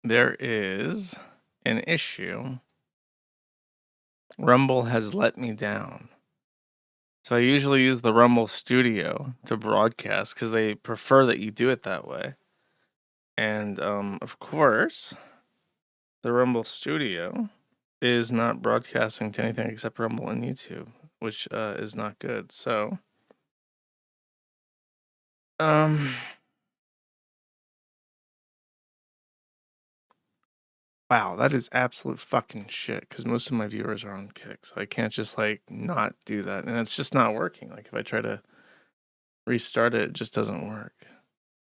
There is an issue. Rumble has let me down. So I usually use the Rumble Studio to broadcast because they prefer that you do it that way. And of course, the Rumble Studio is not broadcasting to anything except Rumble and YouTube, which is not good. So, wow, that is absolute fucking shit because most of my viewers are on Kick, so I can't just like not do that. And it's just not working. Like if I try to restart it, it just doesn't work.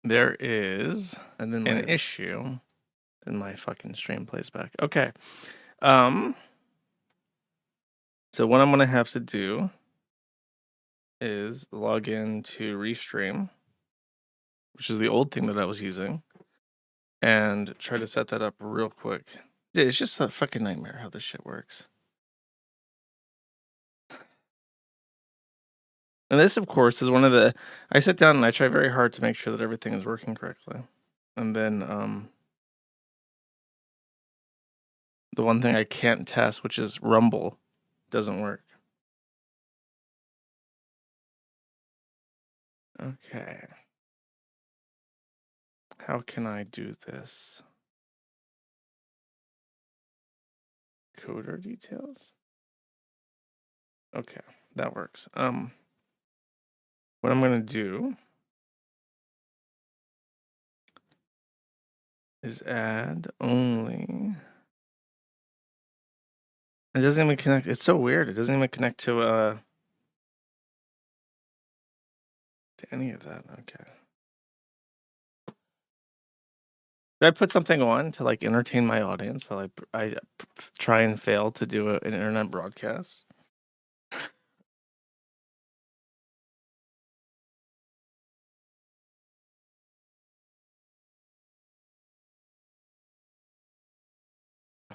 There is an issue. Then my fucking stream plays back. Okay. So what I'm gonna have to do is log in to Restream, which is the old thing that I was using, and try to set that up real quick. Dude, it's just a fucking nightmare how this shit works. And this, of course, is one of the... I sit down and I try very hard to make sure that everything is working correctly. And then the one thing I can't test, which is Rumble, doesn't work. Okay. How can I do this? Coder details? Okay, that works. What I'm gonna do is add only. It doesn't even connect. It's so weird. It doesn't even connect to any of that. Okay. Did I put something on to like entertain my audience while I try and fail to do an internet broadcast?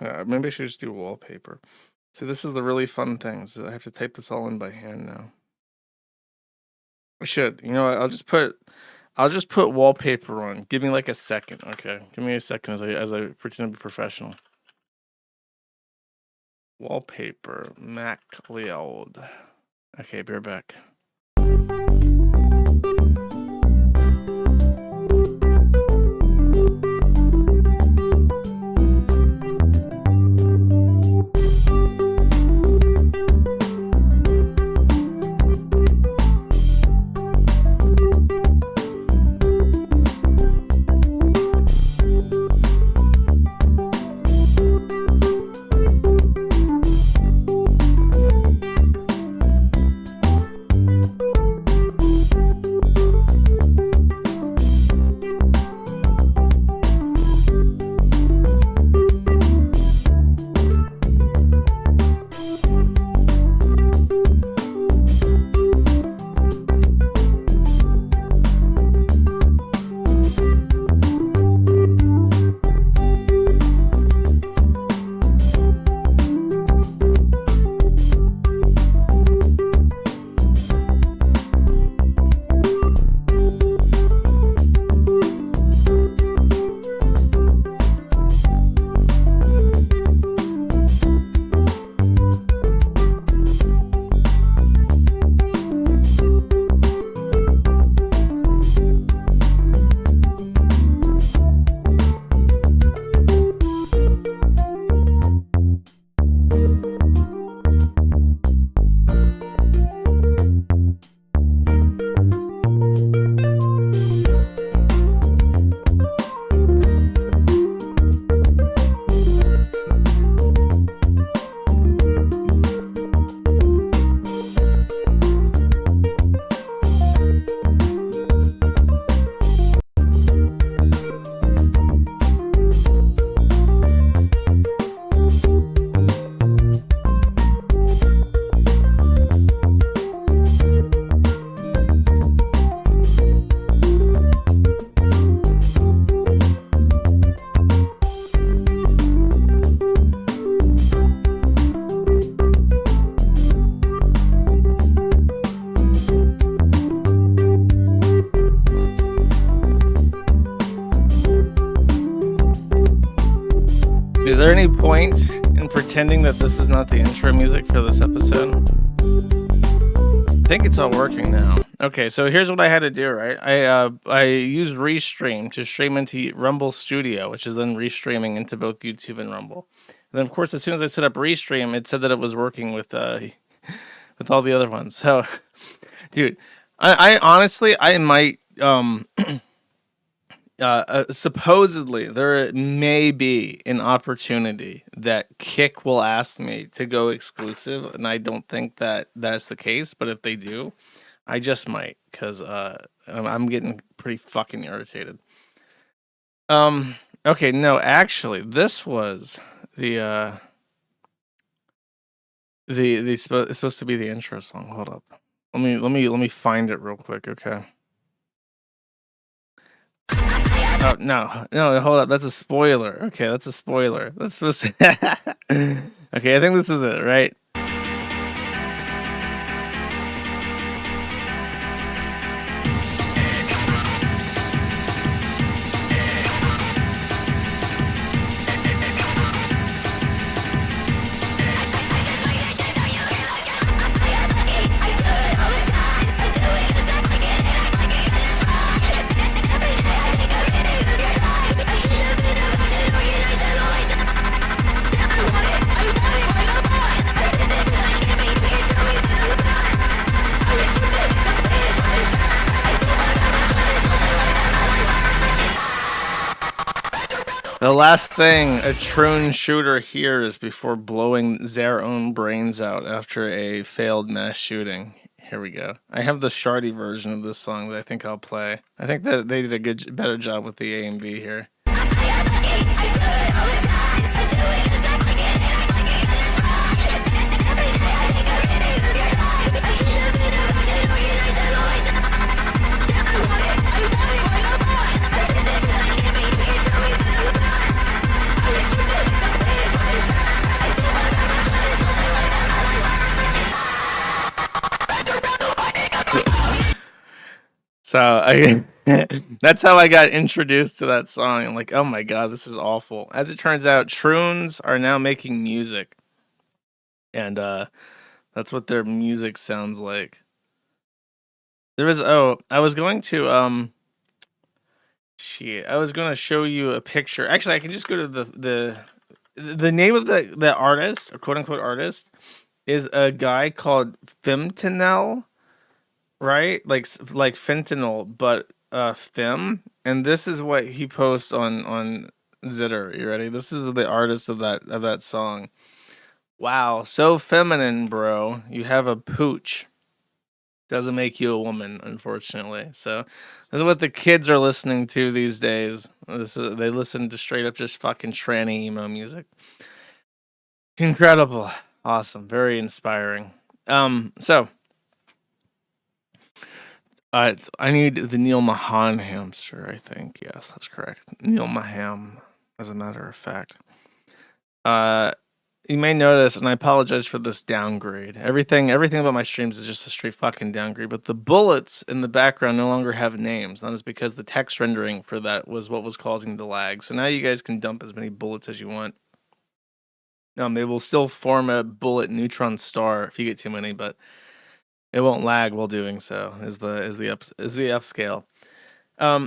Maybe I should just do wallpaper. See, this is the really fun thing. So I have to type this all in by hand now. I should. You know what? I'll just put wallpaper on. Give me like a second, okay? Give me a second as I pretend to be professional. Wallpaper, MacLeod. Okay, be right back. Is there any point in pretending that this is not the intro music for this episode? I think it's all working now. Okay, so here's what I had to do, right? I used Restream to stream into Rumble Studio, which is then restreaming into both YouTube and Rumble. And then, of course, as soon as I set up Restream, it said that it was working with all the other ones. So, dude, I honestly, I might supposedly there may be an opportunity that Kick will ask me to go exclusive, and I don't think that that's the case. But if they do, I just might, because I'm getting pretty fucking irritated. Okay, no, actually, this was it's supposed to be the intro song. Hold up, let me find it real quick. Okay. Oh no, hold up. That's a spoiler. Okay, that's a spoiler. That's supposed to. Okay, I think this is it, right? The last thing a troon shooter hears before blowing their own brains out after a failed mass shooting. Here we go. I have the shardy version of this song that I think I'll play. I think that they did a better job with the A and B here. So that's how I got introduced to that song. I'm like, oh my god, this is awful. As it turns out, Troons are now making music, and that's what their music sounds like. I was going to I was going to show you a picture. Actually, I can just go to the name of the artist, or quote unquote artist, is a guy called Femtanyl. Right, like fentanyl, but fem, and this is what he posts on Zitter. You ready? This is the artist of that song. Wow, so feminine, bro. You have a pooch. Doesn't make you a woman, unfortunately. So this is what the kids are listening to these days. They listen to straight up just fucking tranny emo music. Incredible, awesome, very inspiring. So. I need the Neil Mahan hamster, I think. Yes, that's correct. Neil Maham, as a matter of fact. You may notice, and I apologize for this downgrade. Everything about my streams is just a straight fucking downgrade, but the bullets in the background no longer have names. That is because the text rendering for that was what was causing the lag. So now you guys can dump as many bullets as you want. They will still form a bullet neutron star if you get too many, but it won't lag while doing so. Is the upscale.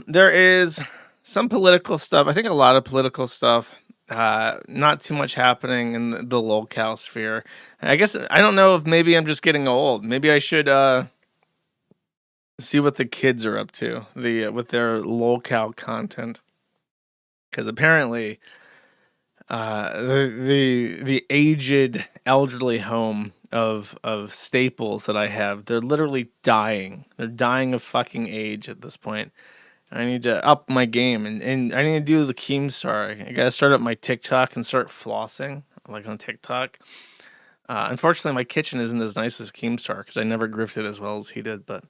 There is some political stuff. I think a lot of political stuff. Not too much happening in the locale sphere. I guess I don't know if maybe I'm just getting old. Maybe I should see what the kids are up to with their locale content, because apparently the aged elderly home of staples that I have, they're literally dying. They're dying of fucking age at this point. I need to up my game, and I need to do the Keemstar. I gotta start up my TikTok and start flossing, like on TikTok. Unfortunately, my kitchen isn't as nice as Keemstar because I never grifted as well as he did, but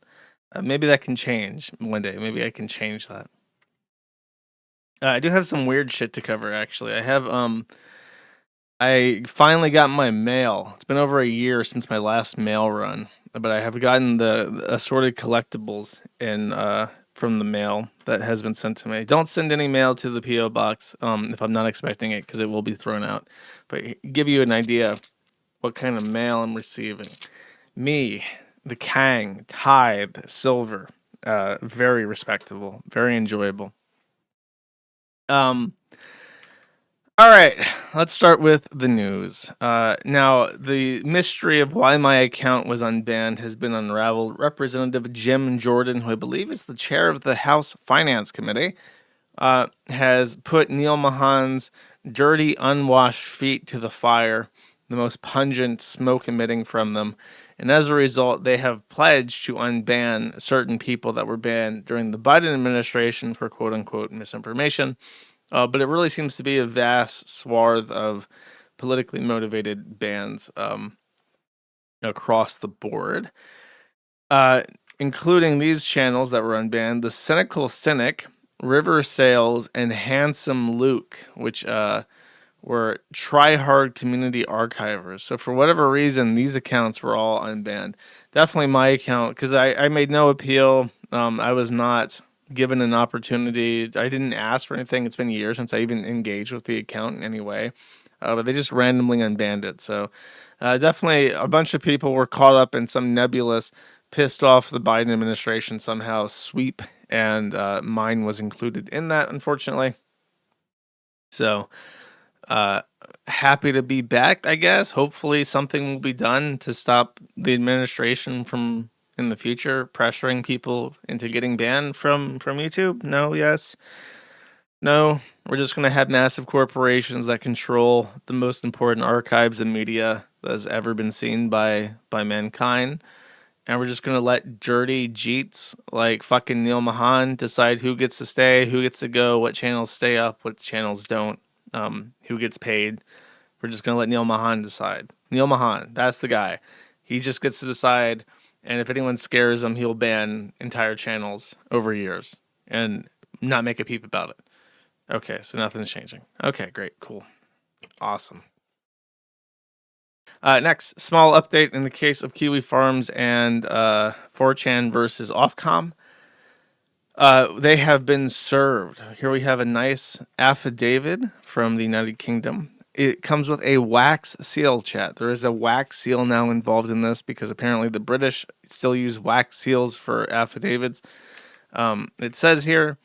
maybe that can change one day. Maybe I can change that. I do have some weird shit to cover, actually. I finally got my mail. It's been over a year since my last mail run, but I have gotten the assorted collectibles in from the mail that has been sent to me. Don't send any mail to the P.O. box if I'm not expecting it, because it will be thrown out. But give you an idea of what kind of mail I'm receiving. Me, the Kang, Tithe, Silver. Very respectable, very enjoyable. All right, let's start with the news. Now, the mystery of why my account was unbanned has been unraveled. Representative Jim Jordan, who I believe is the chair of the House Finance Committee, has put Neil Mahan's dirty, unwashed feet to the fire, the most pungent smoke emitting from them. And as a result, they have pledged to unban certain people that were banned during the Biden administration for quote unquote misinformation. But it really seems to be a vast swath of politically motivated bans across the board, including these channels that were unbanned: The Cynical Cynic, River Sales, and Handsome Luke, which were try-hard community archivers. So for whatever reason, these accounts were all unbanned. Definitely my account, because I made no appeal. I was not given an opportunity. I didn't ask for anything. It's been years since I even engaged with the account in any way, but they just randomly unbanned it. So definitely a bunch of people were caught up in some nebulous, pissed off the Biden administration somehow sweep, and mine was included in that, unfortunately. So happy to be back, I guess. Hopefully something will be done to stop the administration from, in the future, pressuring people into getting banned from YouTube. No, yes. No, we're just going to have massive corporations that control the most important archives and media that has ever been seen by mankind. And we're just going to let dirty jeets like fucking Neil Mahan decide who gets to stay, who gets to go, what channels stay up, what channels don't, who gets paid. We're just going to let Neil Mahan decide. Neil Mahan, that's the guy. He just gets to decide. And if anyone scares him, he'll ban entire channels over years and not make a peep about it. Okay, so nothing's changing. Okay, great, cool, awesome. Next, small update in the case of Kiwi Farms and 4chan versus Ofcom. They have been served. Here we have a nice affidavit from the United Kingdom. It comes with a wax seal, chat. There is a wax seal now involved in this because apparently the British still use wax seals for affidavits. It says here,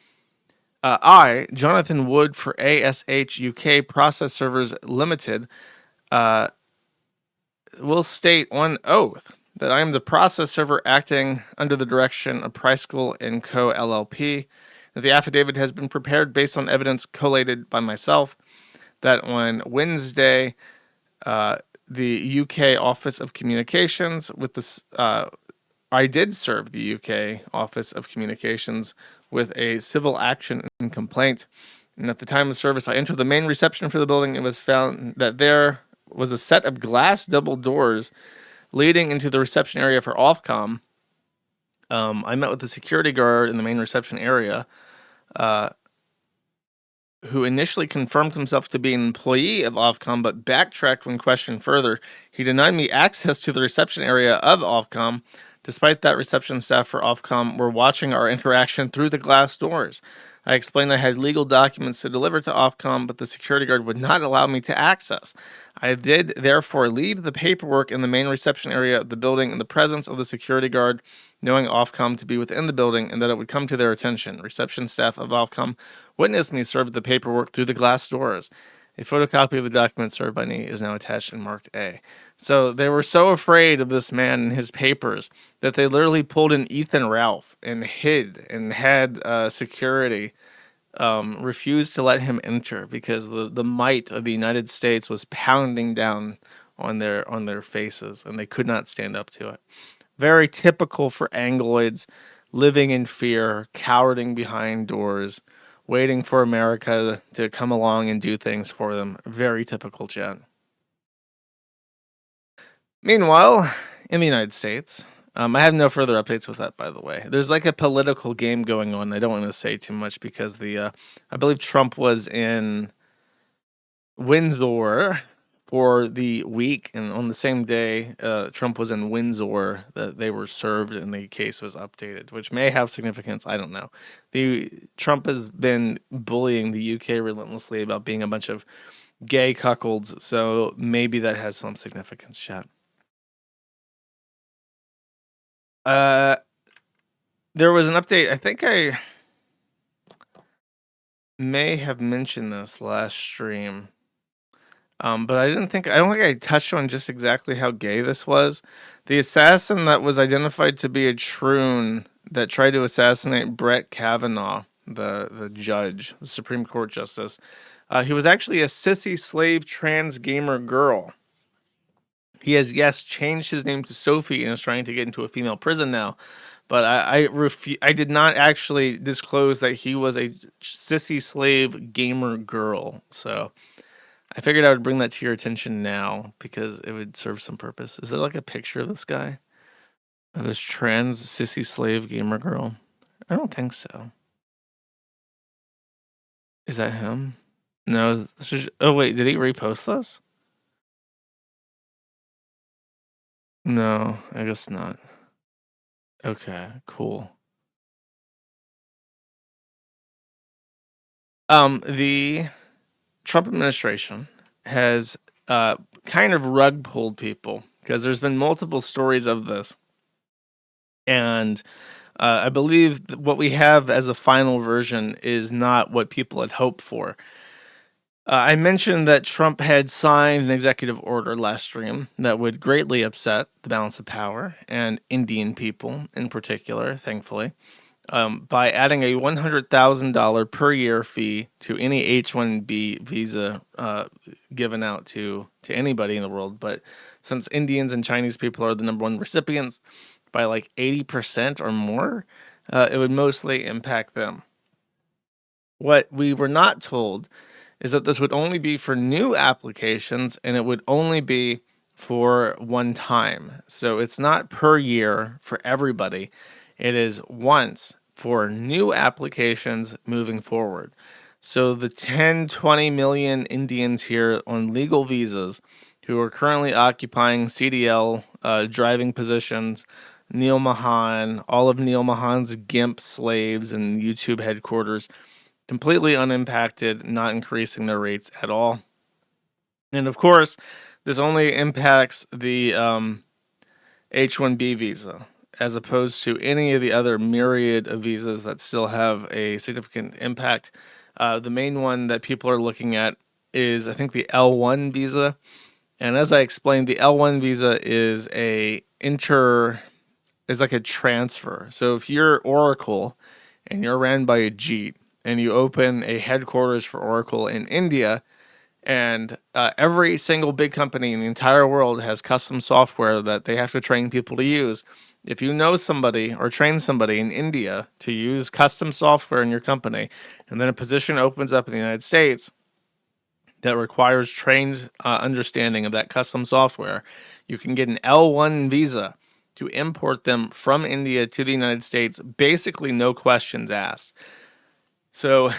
I, Jonathan Wood for ASH UK Process Servers Limited, will state on oath that I am the process server acting under the direction of Pricecool & Co. LLP. That the affidavit has been prepared based on evidence collated by myself. That on Wednesday, the UK Office of Communications with this, I did serve the UK Office of Communications with a civil action and complaint. And at the time of service, I entered the main reception for the building. It was found that there was a set of glass double doors leading into the reception area for Ofcom. I met with the security guard in the main reception area, who initially confirmed himself to be an employee of Ofcom, but backtracked when questioned further. He denied me access to the reception area of Ofcom. Despite that, reception staff for Ofcom were watching our interaction through the glass doors. I explained I had legal documents to deliver to Ofcom, but the security guard would not allow me to access. I did therefore leave the paperwork in the main reception area of the building in the presence of the security guard, knowing Ofcom to be within the building and that it would come to their attention. Reception staff of Ofcom witnessed me serve the paperwork through the glass doors. A photocopy of the document served by me is now attached and marked A. So they were so afraid of this man and his papers that they literally pulled an Ethan Ralph and hid and had security refuse to let him enter because the might of the United States was pounding down on their faces and they could not stand up to it. Very typical for Angloids living in fear, cowering behind doors, waiting for America to come along and do things for them. Very typical, chat. Meanwhile, in the United States, I have no further updates with that, by the way. There's like a political game going on. I don't want to say too much because I believe Trump was in Windsor for the week, and on the same day Trump was in Windsor, that they were served and the case was updated, which may have significance. I don't know. The Trump has been bullying the UK relentlessly about being a bunch of gay cuckolds, so maybe that has some significance, chat. There was an update. I think I may have mentioned this last stream. But I don't think I touched on just exactly how gay this was. The assassin that was identified to be a troon that tried to assassinate Brett Kavanaugh, the judge, the Supreme Court justice, he was actually a sissy slave trans gamer girl. He has, yes, changed his name to Sophie and is trying to get into a female prison now. But I did not actually disclose that he was a sissy slave gamer girl. So I figured I would bring that to your attention now because it would serve some purpose. Is there like a picture of this guy? Of this trans sissy slave gamer girl? I don't think so. Is that him? No. Oh, wait. Did he repost this? No, I guess not. Okay, cool. The Trump administration has kind of rug pulled people because there's been multiple stories of this. And I believe what we have as a final version is not what people had hoped for. I mentioned that Trump had signed an executive order last stream that would greatly upset the balance of power and Indian people in particular, thankfully, by adding a $100,000 per year fee to any H-1B visa given out to anybody in the world. But since Indians and Chinese people are the number one recipients by like 80% or more, it would mostly impact them. What we were not told is that this would only be for new applications and it would only be for one time. So it's not per year for everybody. It is once for new applications moving forward. So the 10, 20 million Indians here on legal visas who are currently occupying CDL driving positions, Neil Mahan, all of Neil Mahan's GIMP slaves and YouTube headquarters, completely unimpacted, not increasing their rates at all. And of course, this only impacts the H-1B visa, as opposed to any of the other myriad of visas that still have a significant impact. The main one that people are looking at is, I think, the L1 visa. And as I explained, the L1 visa is like a transfer. So if you're Oracle and you're ran by Ajit and you open a headquarters for Oracle in India, and every single big company in the entire world has custom software that they have to train people to use. If you know somebody or train somebody in India to use custom software in your company, and then a position opens up in the United States that requires trained understanding of that custom software, you can get an L1 visa to import them from India to the United States, basically no questions asked. So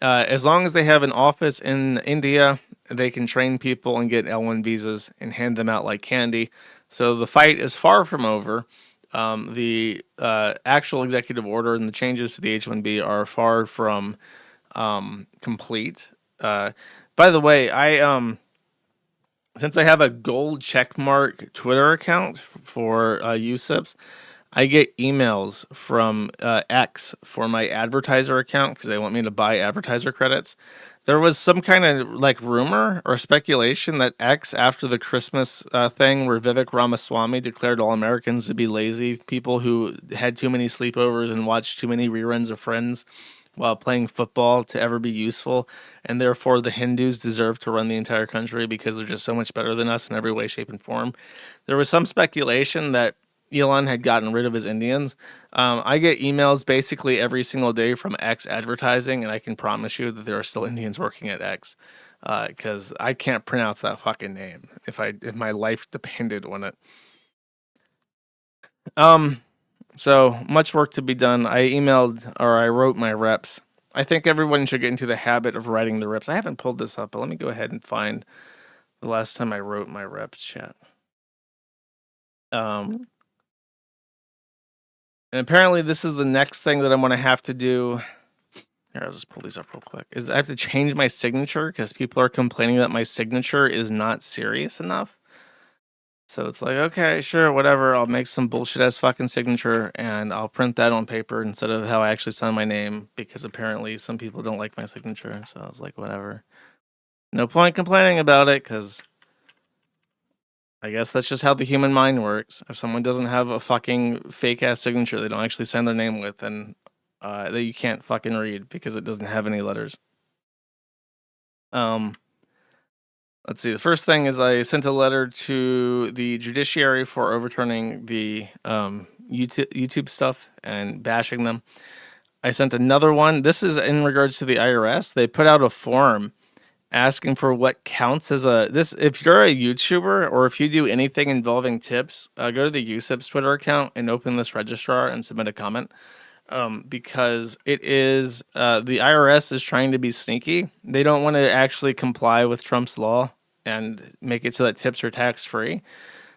as long as they have an office in India, they can train people and get L1 visas and hand them out like candy. So the fight is far from over. The actual executive order and the changes to the H-1B are far from complete. By the way, since I have a gold checkmark Twitter account for USIPs, I get emails from X for my advertiser account because they want me to buy advertiser credits. There was some kind of like rumor or speculation that X, after the Christmas thing where Vivek Ramaswamy declared all Americans to be lazy people who had too many sleepovers and watched too many reruns of Friends while playing football to ever be useful, and therefore the Hindus deserve to run the entire country because they're just so much better than us in every way, shape, and form. There was some speculation that Elon had gotten rid of his Indians. I get emails basically every single day from X advertising, and I can promise you that there are still Indians working at X because I can't pronounce that fucking name if my life depended on it. So much work to be done. I wrote my reps. I think everyone should get into the habit of writing the reps. I haven't pulled this up, but let me go ahead and find the last time I wrote my reps chat. And apparently this is the next thing that I'm going to have to do. Here, I'll just pull these up real quick. Is I have to change my signature because people are complaining that my signature is not serious enough. So it's like, okay, sure, whatever. I'll make some bullshit ass fucking signature and I'll print that on paper instead of how I actually sign my name because apparently some people don't like my signature. So I was like, whatever. No point complaining about it because I guess that's just how the human mind works. If someone doesn't have a fucking fake ass signature they don't actually sign their name with, then that you can't fucking read because it doesn't have any letters. Let's see. The first thing is I sent a letter to the judiciary for overturning the YouTube stuff and bashing them. I sent another one. This is in regards to the IRS. They put out a form asking for what counts as if you're a YouTuber or if you do anything involving tips, go to the USIP's Twitter account and open this registrar and submit a comment. Because it is the IRS is trying to be sneaky. They don't want to actually comply with Trump's law and make it so that tips are tax free.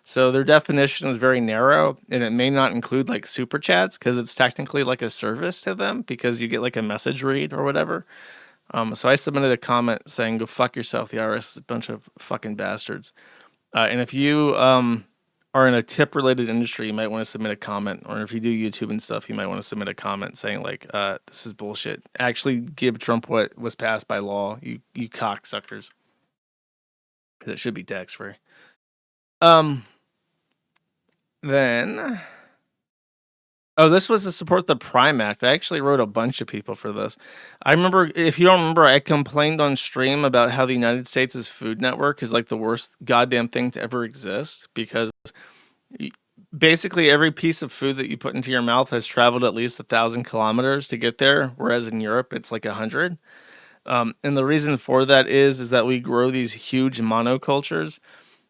So their definition is very narrow, and it may not include like super chats because it's technically like a service to them because you get like a message read or whatever. So I submitted a comment saying, "Go fuck yourself. The IRS is a bunch of fucking bastards." And if you are in a tip related industry, you might want to submit a comment, or if you do YouTube and stuff, you might want to submit a comment saying like, this is bullshit. Actually give Trump what was passed by law, you cocksuckers. Because it should be tax free. Then this was to support the Prime Act. I actually wrote a bunch of people for this. I remember, if you don't remember, I complained on stream about how the United States' food network is like the worst goddamn thing to ever exist because basically every piece of food that you put into your mouth has traveled at least 1,000 kilometers to get there, whereas in Europe it's like 100. And the reason for that is that we grow these huge monocultures,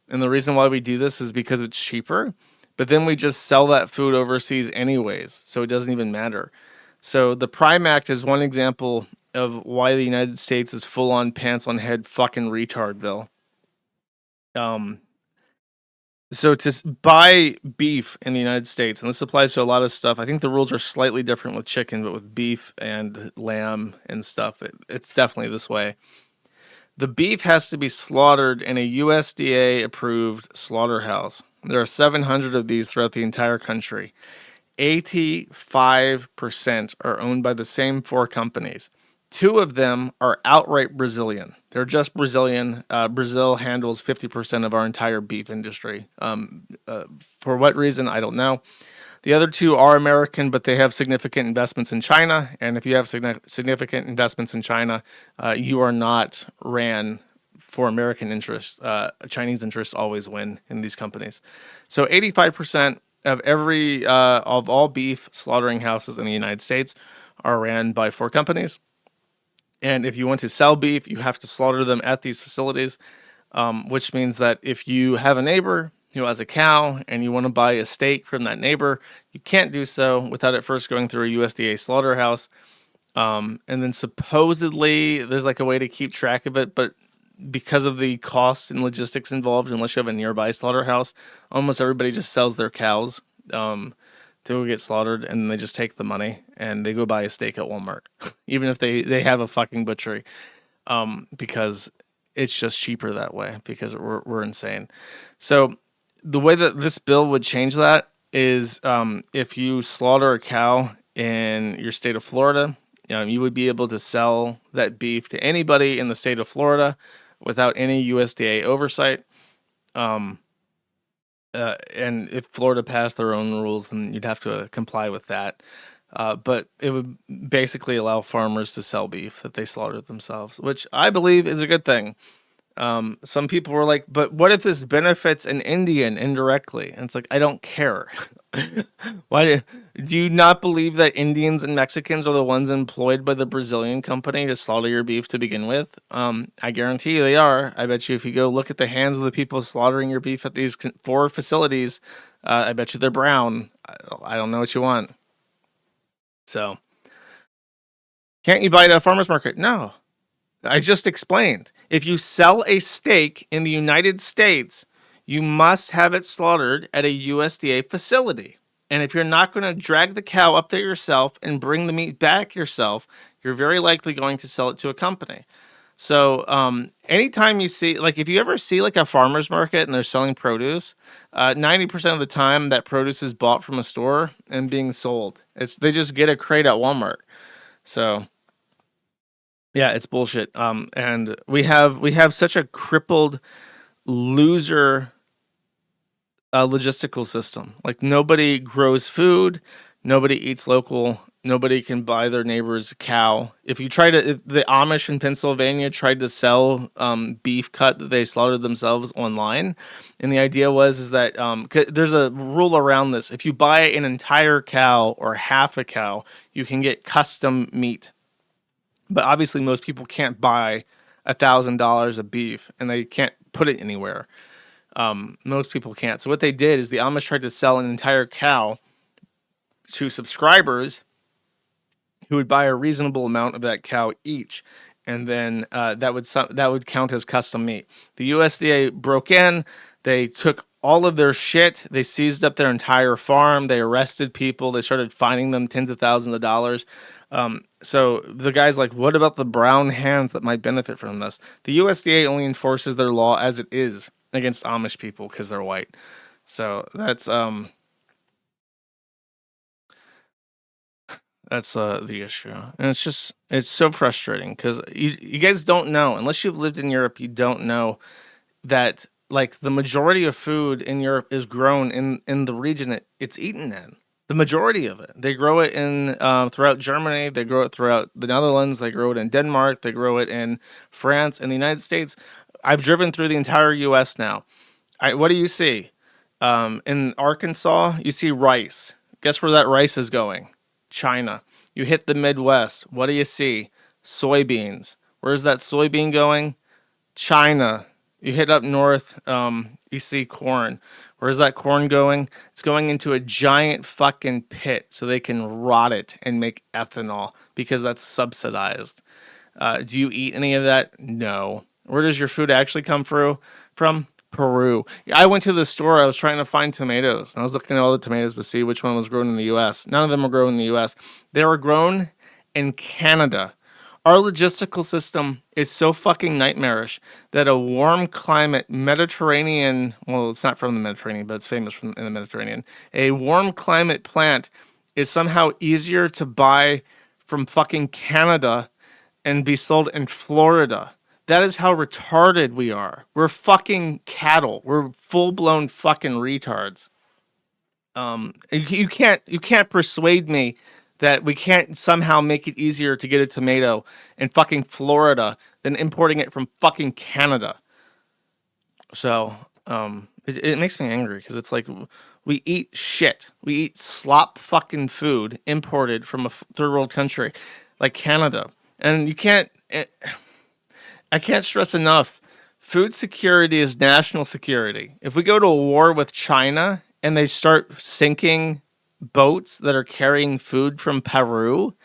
and the reason why we do this is because it's cheaper. But then we just sell that food overseas anyways, so it doesn't even matter. So the Prime Act is one example of why the United States is full on pants on head fucking retardville. So to buy beef in the United States, and this applies to a lot of stuff, I think the rules are slightly different with chicken, but with beef and lamb and stuff, it's definitely this way. The beef has to be slaughtered in a USDA-approved slaughterhouse. There are 700 of these throughout the entire country. 85% are owned by the same 4 companies. 2 of them are outright Brazilian. They're just Brazilian. Brazil handles 50% of our entire beef industry. For what reason, I don't know. The other 2 are American, but they have significant investments in China. And if you have significant investments in China, you are not ran for American interests. Chinese interests always win in these companies. So 85% of of all beef slaughtering houses in the United States are ran by 4 companies. And if you want to sell beef, you have to slaughter them at these facilities, which means that if you have a neighbor who has a cow and you want to buy a steak from that neighbor, you can't do so without it first going through a USDA slaughterhouse. And then supposedly there's like a way to keep track of it, but because of the costs and logistics involved, unless you have a nearby slaughterhouse, almost everybody just sells their cows to get slaughtered, and they just take the money and they go buy a steak at Walmart, even if they have a fucking butchery, because it's just cheaper that way because we're insane. So the way that this bill would change that is if you slaughter a cow in your state of Florida, you would be able to sell that beef to anybody in the state of Florida without any USDA oversight. And if Florida passed their own rules, then you'd have to comply with that. But it would basically allow farmers to sell beef that they slaughtered themselves, which I believe is a good thing. Some people were like, but what if this benefits an Indian indirectly? And it's like, I don't care. Why do you not believe that Indians and Mexicans are the ones employed by the Brazilian company to slaughter your beef to begin with? I guarantee you they are. I bet you if you go look at the hands of the people slaughtering your beef at these 4 facilities, I bet you they're brown. I don't know what you want. So, can't you buy it at a farmer's market? No. I just explained. If you sell a steak in the United States, you must have it slaughtered at a USDA facility. And if you're not going to drag the cow up there yourself and bring the meat back yourself, you're very likely going to sell it to a company. So anytime you see, like, if you ever see like a farmer's market and they're selling produce, 90% of the time that produce is bought from a store and being sold. They just get a crate at Walmart. So yeah, it's bullshit. And we have such a crippled loser logistical system. Like, nobody grows food, nobody eats local, nobody can buy their neighbor's cow. If the Amish in Pennsylvania tried to sell beef cut that they slaughtered themselves online, and the idea is that there's a rule around this. If you buy an entire cow or half a cow, you can get custom meat. But obviously, most people can't buy $1,000 of beef, and they can't put it anywhere. Most people can't. So what they did is the Amish tried to sell an entire cow to subscribers who would buy a reasonable amount of that cow each, and then that would count as custom meat. The USDA broke in. They took all of their shit. They seized up their entire farm. They arrested people. They started fining them tens of thousands of dollars. So the guy's like, what about the brown hands that might benefit from this? The USDA only enforces their law as it is against Amish people because they're white. So that's the issue. And it's so frustrating because you guys don't know, unless you've lived in Europe, you don't know that, like, the majority of food in Europe is grown in the region it's eaten in. The majority of it. They grow it in throughout Germany. They grow it throughout the Netherlands. They grow it in Denmark. They grow it in France and the United States. I've driven through the entire U.S. now. What do you see? In Arkansas, you see rice. Guess where that rice is going? China. You hit the Midwest. What do you see? Soybeans. Where's that soybean going? China. You hit up north, you see corn. Where's that corn going? It's going into a giant fucking pit so they can rot it and make ethanol because that's subsidized. Do you eat any of that? No. Where does your food actually come from? Peru. I went to the store. I was trying to find tomatoes, and I was looking at all the tomatoes to see which one was grown in the U.S. None of them were grown in the U.S. They were grown in Canada. Our logistical system is so fucking nightmarish that a warm climate Mediterranean, well, it's not from the Mediterranean, but it's famous in the Mediterranean. A warm climate plant is somehow easier to buy from fucking Canada and be sold in Florida. That is how retarded we are. We're fucking cattle. We're full-blown fucking retards. You can't persuade me that we can't somehow make it easier to get a tomato in fucking Florida than importing it from fucking Canada. So it makes me angry because it's like we eat shit. We eat slop fucking food imported from a third world country like Canada. And I can't stress enough, food security is national security. If we go to a war with China and they start sinking boats that are carrying food from Peru,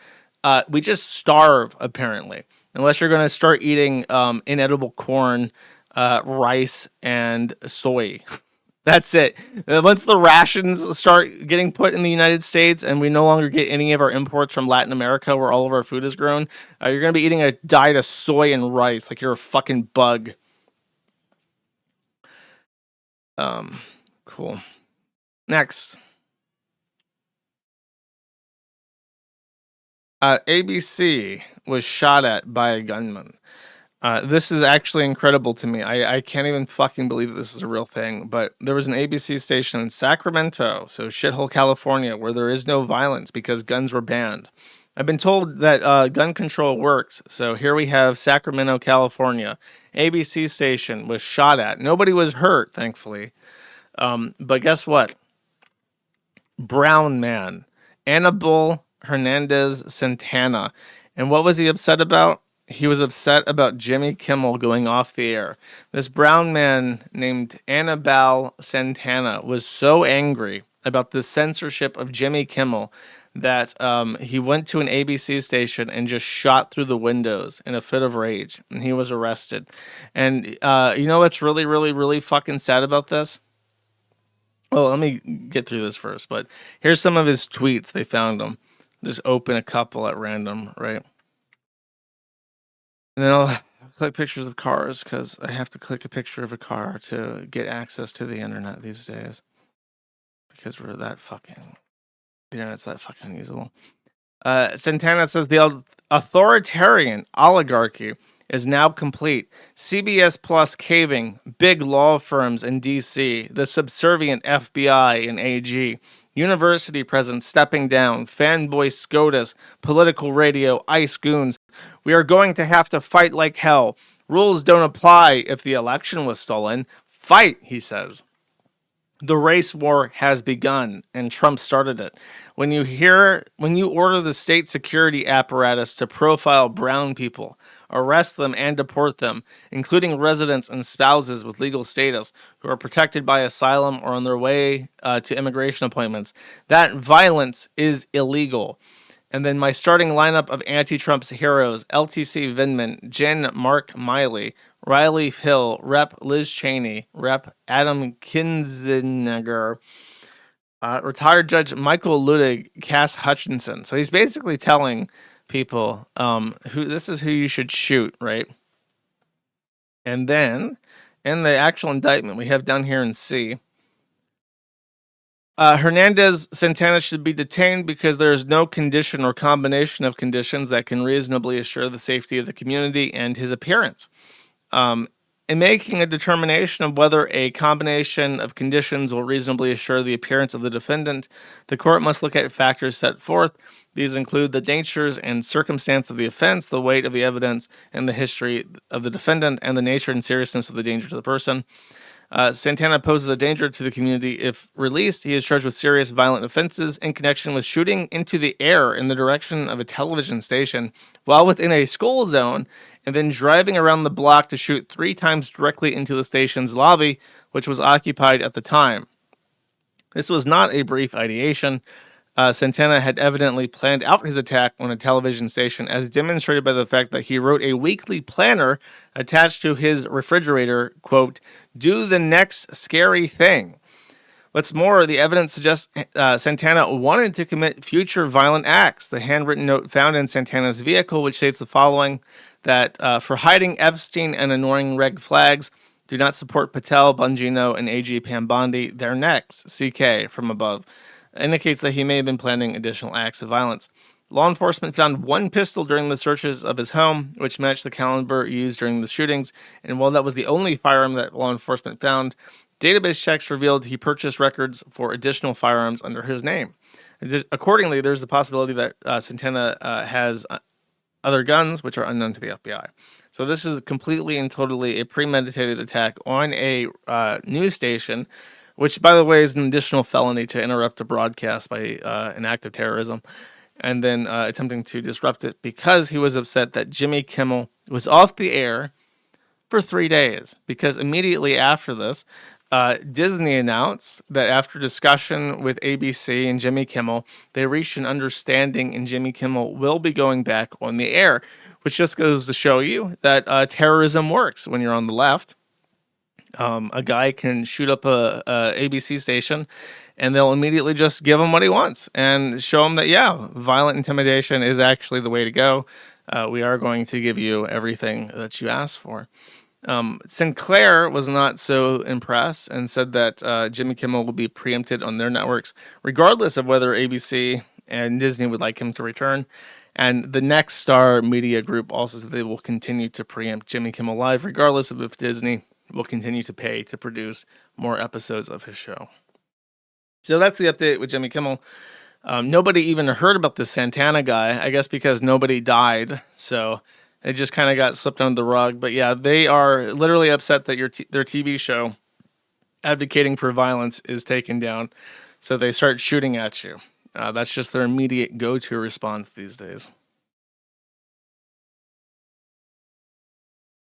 we just starve, apparently, unless you're going to start eating inedible corn, rice, and soy. That's it. Once the rations start getting put in the United States and we no longer get any of our imports from Latin America where all of our food is grown, you're going to be eating a diet of soy and rice like you're a fucking bug. Cool. Next. ABC was shot at by a gunman. This is actually incredible to me. I can't even fucking believe that this is a real thing. But there was an ABC station in Sacramento, so shithole California, where there is no violence because guns were banned. I've been told that gun control works. So here we have Sacramento, California. ABC station was shot at. Nobody was hurt, thankfully. But guess what? Brown man. Annabelle Hernandez Santana. And what was he upset about? He was upset about Jimmy Kimmel going off the air. This brown man named Annabelle Santana was so angry about the censorship of Jimmy Kimmel that he went to an ABC station and just shot through the windows in a fit of rage, and he was arrested. And you know what's really, really, really fucking sad about this? Well, let me get through this first, but here's some of his tweets. They found him. Just open a couple at random, right? And then I'll click pictures of cars because I have to click a picture of a car to get access to the internet these days. Because we're that fucking, the internet's that fucking usable. Santana says the authoritarian oligarchy is now complete. CBS Plus caving, big law firms in DC, the subservient FBI and AG, university presidents stepping down, fanboy SCOTUS, political radio, ICE goons. We are going to have to fight like hell. Rules don't apply if the election was stolen. Fight, he says. The race war has begun, and Trump started it. When you order the state security apparatus to profile brown people, arrest them and deport them, including residents and spouses with legal status who are protected by asylum or on their way to immigration appointments, that violence is illegal. And then my starting lineup of anti-Trump's heroes: LTC Vindman, Jen Mark Miley, Riley Hill, Rep Liz Cheney, Rep Adam Kinzinger, retired Judge Michael Ludig, Cass Hutchinson. So he's basically telling people who this is who you should shoot, right? And then in the actual indictment we have down here in C, Hernandez Santana should be detained because there is no condition or combination of conditions that can reasonably assure the safety of the community and his appearance. In making a determination of whether a combination of conditions will reasonably assure the appearance of the defendant, the court must look at factors set forth. These include the natures and circumstance of the offense, the weight of the evidence, and the history of the defendant, and the nature and seriousness of the danger to the person. Santana poses a danger to the community. If released, he is charged with serious violent offenses in connection with shooting into the air in the direction of a television station while within a school zone, and then driving around the block to shoot 3 times directly into the station's lobby, which was occupied at the time. This was not a brief ideation. Santana had evidently planned out his attack on a television station, as demonstrated by the fact that he wrote a weekly planner attached to his refrigerator, quote, "Do the next scary thing." What's more, the evidence suggests Santana wanted to commit future violent acts. The handwritten note found in Santana's vehicle, which states the following, that for hiding Epstein and ignoring red flags, do not support Patel, Bongino, and AG Pambondi. They're next. CK from above. Indicates that he may have been planning additional acts of violence. Law enforcement found 1 pistol during the searches of his home, which matched the caliber used during the shootings. And while that was the only firearm that law enforcement found, database checks revealed he purchased records for additional firearms under his name. Accordingly, there's the possibility that Santana has other guns, which are unknown to the FBI. So this is completely and totally a premeditated attack on a news station, which, by the way, is an additional felony to interrupt a broadcast by an act of terrorism, and then attempting to disrupt it because he was upset that Jimmy Kimmel was off the air for 3 days. Because immediately after this, Disney announced that after discussion with ABC and Jimmy Kimmel, they reached an understanding and Jimmy Kimmel will be going back on the air, which just goes to show you that terrorism works when you're on the left. A guy can shoot up a ABC station and they'll immediately just give him what he wants and show him that, yeah, violent intimidation is actually the way to go. We are going to give you everything that you asked for. Sinclair was not so impressed and said that Jimmy Kimmel will be preempted on their networks, regardless of whether ABC and Disney would like him to return. And the Next Star Media Group also said they will continue to preempt Jimmy Kimmel Live, regardless of if Disney will continue to pay to produce more episodes of his show. So that's the update with Jimmy Kimmel. Nobody even heard about this Santana guy, I guess because nobody died. So it just kind of got swept under the rug. But yeah, they are literally upset that their TV show advocating for violence is taken down. So they start shooting at you. That's just their immediate go-to response these days.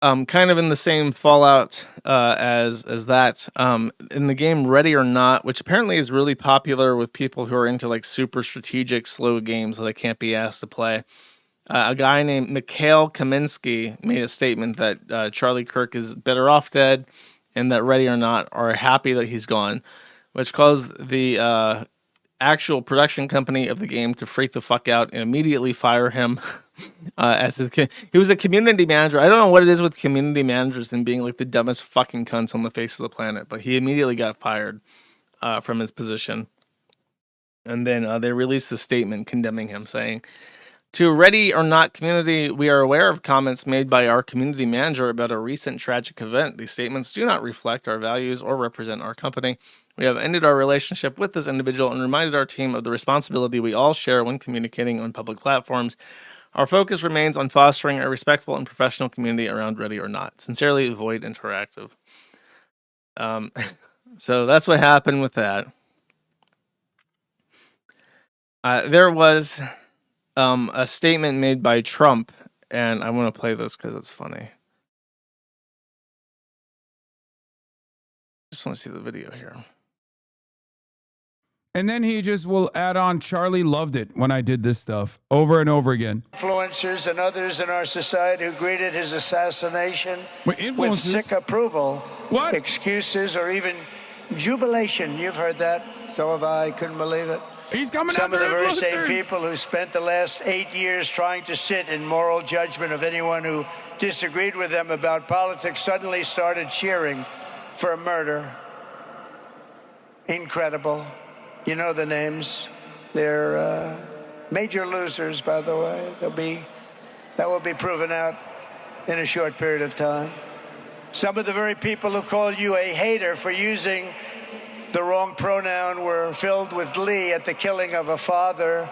Kind of in the same fallout as that. In the game Ready or Not, which apparently is really popular with people who are into like super strategic, slow games that I can't be asked to play. A guy named Mikhail Kaminsky made a statement that Charlie Kirk is better off dead, and that Ready or Not are happy that he's gone, which caused the actual production company of the game to freak the fuck out and immediately fire him. He was a community manager. I don't know what it is with community managers and being like the dumbest fucking cunts on the face of the planet, but he immediately got fired from his position. And then they released a statement condemning him, saying, "To Ready or Not community, we are aware of comments made by our community manager about a recent tragic event. These statements do not reflect our values or represent our company. We have ended our relationship with this individual and reminded our team of the responsibility we all share when communicating on public platforms. Our focus remains on fostering a respectful and professional community around Ready or Not. Sincerely, Void Interactive." Um, so that's what happened with that. There was a statement made by Trump, and I want to play this because it's funny. Just want to see the video here. And then he just will add on, Charlie loved it when I did this stuff over and over again. Influencers and others in our society who greeted his assassination with sick approval, excuses, or even jubilation. You've heard that. So have I. Couldn't believe it. He's coming Some of the very influencers. same people who spent the last 8 years trying to sit in moral judgment of anyone who disagreed with them about politics suddenly started cheering for a murder. Incredible. You know the names. They're major losers, by the way. That will be proven out in a short period of time. Some of the very people who call you a hater for using the wrong pronoun were filled with glee at the killing of a father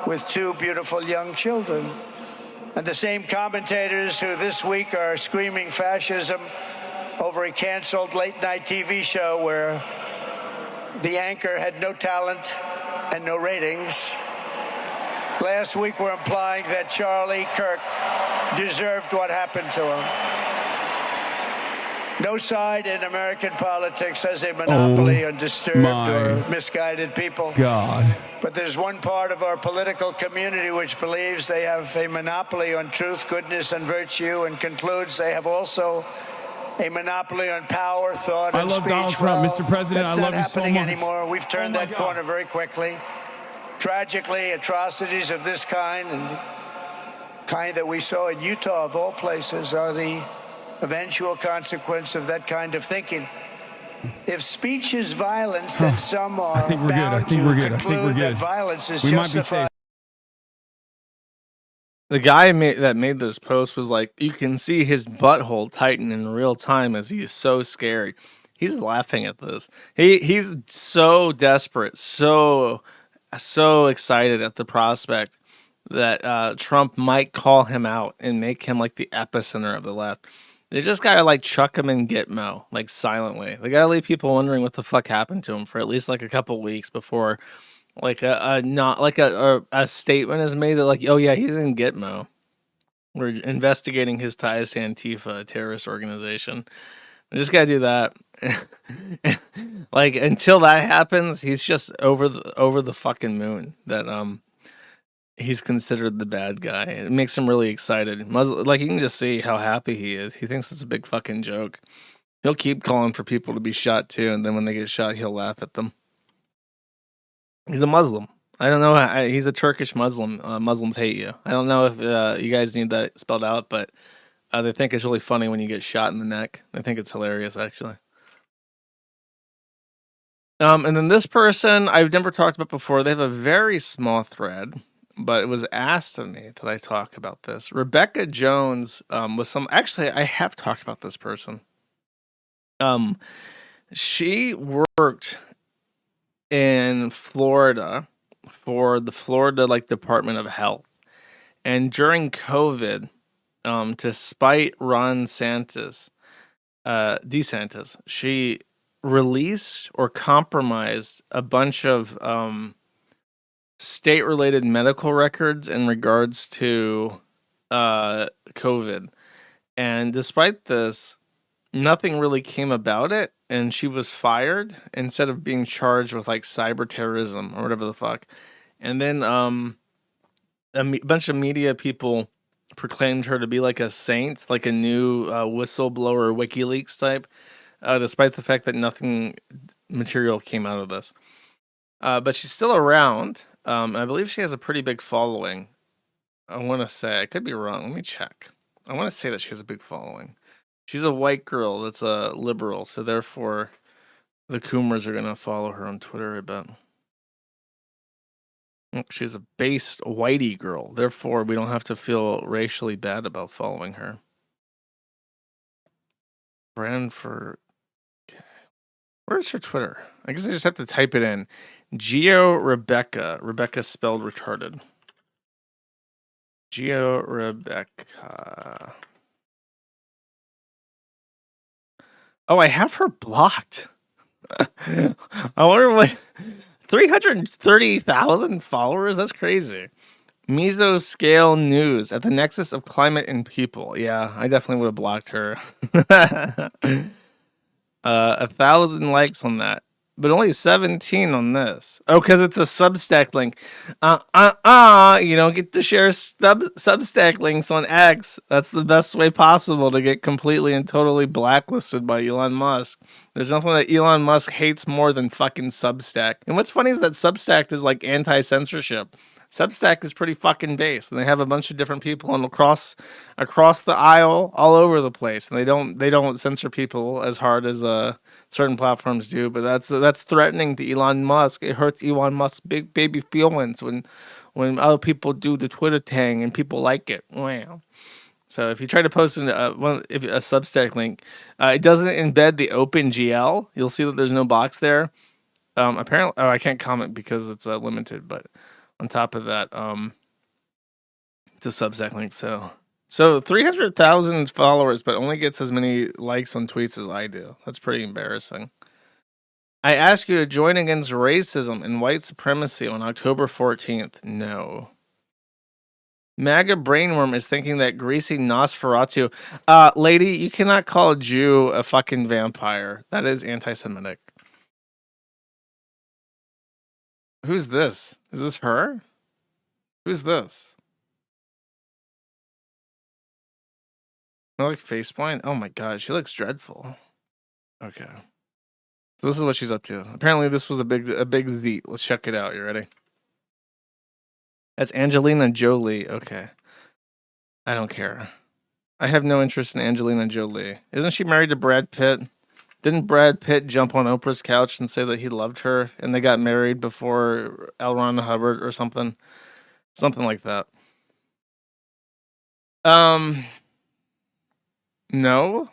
with 2 beautiful young children. And the same commentators who this week are screaming fascism over a canceled late-night TV show where the anchor had no talent and no ratings. Last week we're implying that Charlie Kirk deserved what happened to him. No side in American politics has a monopoly on disturbed or misguided people. God. But there's one part of our political community which believes they have a monopoly on truth, goodness, and virtue, and concludes they have also a monopoly on power, thought, and speech. I love Donald Trump, Mr. President. I love you so much. That's not happening anymore. We've turned that corner very quickly. Tragically, atrocities of this kind, and kind that we saw in Utah, of all places, are the eventual consequence of that kind of thinking. If speech is violence, then some are bound to conclude that violence is justified. The guy that made this post was like, you can see his butthole tighten in real time as he is so scared. He's laughing at this. He's so desperate, so excited at the prospect that Trump might call him out and make him like the epicenter of the left. They just gotta like chuck him in Gitmo, like silently. They gotta leave people wondering what the fuck happened to him for at least like a couple weeks before like a statement is made that like, oh yeah, he's in Gitmo. We're investigating his ties to Antifa, a terrorist organization. We just gotta do that. Like until that happens, he's just over the fucking moon that he's considered the bad guy. It makes him really excited. Like you can just see how happy he is. He thinks it's a big fucking joke. He'll keep calling for people to be shot too, and then when they get shot, he'll laugh at them. He's a Muslim. I don't know. He's a Turkish Muslim. Muslims hate you. I don't know if you guys need that spelled out, but they think it's really funny when you get shot in the neck. I think it's hilarious, actually. And then this person I've never talked about before. They have a very small thread, but it was asked of me that I talk about this. Rebecca Jones was some. Actually, I have talked about this person. She worked in Florida for the Florida Department of Health, and during COVID, to spite Ron DeSantis, she released or compromised a bunch of state-related medical records in regards to COVID, And despite this, nothing really came about it, and she was fired instead of being charged with like cyber terrorism or whatever the fuck. And then bunch of media people proclaimed her to be like a saint, like a new whistleblower WikiLeaks type, despite the fact that nothing material came out of this. But she's still around. I believe she has a pretty big following. I want to say, I could be wrong. Let me check. I want to say that she has a big following. She's a white girl that's a liberal, so therefore the Coomers are going to follow her on Twitter, I bet. She's a based whitey girl, therefore we don't have to feel racially bad about following her. Brand for... Okay. Where's her Twitter? I guess I just have to type it in. Geo Rebecca. Rebecca spelled retarded. Geo Rebecca. Oh, I have her blocked. I wonder what... 330,000 followers? That's crazy. Mesoscale News at the nexus of climate and people. Yeah, I definitely would have blocked her. 1,000 likes on that, but only 17 on this. Oh, because it's a Substack link. You don't get to share Substack links on X. That's the best way possible to get completely and totally blacklisted by Elon Musk. There's nothing that Elon Musk hates more than fucking Substack. And what's funny is that Substack is like anti-censorship. Substack is pretty fucking based, and they have a bunch of different people on across the aisle, all over the place, and they don't censor people as hard as certain platforms do. But that's threatening to Elon Musk. It hurts Elon Musk's big baby feelings when other people do the Twitter tang and people like it. Wow. So if you try to post a Substack link, it doesn't embed the OpenGL. You'll see that there's no box there. Apparently, I can't comment because it's limited, but. On top of that, it's a Substack link. So 300,000 followers, but only gets as many likes on tweets as I do. That's pretty embarrassing. I ask you to join against racism and white supremacy on October 14th. No. MAGA Brainworm is thinking that greasy Nosferatu. Lady, you cannot call a Jew a fucking vampire. That is anti-Semitic. Who's this? Is this her? Who's this? I like faceblind. Oh my god, she looks dreadful. Okay. So this is what she's up to. Apparently this was a big zeet. Let's check it out. You ready? That's Angelina Jolie. Okay. I don't care. I have no interest in Angelina Jolie. Isn't she married to Brad Pitt? Didn't Brad Pitt jump on Oprah's couch and say that he loved her and they got married before L. Ron Hubbard or something? Something like that. No,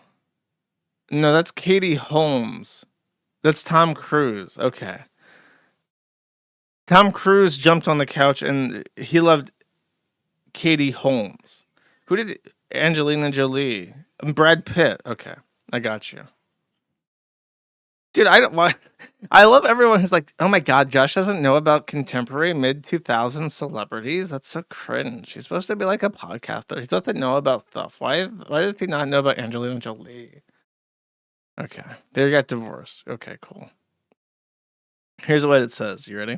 that's Katie Holmes. That's Tom Cruise. Okay. Tom Cruise jumped on the couch and he loved Katie Holmes. Who did Angelina Jolie? Brad Pitt. Okay. I got you. Dude, I love everyone who's like, oh my god, Josh doesn't know about contemporary mid-2000s celebrities. That's so cringe. He's supposed to be like a podcaster. He's supposed to know about stuff. Why did he not know about Angelina Jolie? Okay, they got divorced. Okay, cool. Here's what it says. You ready?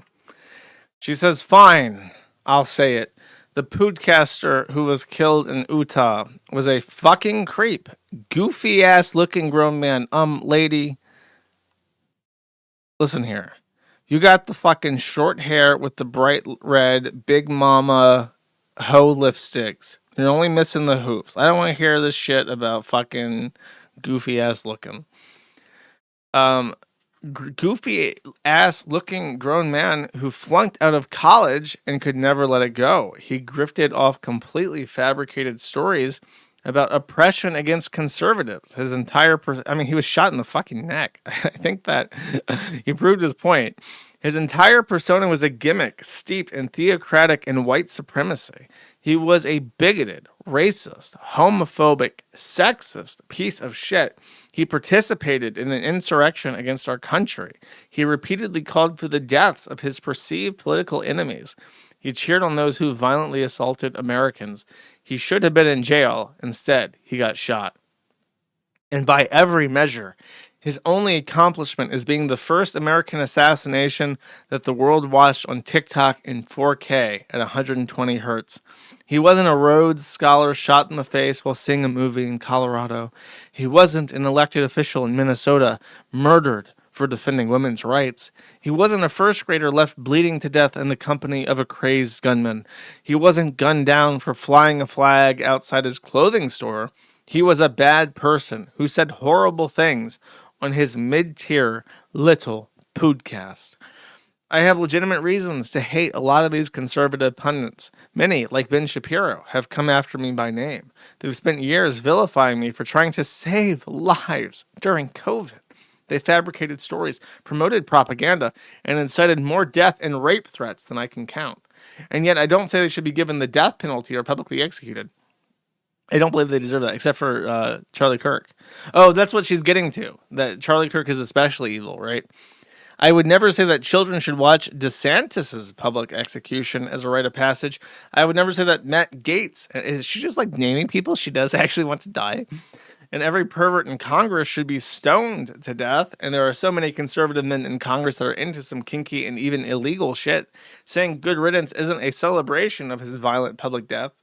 She says, fine, I'll say it. The podcaster who was killed in Utah was a fucking creep. Goofy-ass looking grown man. Lady... Listen here. You got the fucking short hair with the bright red Big Mama hoe lipsticks. You're only missing the hoops. I don't want to hear this shit about fucking goofy ass looking. Goofy ass looking grown man who flunked out of college and could never let it go. He grifted off completely fabricated stories about oppression against conservatives. His entire... he was shot in the fucking neck. I think that he proved his point. His entire persona was a gimmick steeped in theocratic and white supremacy. He was a bigoted, racist, homophobic, sexist piece of shit. He participated in an insurrection against our country. He repeatedly called for the deaths of his perceived political enemies. He cheered on those who violently assaulted Americans. He should have been in jail. Instead, he got shot. And by every measure, his only accomplishment is being the first American assassination that the world watched on TikTok in 4K at 120 hertz. He wasn't a Rhodes Scholar shot in the face while seeing a movie in Colorado. He wasn't an elected official in Minnesota murdered for defending women's rights. He wasn't a first grader left bleeding to death in the company of a crazed gunman. He wasn't gunned down for flying a flag outside his clothing store. He was a bad person who said horrible things on his mid-tier little podcast. I have legitimate reasons to hate a lot of these conservative pundits. Many, like Ben Shapiro, have come after me by name. They've spent years vilifying me for trying to save lives during COVID. They fabricated stories, promoted propaganda, and incited more death and rape threats than I can count. And yet I don't say they should be given the death penalty or publicly executed. I don't believe they deserve that, except for Charlie Kirk. Oh, that's what she's getting to, that Charlie Kirk is especially evil, right? I would never say that children should watch DeSantis's public execution as a rite of passage. I would never say that Matt Gaetz, is she just like naming people she does actually want to die? And every pervert in Congress should be stoned to death. And there are so many conservative men in Congress that are into some kinky and even illegal shit. Saying good riddance isn't a celebration of his violent public death.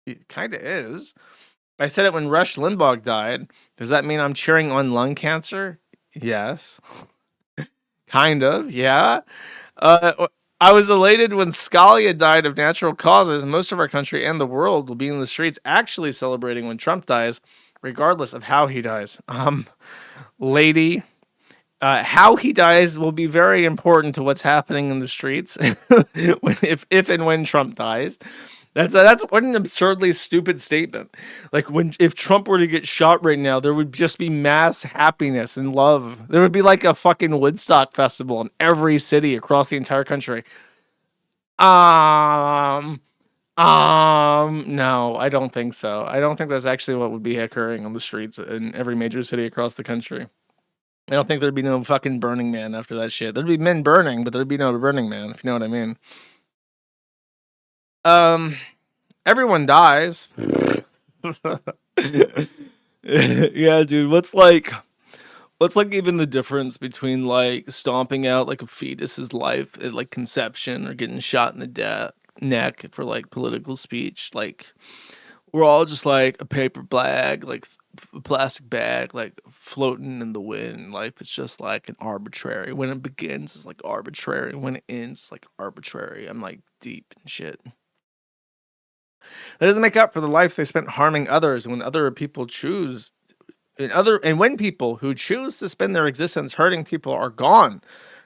It kind of is. I said it when Rush Limbaugh died. Does that mean I'm cheering on lung cancer? Yes. Kind of, yeah. I was elated when Scalia died of natural causes. Most of our country and the world will be in the streets actually celebrating when Trump dies, regardless of how he dies. Lady, how he dies will be very important to what's happening in the streets if and when Trump dies. That's what an absurdly stupid statement. Like if Trump were to get shot right now, there would just be mass happiness and love. There would be like a fucking Woodstock festival in every city across the entire country. No, I don't think so. I don't think that's actually what would be occurring on the streets in every major city across the country. I don't think there'd be no fucking Burning Man after that shit. There'd be men burning, but there'd be no Burning Man, if you know what I mean. Everyone dies. Yeah, dude. What's like even the difference between like stomping out like a fetus's life at like conception or getting shot in the neck for like political speech? Like we're all just like a paper bag, like a plastic bag, like floating in the wind. Life is just like an arbitrary. When it begins, it's like arbitrary. When it ends, it's like arbitrary. I'm like deep and shit. That doesn't make up for the life they spent harming others. When other people choose, and when people who choose to spend their existence hurting people are gone,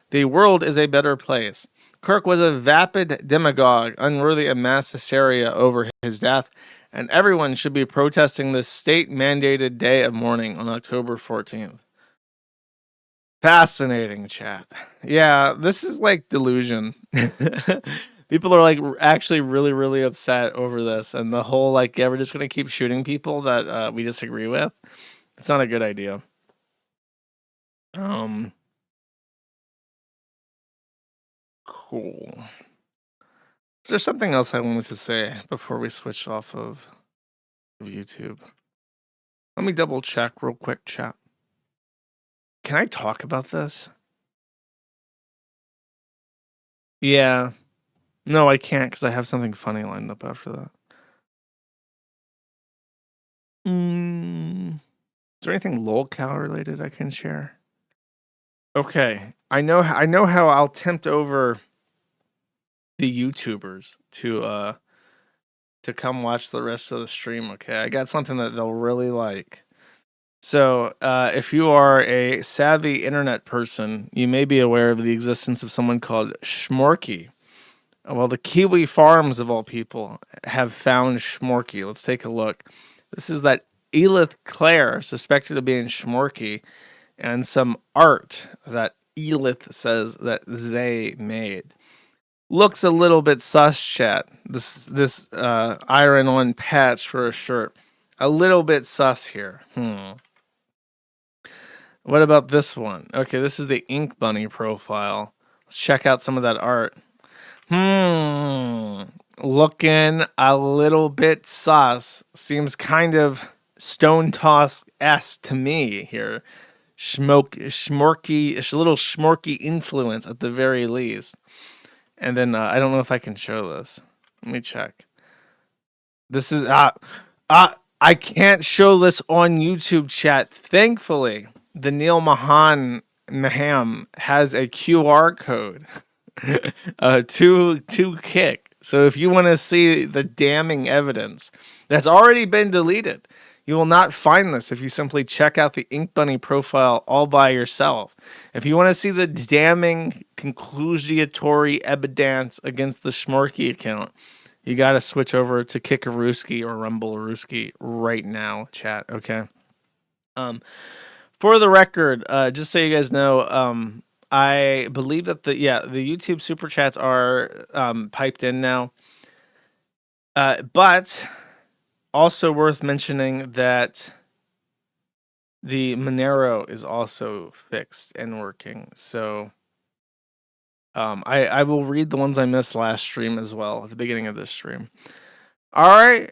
the world is a better place. Kirk was a vapid demagogue, unworthy of mass hysteria over his death, and everyone should be protesting this state-mandated day of mourning on October 14th. Fascinating, chat. Yeah, this is like delusion. People are like actually really, really upset over this, and the whole like, yeah, we're just gonna keep shooting people that we disagree with. It's not a good idea. Cool. Is there something else I wanted to say before we switch off of YouTube? Let me double check real quick, chat. Can I talk about this? Yeah. No, I can't because I have something funny lined up after that. Is there anything lolcow related I can share? Okay, I know how I'll tempt over the YouTubers to come watch the rest of the stream. Okay, I got something that they'll really like. So, if you are a savvy internet person, you may be aware of the existence of someone called Shmorky. Well, the Kiwi Farms, of all people, have found Shmorky. Let's take a look. This is that Elith Clare, suspected of being Shmorky, and some art that Elith says that they made. Looks a little bit sus, chat. This iron-on patch for a shirt. A little bit sus here. What about this one? Okay, this is the Ink Bunny profile. Let's check out some of that art. Looking a little bit sus. Seems kind of stone toss-esque to me here. Schmorky, a little schmorky influence at the very least. And then I don't know if I can show this. Let me check. This is I can't show this on YouTube chat. Thankfully, the Neil Maham has a QR code to kick. So if you want to see the damning evidence that's already been deleted, you will not find this if you simply check out the Ink Bunny profile all by yourself. If you want to see the damning conclusionary evidence against the Schmorky account, you got to switch over to Kickarooski or Rumblerooski right now, chat, okay? For the record, just so you guys know, I believe that the YouTube super chats are piped in now. But also worth mentioning that the Monero is also fixed and working. So I will read the ones I missed last stream as well at the beginning of this stream. All right.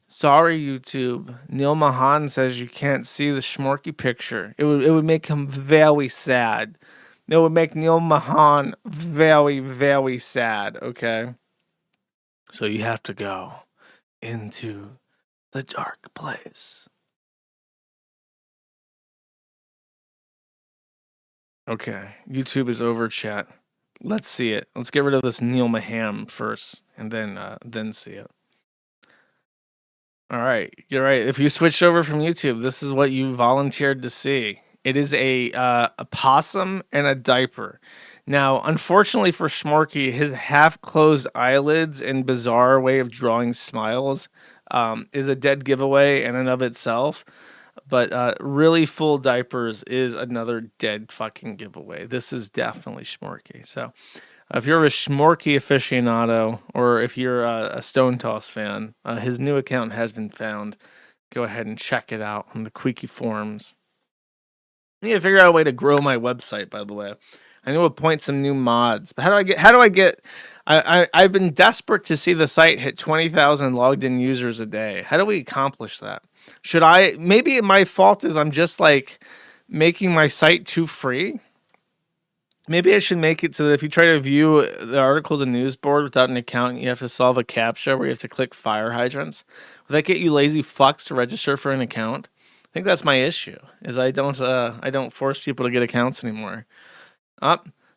Sorry, YouTube. Neil Mahan says you can't see the Schmorky picture. It would make him very sad. It would make Neil Mahan very, very sad, okay? So you have to go into the dark place. Okay, YouTube is over, chat. Let's see it. Let's get rid of this Neil Maham first, and then see it. All right, you're right. If you switched over from YouTube, this is what you volunteered to see. It is a possum and a diaper. Now, unfortunately for Schmorky, his half-closed eyelids and bizarre way of drawing smiles is a dead giveaway in and of itself. But really full diapers is another dead fucking giveaway. This is definitely Schmorky. So if you're a Schmorky aficionado or if you're a Stone Toss fan, his new account has been found. Go ahead and check it out on the Quickie forums. I need to figure out a way to grow my website, by the way. I need to appoint some new mods. But I've been desperate to see the site hit 20,000 logged in users a day. How do we accomplish that? Maybe my fault is I'm just like making my site too free. Maybe I should make it so that if you try to view the articles and news board without an account, you have to solve a CAPTCHA where you have to click fire hydrants. Will that get you lazy fucks to register for an account? I think that's my issue, is I don't force people to get accounts anymore.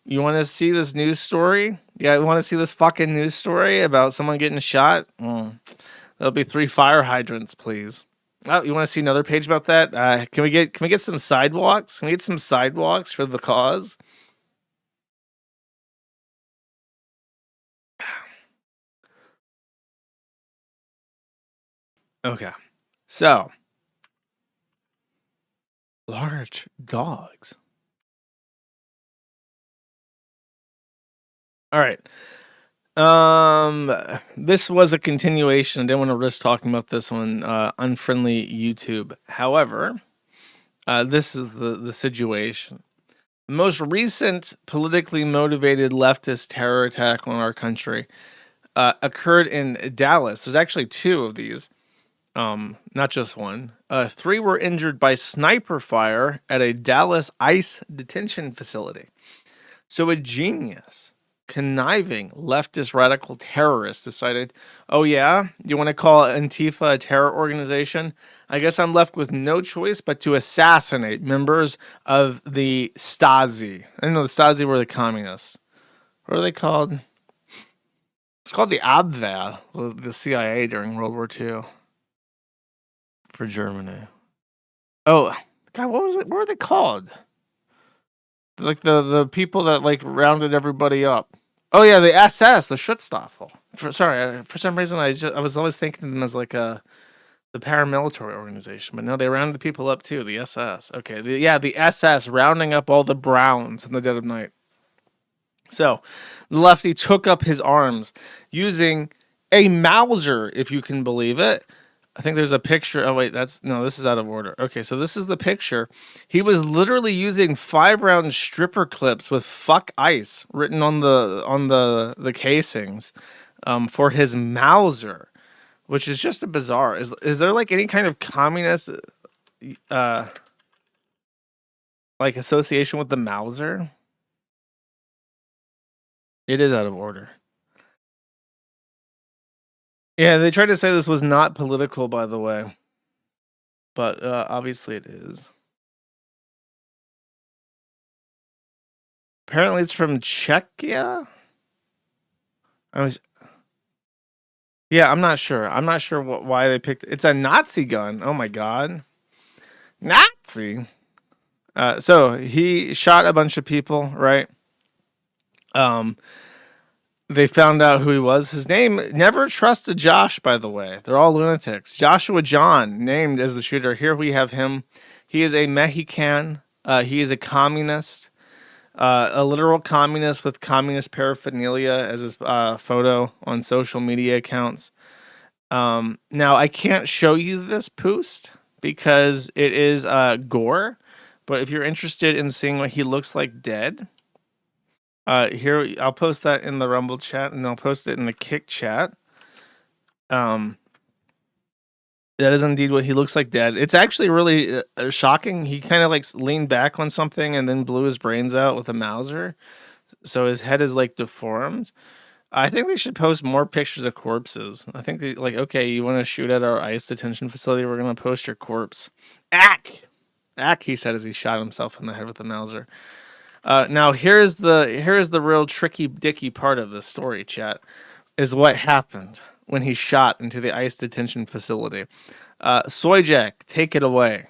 You want to see this news story? Yeah, you want to see this fucking news story about someone getting shot? There'll be 3 fire hydrants, please. Oh, you want to see another page about that? Can we get some sidewalks? Can we get some sidewalks for the cause? Okay. So, large dogs. All right. This was a continuation. I didn't want to risk talking about this on unfriendly YouTube. However, this is the situation. The most recent politically motivated leftist terror attack on our country occurred in Dallas. There's actually 2 of these, not just one. 3 were injured by sniper fire at a Dallas ICE detention facility. So a genius, conniving leftist radical terrorist decided, oh yeah, you want to call Antifa a terror organization? I guess I'm left with no choice but to assassinate members of the Stasi. I didn't know the Stasi were the communists. What are they called? It's called the Abwehr, the CIA during World War II for Germany. Oh, God, what was it? What were they called? Like the people that like rounded everybody up. Oh yeah, the SS, the Schutzstaffel. For some reason I was always thinking of them as like the paramilitary organization, but no, they rounded people up too. The SS. Okay, the SS rounding up all the Browns in the dead of night. So, the lefty took up his arms using a Mauser, if you can believe it, I think there's a picture. Oh wait, this is out of order. Okay, so this is the picture. He was literally using 5-round stripper clips with "fuck ice" written on the casings, for his Mauser, which is just a bizarre. Is there like any kind of communist, uh, like association with the Mauser? It is out of order. Yeah, they tried to say this was not political, by the way, but obviously it is. Apparently, it's from Czechia. I was, yeah, I'm not sure. I'm not sure why they picked. It's a Nazi gun. Oh my god, Nazi. So he shot a bunch of people, right? Um, they found out who he was. His name, never trust a Josh, by the way. They're all lunatics. Joshua John, named as the shooter. Here we have him. He is a Mexican. He is a communist. A literal communist with communist paraphernalia as his photo on social media accounts. Now, I can't show you this post because it is gore, but if you're interested in seeing what he looks like dead, here I'll post that in the Rumble chat, and I'll post it in the Kick chat. That is indeed what he looks like dead. It's actually really shocking. He kind of like leaned back on something and then blew his brains out with a Mauser. So his head is like deformed. I think they should post more pictures of corpses. I think they, like, okay, you want to shoot at our ICE detention facility? We're going to post your corpse. Ack! Ack, he said as he shot himself in the head with a Mauser. Now here's the real tricky dicky part of the story, chat, is what happened when he shot into the ICE detention facility. Soyjak, take it away.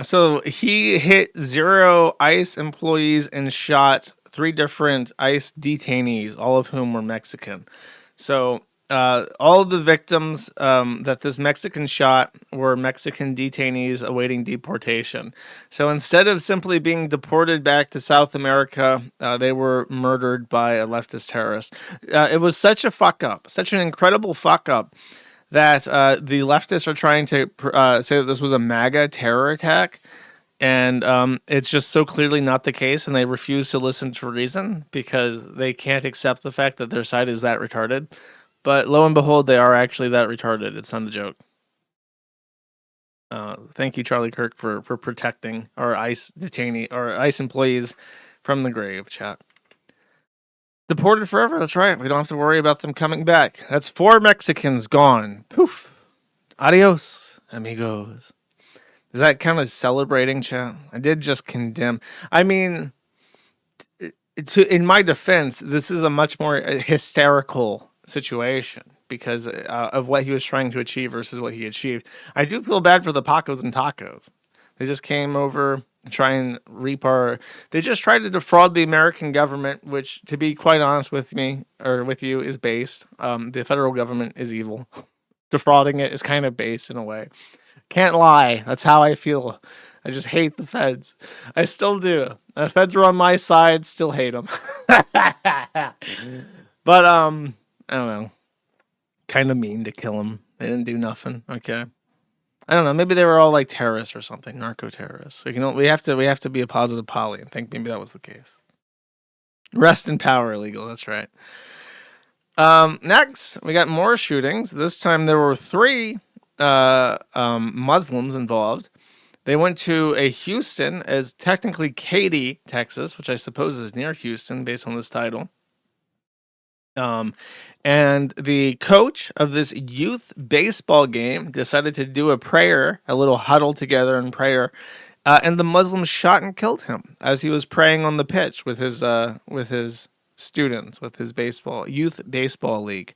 So he hit 0 ICE employees and shot 3 different ICE detainees, all of whom were Mexican. So all of the victims that this Mexican shot were Mexican detainees awaiting deportation. So instead of simply being deported back to South America, they were murdered by a leftist terrorist. It was such a fuck up, such an incredible fuck up, that the leftists are trying to say that this was a MAGA terror attack. And it's just so clearly not the case, and they refuse to listen to reason because they can't accept the fact that their side is that retarded. But lo and behold, they are actually that retarded. It's not a joke. Thank you, Charlie Kirk, for protecting our ICE detainee or ICE employees from the grave, chat. Deported forever, that's right. We don't have to worry about them coming back. That's 4 Mexicans gone. Poof. Adios, amigos. Is that kind of celebrating, chat? I did just condemn. I mean, in my defense, this is a much more hysterical situation because of what he was trying to achieve versus what he achieved. I do feel bad for the Pacos and Tacos. They just came over to try and reap our... They just tried to defraud the American government, which, to be quite honest with you, is based. The federal government is evil. Defrauding it is kind of base in a way. Can't lie. That's how I feel. I just hate the feds. I still do. The feds are on my side. Still hate them. But I don't know. Kind of mean to kill them. They didn't do nothing. Okay. I don't know. Maybe they were all like terrorists or something, narco terrorists. We have to be a positive poly and think maybe that was the case. Rest in power, illegal. That's right. Next, we got more shootings. This time there were 3 Muslims involved. They went to a Houston, as technically Katy, Texas, which I suppose is near Houston based on this title. And the coach of this youth baseball game decided to do a prayer, a little huddle together in prayer, and the Muslims shot and killed him as he was praying on the pitch with his students, with his youth baseball league.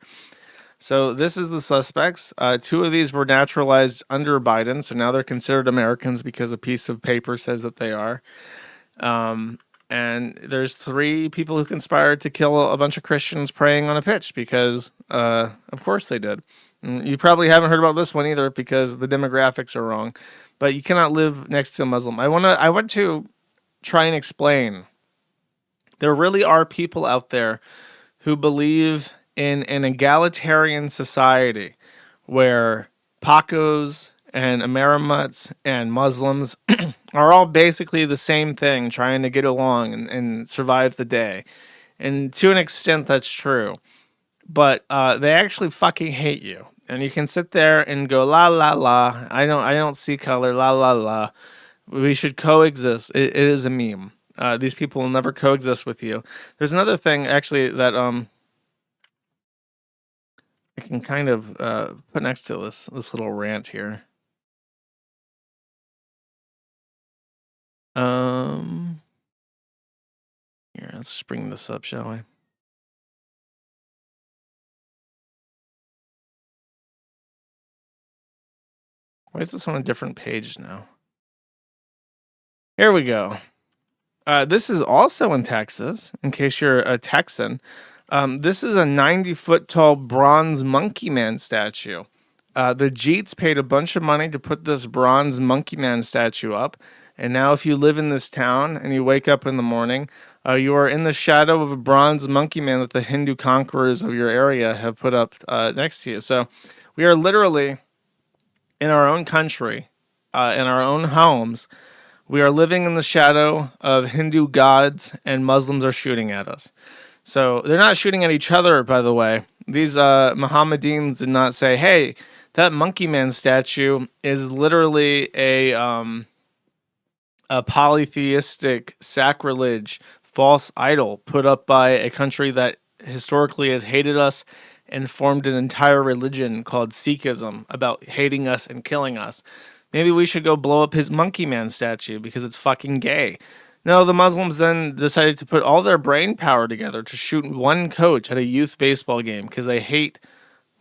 So this is the suspects. 2 of these were naturalized under Biden, so now they're considered Americans because a piece of paper says that they are. And there's 3 people who conspired to kill a bunch of Christians praying on a pitch because, of course they did. You probably haven't heard about this one either because the demographics are wrong. But you cannot live next to a Muslim. I want to try and explain. There really are people out there who believe in an egalitarian society where Pacos and Amerimuts and Muslims are all basically the same thing, trying to get along and survive the day. And to an extent, that's true. But they actually fucking hate you. And you can sit there and go la la la. I don't see color. La la la. We should coexist. It is a meme. These people will never coexist with you. There's another thing actually that I can kind of put next to this little rant here. Here, let's just bring this up, shall we? Why is this on a different page now? Here we go. This is also in Texas, in case you're a Texan. This is a 90-foot tall bronze monkey man statue. The Jeets paid a bunch of money to put this bronze monkey man statue up. And now if you live in this town and you wake up in the morning, you are in the shadow of a bronze monkey man that the Hindu conquerors of your area have put up next to you. So we are literally in our own country, in our own homes. We are living in the shadow of Hindu gods, and Muslims are shooting at us. So they're not shooting at each other, by the way. These Mohammedans did not say, hey, that monkey man statue is literally a polytheistic sacrilege, false idol put up by a country that historically has hated us and formed an entire religion called Sikhism about hating us and killing us. Maybe we should go blow up his monkey man statue because it's fucking gay. No, the Muslims then decided to put all their brain power together to shoot one coach at a youth baseball game because they hate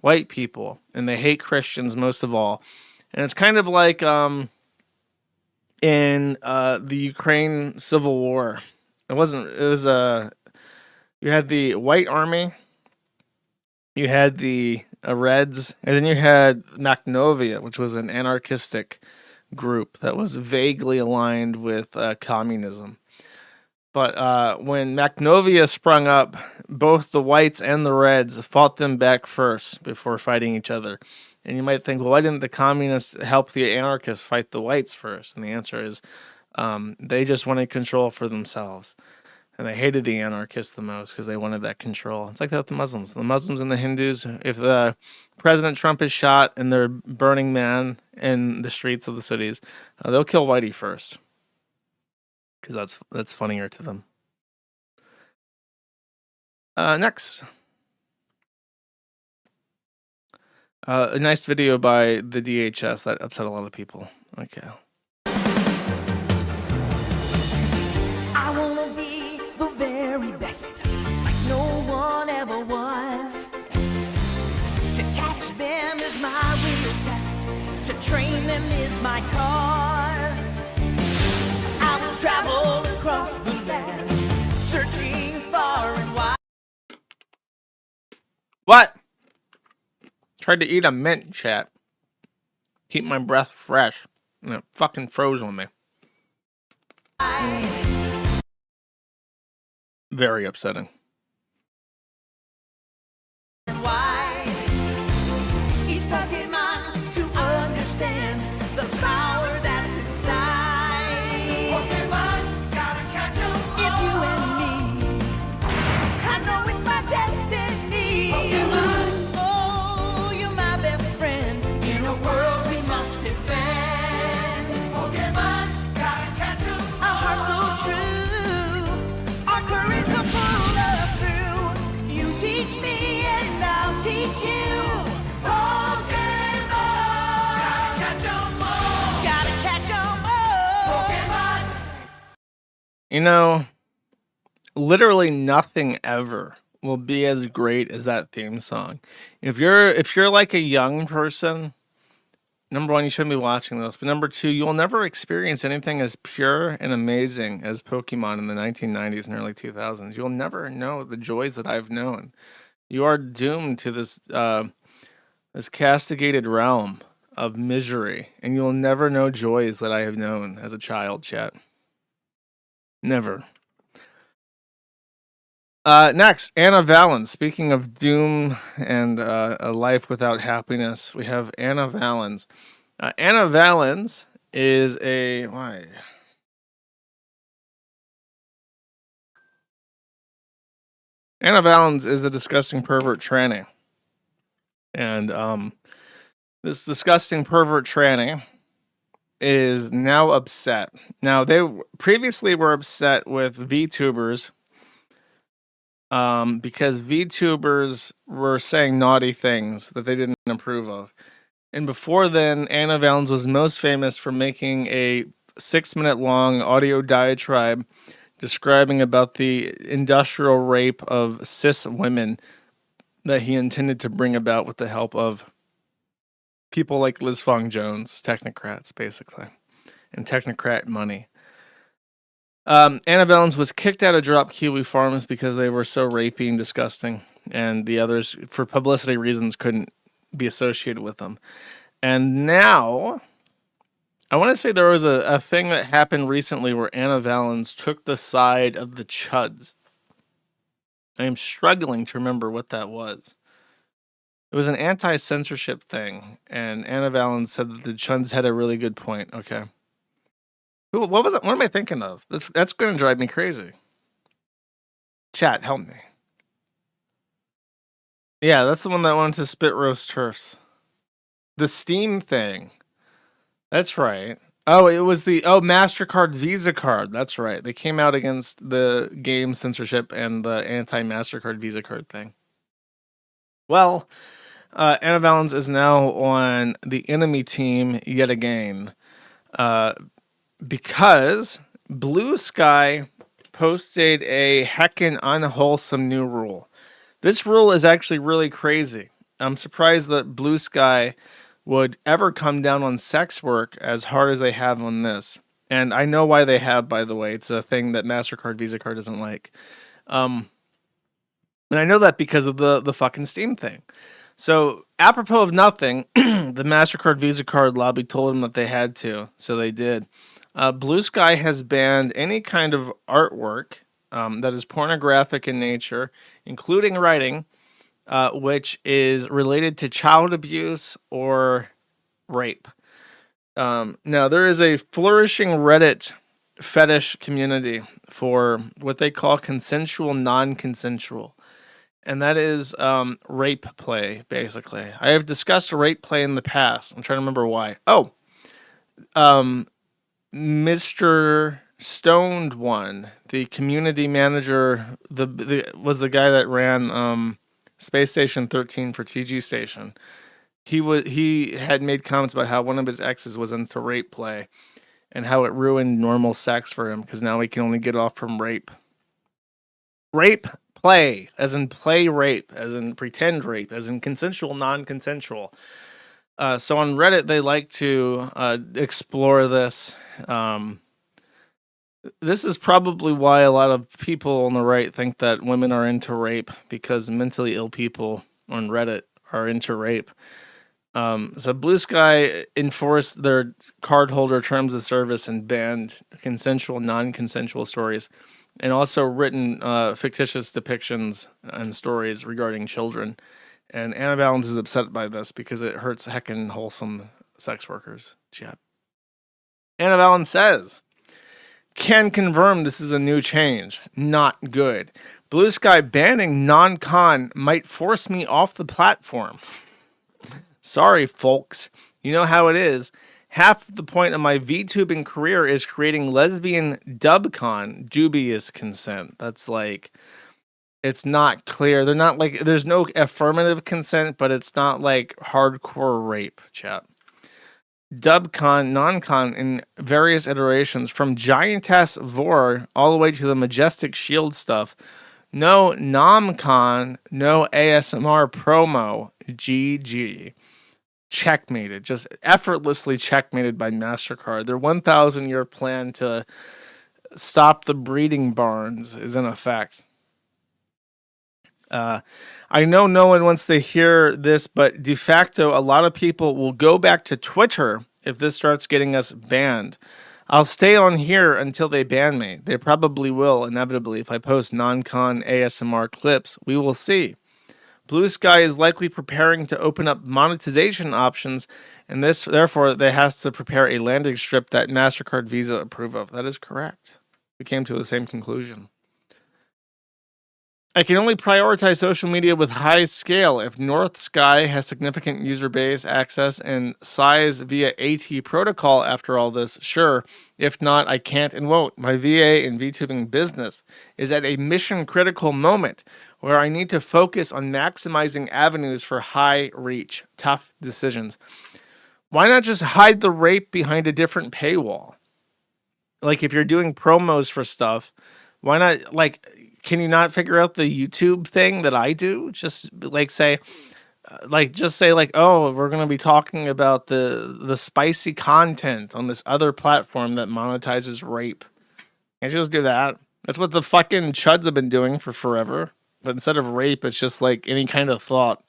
white people and they hate Christians most of all. And it's kind of like in the Ukraine Civil War. You had the White Army, you had the Reds, and then you had Magnovia, which was an anarchistic group that was vaguely aligned with communism. But when Magnovia sprung up, both the whites and the reds fought them back first before fighting each other. And you might think, well, why didn't the communists help the anarchists fight the whites first? And the answer is they just wanted control for themselves. And they hated the anarchists the most because they wanted that control. It's like that with the Muslims. The Muslims and the Hindus, if President Trump is shot and they're burning man in the streets of the cities, they'll kill Whitey first. Because that's funnier to them. Next. A nice video by the DHS that upset a lot of people. Okay. I wanna be the very best, like no one ever was. To catch them is my real test. To train them is my cause. I will travel across the land, searching far and wide. What? Tried to eat a mint, chat. Keep my breath fresh. And it fucking froze on me. Very upsetting. Each Pokemon to understand the power that's inside. Pokemon, gotta catch 'em all. It's you and me. I know it's my destiny. Pokemon, oh, you're my best friend. In a world we must defend. Pokemon, gotta catch 'em all. Our hearts so true. Our courage will pull us through. You teach me and I'll teach you. Pokemon, gotta catch 'em all. Gotta catch 'em all. Pokemon. You know, literally nothing ever will be as great as that theme song. If you're like a young person, number one, you shouldn't be watching this. But number two, you'll never experience anything as pure and amazing as Pokemon in the 1990s and early 2000s. You'll never know the joys that I've known. You are doomed to this this castigated realm of misery, and you'll never know joys that I have known as a child, chat. Never. Next, Anna Valens. Speaking of doom and a life without happiness, we have Anna Valens. Anna Valens is a... Why? Anna Valens is a disgusting pervert tranny. And this disgusting pervert tranny is now upset. Now, they previously were upset with VTubers because VTubers were saying naughty things that they didn't approve of. And before then, Anna Valens was most famous for making a 6-minute long audio diatribe describing about the industrial rape of cis women that he intended to bring about with the help of people like Liz Fong Jones, technocrats, basically, and technocrat money. Anna Valens was kicked out of Drop Kiwi Farms because they were so rapey and disgusting, and the others, for publicity reasons, couldn't be associated with them. And now, I want to say there was a thing that happened recently where Anna Valens took the side of the chuds. I am struggling to remember what that was. It was an anti-censorship thing, and Anna Valens said that the chuds had a really good point. Okay. What was it? What am I thinking of? That's going to drive me crazy. Chat, help me. Yeah, that's the one that wanted to spit roast turfs. The Steam thing. That's right. Oh, it was the MasterCard Visa card. That's right. They came out against the game censorship and the anti-MasterCard Visa card thing. Well, Anna Valens is now on the enemy team yet again. Because Blue Sky posted a heckin' unwholesome new rule. This rule is actually really crazy. I'm surprised that Blue Sky would ever come down on sex work as hard as they have on this. And I know why they have, by the way. It's a thing that MasterCard Visa card doesn't like. And I know that because of the fucking Steam thing. So, apropos of nothing, the MasterCard Visa card lobby told them that they had to, so they did. Blue Sky has banned any kind of artwork that is pornographic in nature, including writing, which is related to child abuse or rape. Now, there is a flourishing Reddit fetish community for what they call consensual non-consensual. And that is rape play, basically. I have discussed rape play in the past. I'm trying to remember why. Oh, Mr. Stoned One, the community manager, was the guy that ran Space Station 13 for TG Station. He had made comments about how one of his exes was into rape play and how it ruined normal sex for him because now he can only get off from rape. Rape play, as in play rape, as in pretend rape, as in consensual, non-consensual. So on Reddit, they like to explore this. This is probably why a lot of people on the right think that women are into rape, because mentally ill people on Reddit are into rape. So Blue Sky enforced their cardholder terms of service and banned consensual, non-consensual stories, and also written fictitious depictions and stories regarding children. And Anna Valens is upset by this because it hurts heckin' wholesome sex workers. Chat. Anna Valens says, can confirm this is a new change. Not good. Blue Sky banning non-con might force me off the platform. Sorry, folks. You know how it is. Half the point of my VTubing career is creating lesbian dubcon, dubious consent. That's like, it's not clear. They're not like, there's no affirmative consent, but it's not like hardcore rape, chat. Dubcon, non-con in various iterations, from Giantess Vor all the way to the Majestic Shield stuff. No nomcon, no ASMR promo. GG. Checkmated, just effortlessly checkmated by MasterCard. Their 1,000-year plan to stop the breeding barns is in effect. I know no one wants to hear this, but de facto, a lot of people will go back to Twitter if this starts getting us banned. I'll stay on here until they ban me. They probably will, inevitably, if I post non-con ASMR clips. We will see. Blue Sky is likely preparing to open up monetization options, and this, therefore, they has to prepare a landing strip that MasterCard, Visa approve of. That is correct. We came to the same conclusion. I can only prioritize social media with high scale. If North Sky has significant user base access and size via AT protocol after all this, sure. If not, I can't and won't. My VA and VTubing business is at a mission critical moment where I need to focus on maximizing avenues for high reach, tough decisions. Why not just hide the rape behind a different paywall? Like if you're doing promos for stuff, why not, like, can you not figure out the YouTube thing that I do? Just like say, oh, we're gonna be talking about the spicy content on this other platform that monetizes rape. Can't you just do that? That's what the fucking chuds have been doing for forever. But instead of rape, it's just like any kind of thought.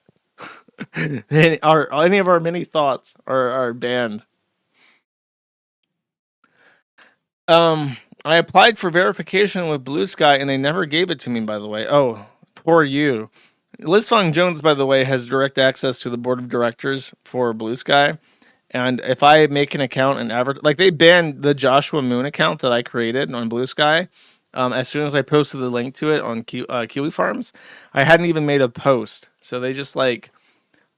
Any of our many thoughts are banned. I applied for verification with Blue Sky and they never gave it to me, by the way. Oh, poor you. Liz Fong Jones, by the way, has direct access to the board of directors for Blue Sky. And if I make an account and like they banned the Joshua Moon account that I created on Blue Sky. As soon as I posted the link to it on Kiwi Farms, I hadn't even made a post. So they just like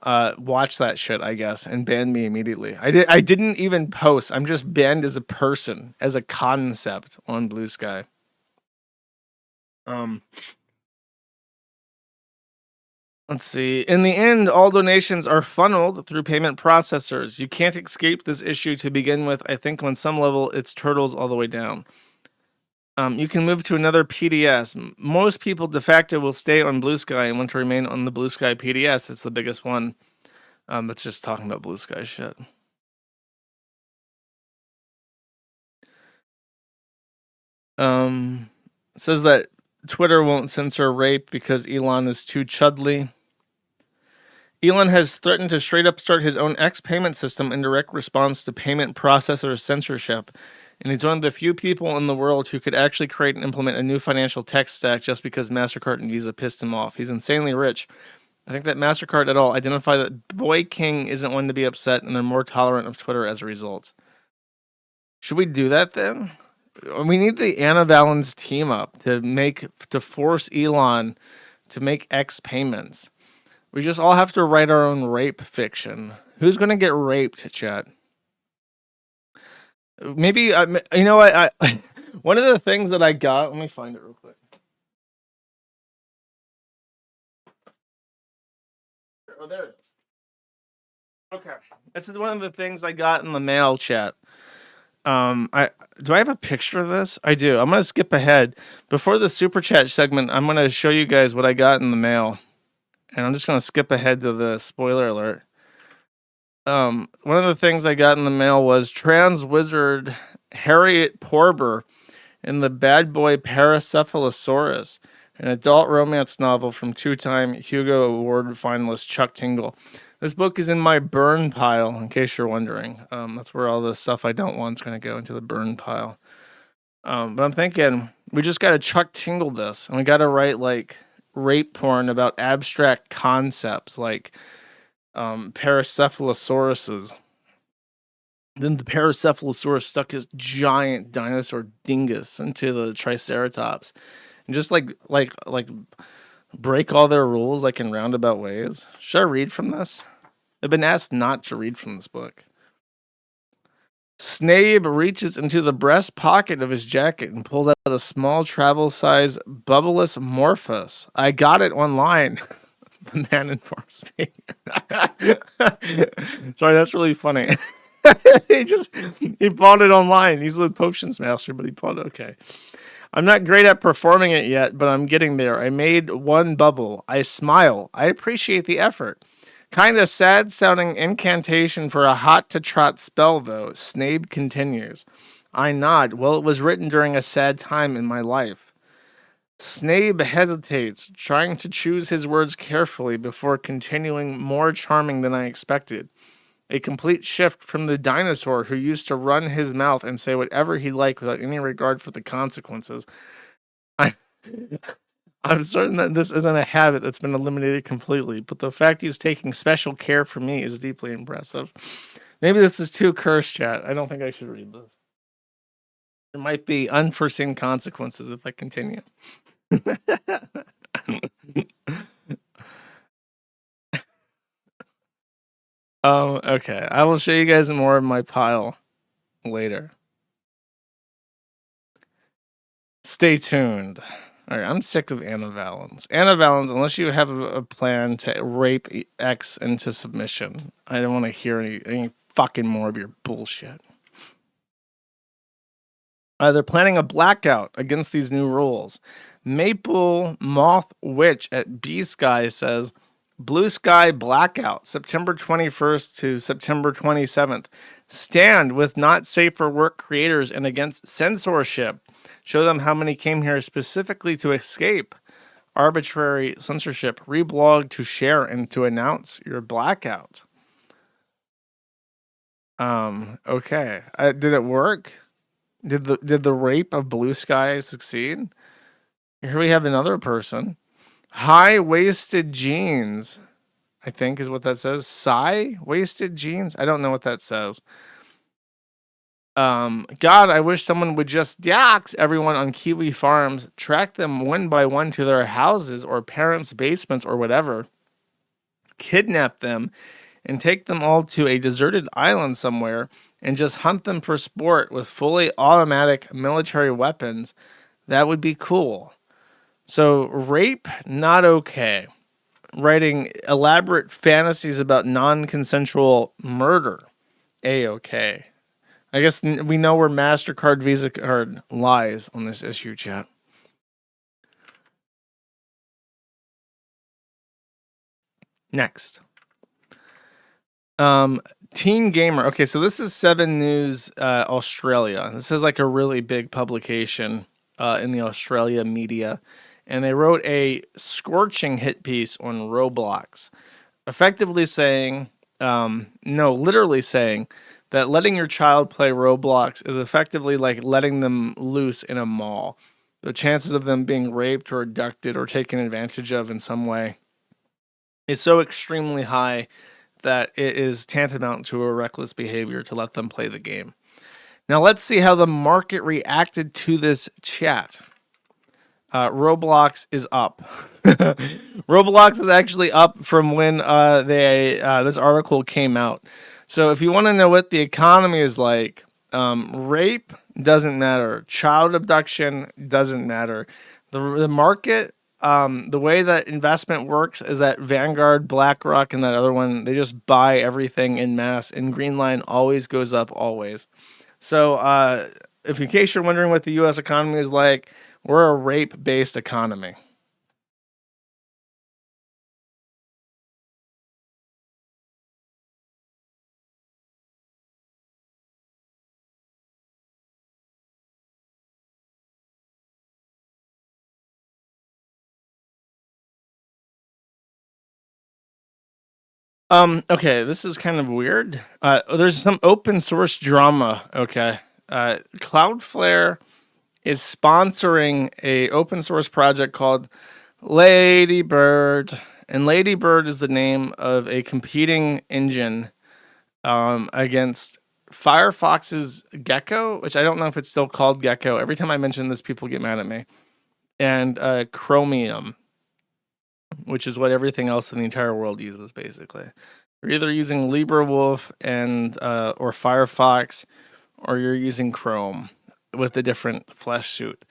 watched that shit, I guess, and banned me immediately. I didn't even post. I'm just banned as a person, as a concept on Blue Sky. Let's see. In the end, all donations are funneled through payment processors. You can't escape this issue to begin with. I think on some level, it's turtles all the way down. You can move to another PDS. Most people de facto will stay on Blue Sky and want to remain on the Blue Sky PDS. It's the biggest one. That's just talking about Blue Sky shit. Says that Twitter won't censor rape because Elon is too chudly. Elon has threatened to straight up start his own X payment system in direct response to payment processor censorship. And he's one of the few people in the world who could actually create and implement a new financial tech stack just because MasterCard and Visa pissed him off. He's insanely rich. I think that MasterCard at all identify that Boy King isn't one to be upset and they're more tolerant of Twitter as a result. Should we do that then? We need the Anna Valens team up to force Elon to make X payments. We just all have to write our own rape fiction. Who's going to get raped, chat? Maybe, you know what? I one of the things that I got, let me find it real quick. Oh, there it is. Okay. This is one of the things I got in the mail, chat. Do I have a picture of this? I do. I'm going to skip ahead. Before the super chat segment, I'm going to show you guys what I got in the mail. And I'm just going to skip ahead to the spoiler alert. One of the things I got in the mail was trans wizard Harriet Porber in The Bad Boy Paracephalosaurus, an adult romance novel from two-time Hugo Award finalist Chuck Tingle. This book is in my burn pile, in case you're wondering. That's where all the stuff I don't want is going to go, into the burn pile. But I'm thinking, we just got to Chuck Tingle this, and we got to write, like, rape porn about abstract concepts, like Paracephalosauruses. Then the Paracephalosaurus stuck his giant dinosaur dingus into the Triceratops, and just like break all their rules like in roundabout ways. Should I read from this? I've been asked not to read from this book. Snape reaches into the breast pocket of his jacket and pulls out a small travel-size bubbleless Morphus. I got it online. The man informs me. Sorry, that's really funny. he bought it online. He's the potions master, but he bought it. Okay. I'm not great at performing it yet, but I'm getting there. I made one bubble. I smile. I appreciate the effort. Kind of sad sounding incantation for a hot to trot spell, though. Snape continues. I nod. Well, it was written during a sad time in my life. Snape hesitates, trying to choose his words carefully before continuing, more charming than I expected. A complete shift from the dinosaur who used to run his mouth and say whatever he liked without any regard for the consequences. I, I'm certain that this isn't a habit that's been eliminated completely, but the fact he's taking special care for me is deeply impressive. Maybe this is too cursed, chat. I don't think I should read this. There might be unforeseen consequences if I continue. Okay. I will show you guys more of my pile later. Stay tuned. All right, I'm sick of antivalens. Antivalens, unless you have a plan to rape X into submission, I don't want to hear any fucking more of your bullshit. They're planning a blackout against these new rules. Maple Moth Witch at B Sky says, Blue Sky blackout, September 21st to September 27th. Stand with not safe for work creators and against censorship. Show them how many came here specifically to escape arbitrary censorship. Reblog to share and to announce your blackout. Okay. Did it work? Did the rape of Blue Sky succeed? Here we have another person. High-waisted jeans, I think is what that says. Waisted jeans? I don't know what that says. God, I wish someone would just dox everyone on Kiwi farms, track them one by one to their houses or parents' basements or whatever, kidnap them, and take them all to a deserted island somewhere and just hunt them for sport with fully automatic military weapons. That would be cool. So, rape, not okay. Writing elaborate fantasies about non-consensual murder, A-okay. I guess we know where MasterCard, Visa card lies on this issue, chat. Next. Teen Gamer. Okay, so this is 7 News Australia. This is like a really big publication in the Australia media. And they wrote a scorching hit piece on Roblox, effectively saying, literally saying that letting your child play Roblox is effectively like letting them loose in a mall. The chances of them being raped or abducted or taken advantage of in some way is so extremely high that it is tantamount to a reckless behavior to let them play the game. Now let's see how the market reacted to this chat. Roblox is up. Roblox is actually up from when this article came out. So if you want to know what the economy is like, rape doesn't matter. Child abduction doesn't matter. The market, the way that investment works is that Vanguard, BlackRock, and that other one, they just buy everything in mass, and Greenline always goes up, always. So if in case you're wondering what the U.S. economy is like, we're a rape-based economy. Okay, this is kind of weird. There's some open source drama, okay. Cloudflare is sponsoring a open source project called Ladybird, and Ladybird is the name of a competing engine against Firefox's Gecko, which I don't know if it's still called Gecko. Every time I mention this, people get mad at me. And Chromium, which is what everything else in the entire world uses, basically. You're either using LibreWolf and or Firefox, or you're using Chrome with a different flesh suit.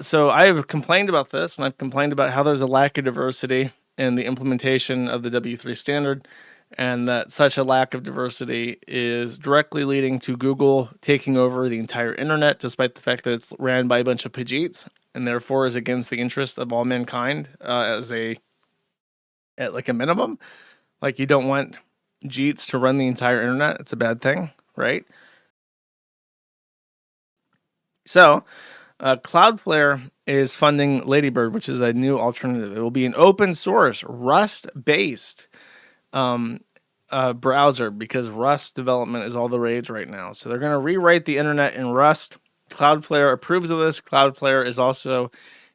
So I have complained about this, and I've complained about how there's a lack of diversity in the implementation of the W3 standard, and that such a lack of diversity is directly leading to Google taking over the entire internet, despite the fact that it's ran by a bunch of Pajeets, and therefore is against the interest of all mankind at like a minimum. Like, you don't want Jeets to run the entire internet. It's a bad thing, right? So Cloudflare is funding Ladybird, which is a new alternative. It will be an open source, Rust-based browser because Rust development is all the rage right now. So they're going to rewrite the internet in Rust. Cloudflare approves of this. Cloudflare is also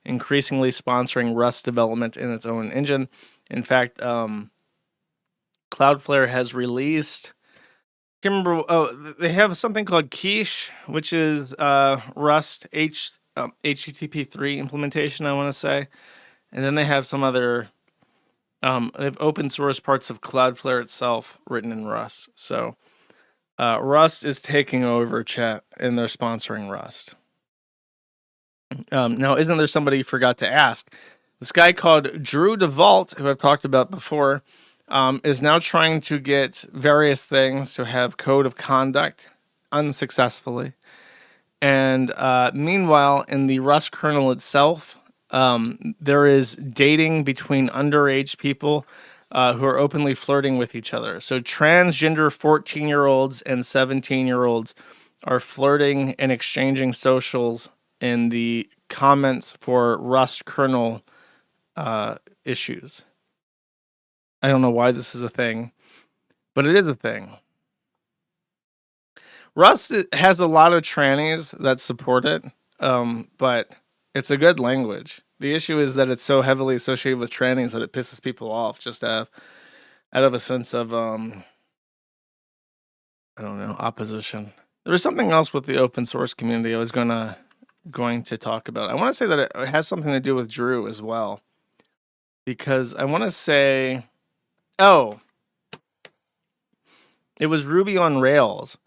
increasingly sponsoring Rust development in its own engine. In fact, Cloudflare has released, I can't remember, they have something called Quiche, which is Rust HTTP3 implementation, I want to say. And then they have some other, they have open source parts of Cloudflare itself written in Rust. So Rust is taking over chat, and they're sponsoring Rust. Now, isn't there somebody you forgot to ask? This guy called Drew DeVault, who I've talked about before, is now trying to get various things to have code of conduct unsuccessfully. And meanwhile, in the Rust kernel itself, there is dating between underage people who are openly flirting with each other. So transgender 14-year-olds and 17-year-olds are flirting and exchanging socials in the comments for Rust kernel issues. I don't know why this is a thing, but it is a thing. Rust has a lot of trannies that support it, but it's a good language. The issue is that it's so heavily associated with trannies that it pisses people off just out of a sense of, I don't know, opposition. There was something else with the open source community I was going to talk about. I want to say that it has something to do with Drew as well, because I want to say, it was Ruby on Rails.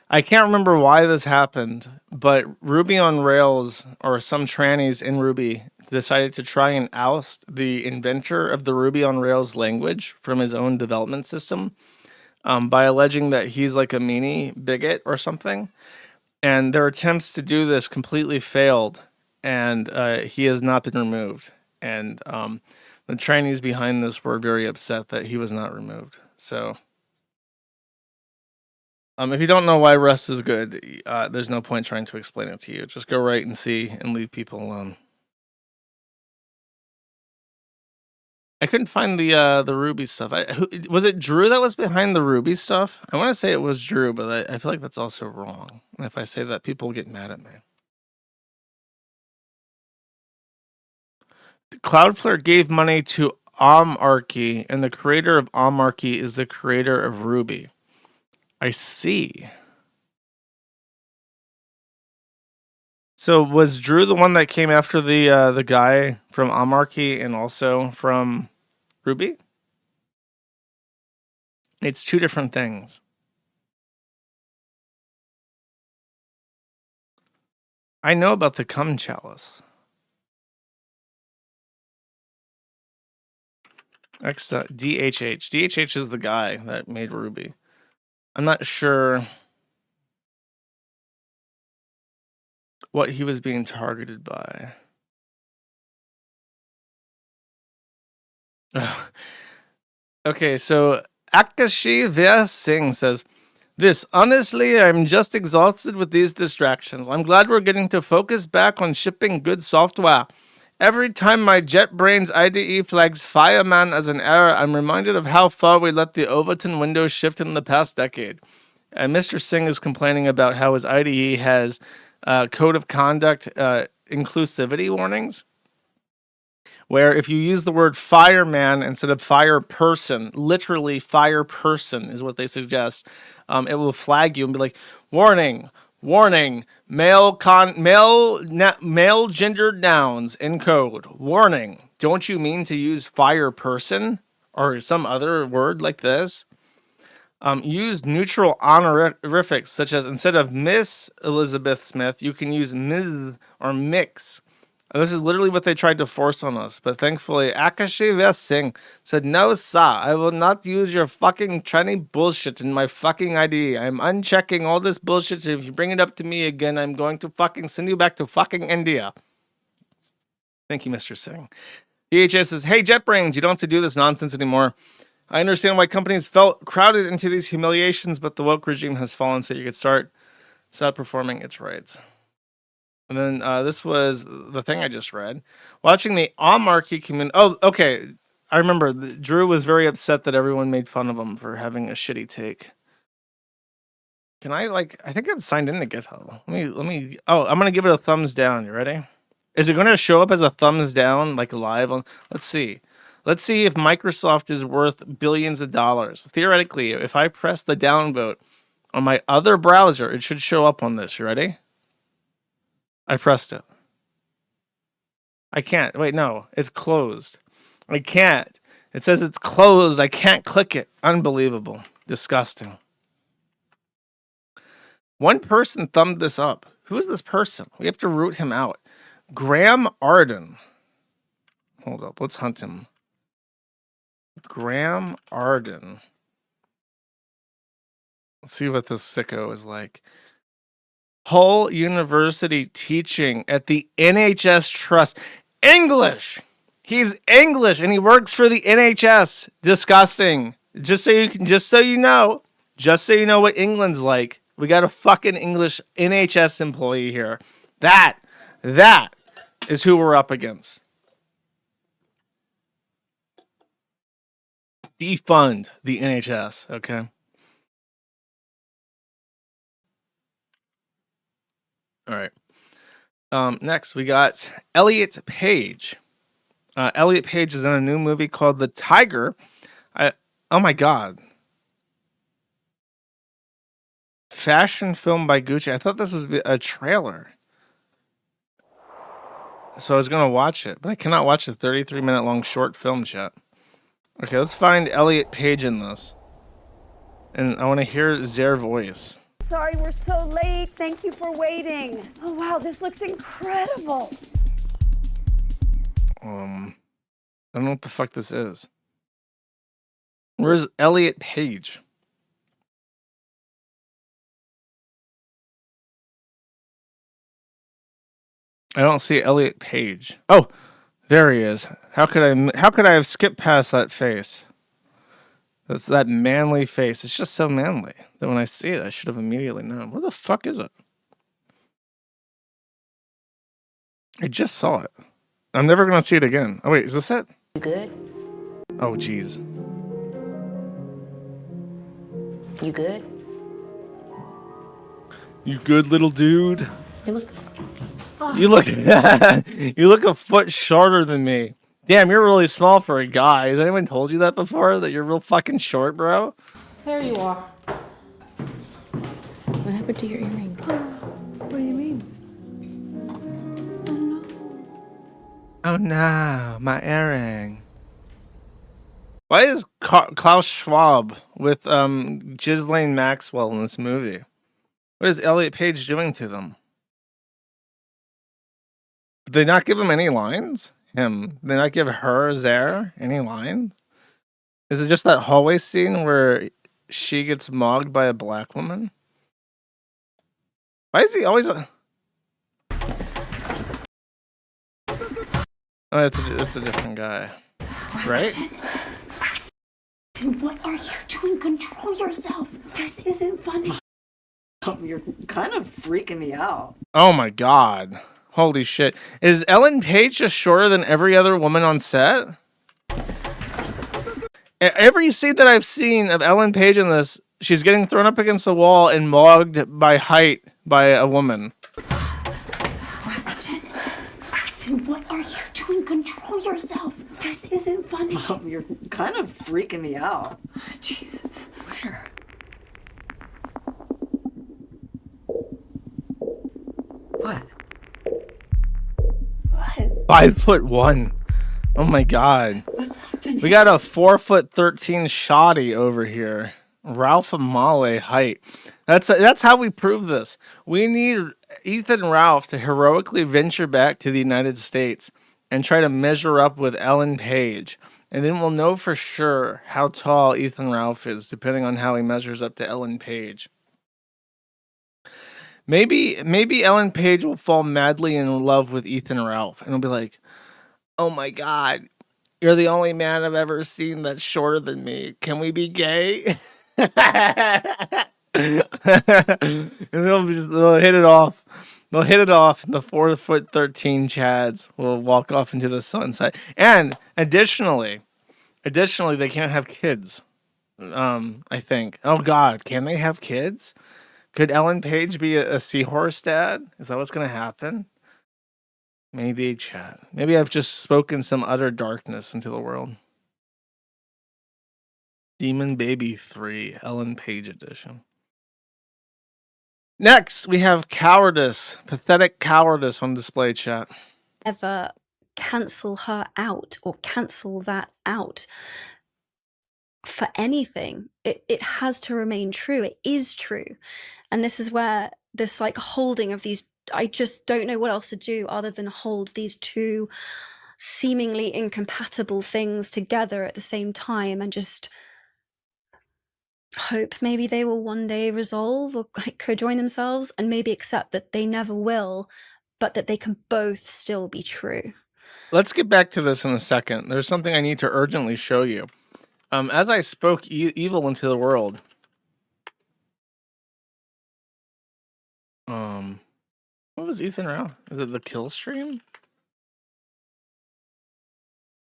I can't remember why this happened, but Ruby on Rails, or some trannies in Ruby, decided to try and oust the inventor of the Ruby on Rails language from his own development system by alleging that he's like a meanie bigot or something. And their attempts to do this completely failed, and he has not been removed. And the trannies behind this were very upset that he was not removed. So if you don't know why Rust is good, there's no point trying to explain it to you. Just go write and see and leave people alone. I couldn't find the Ruby stuff. Was it Drew that was behind the Ruby stuff? I want to say it was Drew, but I feel like that's also wrong. And if I say that, people will get mad at me. Cloudflare gave money to Omarchy, and the creator of Omarchy is the creator of Ruby. I see. So was Drew the one that came after the guy from Omarchy and also from Ruby? It's two different things. I know about the cum chalice. DHH. DHH is the guy that made Ruby. I'm not sure what he was being targeted by. Okay, so Akashi Vyas Singh says, "This, honestly, I'm just exhausted with these distractions. I'm glad we're getting to focus back on shipping good software. Every time my JetBrains IDE flags Fireman as an error, I'm reminded of how far we let the Overton window shift in the past decade." And Mr. Singh is complaining about how his IDE has code of conduct inclusivity warnings, where if you use the word fireman instead of fire person, literally fire person is what they suggest, it will flag you and be like, warning, male gendered nouns in code. Warning, don't you mean to use fire person or some other word like this? Use neutral honorifics, such as instead of Miss Elizabeth Smith, you can use Ms. or Mix. This is literally what they tried to force on us, but thankfully Akashi Vyas Singh said, "No, sir, I will not use your fucking tranny bullshit in my fucking ID. I'm unchecking all this bullshit. If you bring it up to me again, I'm going to fucking send you back to fucking India." Thank you, Mr. Singh. DHS says, "Hey, JetBrains, you don't have to do this nonsense anymore. I understand why companies felt crowded into these humiliations, but the woke regime has fallen so you could start performing its rights." And then this was the thing I just read. Watching the on-marquee community. Oh, okay. I remember Drew was very upset that everyone made fun of him for having a shitty take. Can I I think I'm signed into GitHub. Let me. Oh, I'm gonna give it a thumbs down. You ready? Is it gonna show up as a thumbs down live on? Let's see. Let's see if Microsoft is worth billions of dollars. Theoretically, if I press the down vote on my other browser, it should show up on this. You ready? I pressed it. I can't. Wait, no. It's closed. I can't. It says it's closed. I can't click it. Unbelievable. Disgusting. One person thumbed this up. Who is this person? We have to root him out. Graham Arden. Hold up. Let's hunt him. Graham Arden. Let's see what this sicko is like. Hull University teaching at the NHS Trust. English. He's English and he works for the NHS. Disgusting. Just so you know what England's like. We got a fucking English NHS employee here. That is who we're up against. Defund the NHS, okay? All right. Next, we got Elliot Page. Elliot Page is in a new movie called The Tiger. Oh my God. Fashion film by Gucci. I thought this was a trailer. So I was going to watch it, but I cannot watch the 33-minute long short film yet. Okay, let's find Elliot Page in this. And I want to hear their voice. Sorry we're so late. Thank you for waiting. Oh, wow, this looks incredible. I don't know what the fuck this is. Where's Elliot Page? I don't see Elliot Page. Oh, there he is. How could I have skipped past that face? That's that manly face. It's just so manly that when I see it, I should have immediately known. Where the fuck is it? I just saw it. I'm never gonna see it again. Oh wait, is this it? You good? Oh jeez. You good? You good, little dude? You look. You look you look a foot shorter than me. Damn, you're really small for a guy. Has anyone told you that before? That you're real fucking short, bro? There you are. What happened to your earring? What do you mean? Oh no, my earring. Why is Klaus Schwab with Ghislaine Maxwell in this movie? What is Elliot Page doing to them? Did they not give him any lines? Did they not give her, Zare, any lines? Is it just that hallway scene where she gets mogged by a black woman? Why is he always Oh, it's a different guy. Right? Braxton, what are you doing? Control yourself. This isn't funny. You're kind of freaking me out. Oh my god. Holy shit. Is Ellen Page just shorter than every other woman on set? Every scene that I've seen of Ellen Page in this, she's getting thrown up against a wall and mogged by height by a woman. Braxton, what are you doing? Control yourself. This isn't funny. You're kind of freaking me out. Jesus. Where? What? 5'1". Oh my god. What's happening? We got a 4'13" shoddy over here. Ralph Amale height. That's how we prove this. We need Ethan Ralph to heroically venture back to the United States and try to measure up with Ellen Page. And then we'll know for sure how tall Ethan Ralph is, depending on how he measures up to Ellen Page. Maybe Ellen Page will fall madly in love with Ethan Ralph and he'll be like, oh my god, you're the only man I've ever seen that's shorter than me. Can we be gay? And they'll hit it off. They'll hit it off, and the 4'13" Chads will walk off into the sunset. And additionally, they can't have kids. I think. Oh God, can they have kids? Could Ellen Page be a seahorse dad? Is that what's gonna happen? Maybe, Chad. Maybe I've just spoken some utter darkness into the world. Demon Baby 3, Ellen Page edition. Next, we have cowardice, pathetic cowardice on display, chat. Ever cancel her out or cancel that out for anything. It has to remain true. It is true. And this is where this like holding of these, I just don't know what else to do other than hold these two seemingly incompatible things together at the same time and just hope maybe they will one day resolve or like co-join themselves and maybe accept that they never will, but that they can both still be true. Let's get back to this in a second. There's something I need to urgently show you. As I spoke evil into the world, what was Ethan Ralph? Is it the kill stream?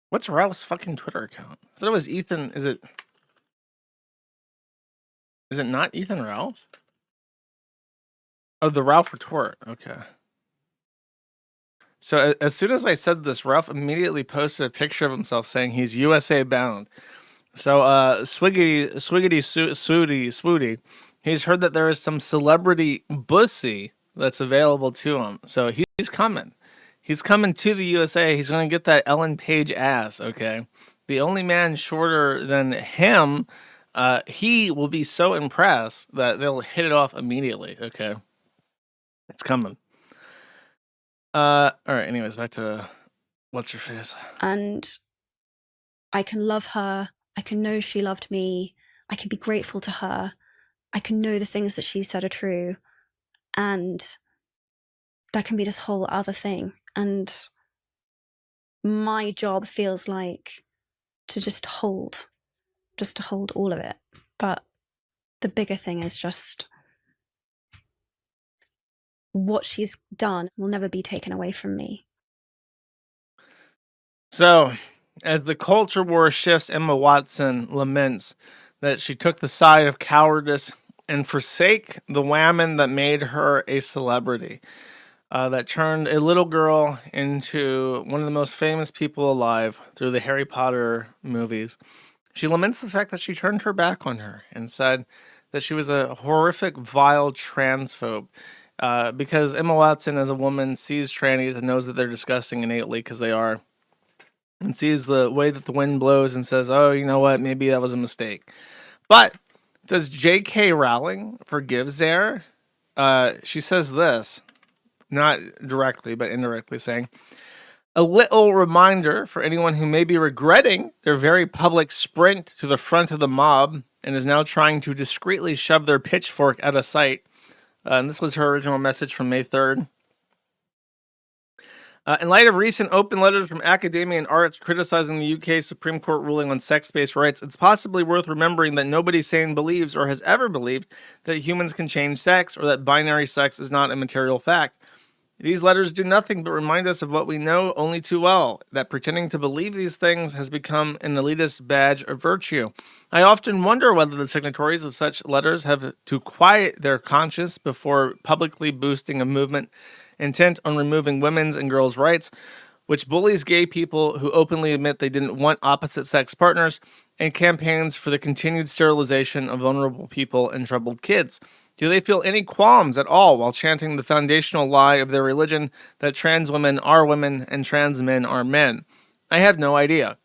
What's Ralph's fucking Twitter account? I thought it was Ethan. Is it not Ethan Ralph? Oh, the Ralph retort. Okay. So as soon as I said this, Ralph immediately posted a picture of himself saying he's USA bound. So Swiggity Swooty, he's heard that there is some celebrity bussy that's available to him. So he's coming. He's coming to the USA. He's going to get that Ellen Page ass, okay? The only man shorter than him, he will be so impressed that they'll hit it off immediately, okay? It's coming. All right, anyways, back to what's her face. And I can love her. I can know she loved me. I can be grateful to her. I can know the things that she said are true. And that can be this whole other thing. And my job feels like to just hold all of it. But the bigger thing is just what she's done will never be taken away from me. So, as the culture war shifts, Emma Watson laments that she took the side of cowardice and forsake the whammon that made her a celebrity, that turned a little girl into one of the most famous people alive through the Harry Potter movies. She laments the fact that she turned her back on her and said that she was a horrific, vile transphobe. Because Emma Watson, as a woman, sees trannies and knows that they're disgusting innately, because they are, and sees the way that the wind blows and says, oh, you know what, maybe that was a mistake. But does J.K. Rowling forgive Zare? She says this, not directly, but indirectly, saying, a little reminder for anyone who may be regretting their very public sprint to the front of the mob and is now trying to discreetly shove their pitchfork out of sight. And this was her original message from May 3rd. In light of recent open letters from academia and arts criticizing the UK Supreme Court ruling on sex-based rights, it's possibly worth remembering that nobody sane believes or has ever believed that humans can change sex or that binary sex is not a material fact. These letters do nothing but remind us of what we know only too well, that pretending to believe these things has become an elitist badge of virtue. I often wonder whether the signatories of such letters have to quiet their conscience before publicly boosting a movement intent on removing women's and girls' rights, which bullies gay people who openly admit they didn't want opposite-sex partners, and campaigns for the continued sterilization of vulnerable people and troubled kids. Do they feel any qualms at all while chanting the foundational lie of their religion that trans women are women and trans men are men? I have no idea.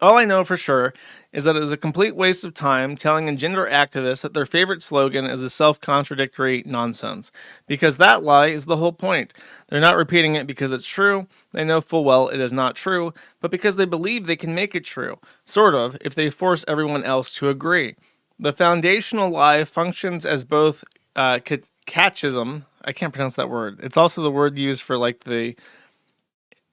All I know for sure is that it is a complete waste of time telling a gender activist that their favorite slogan is a self-contradictory nonsense, because that lie is the whole point. They're not repeating it because it's true, they know full well it is not true, but because they believe they can make it true, sort of, if they force everyone else to agree. The foundational lie functions as both catechism, I can't pronounce that word, it's also the word used for like the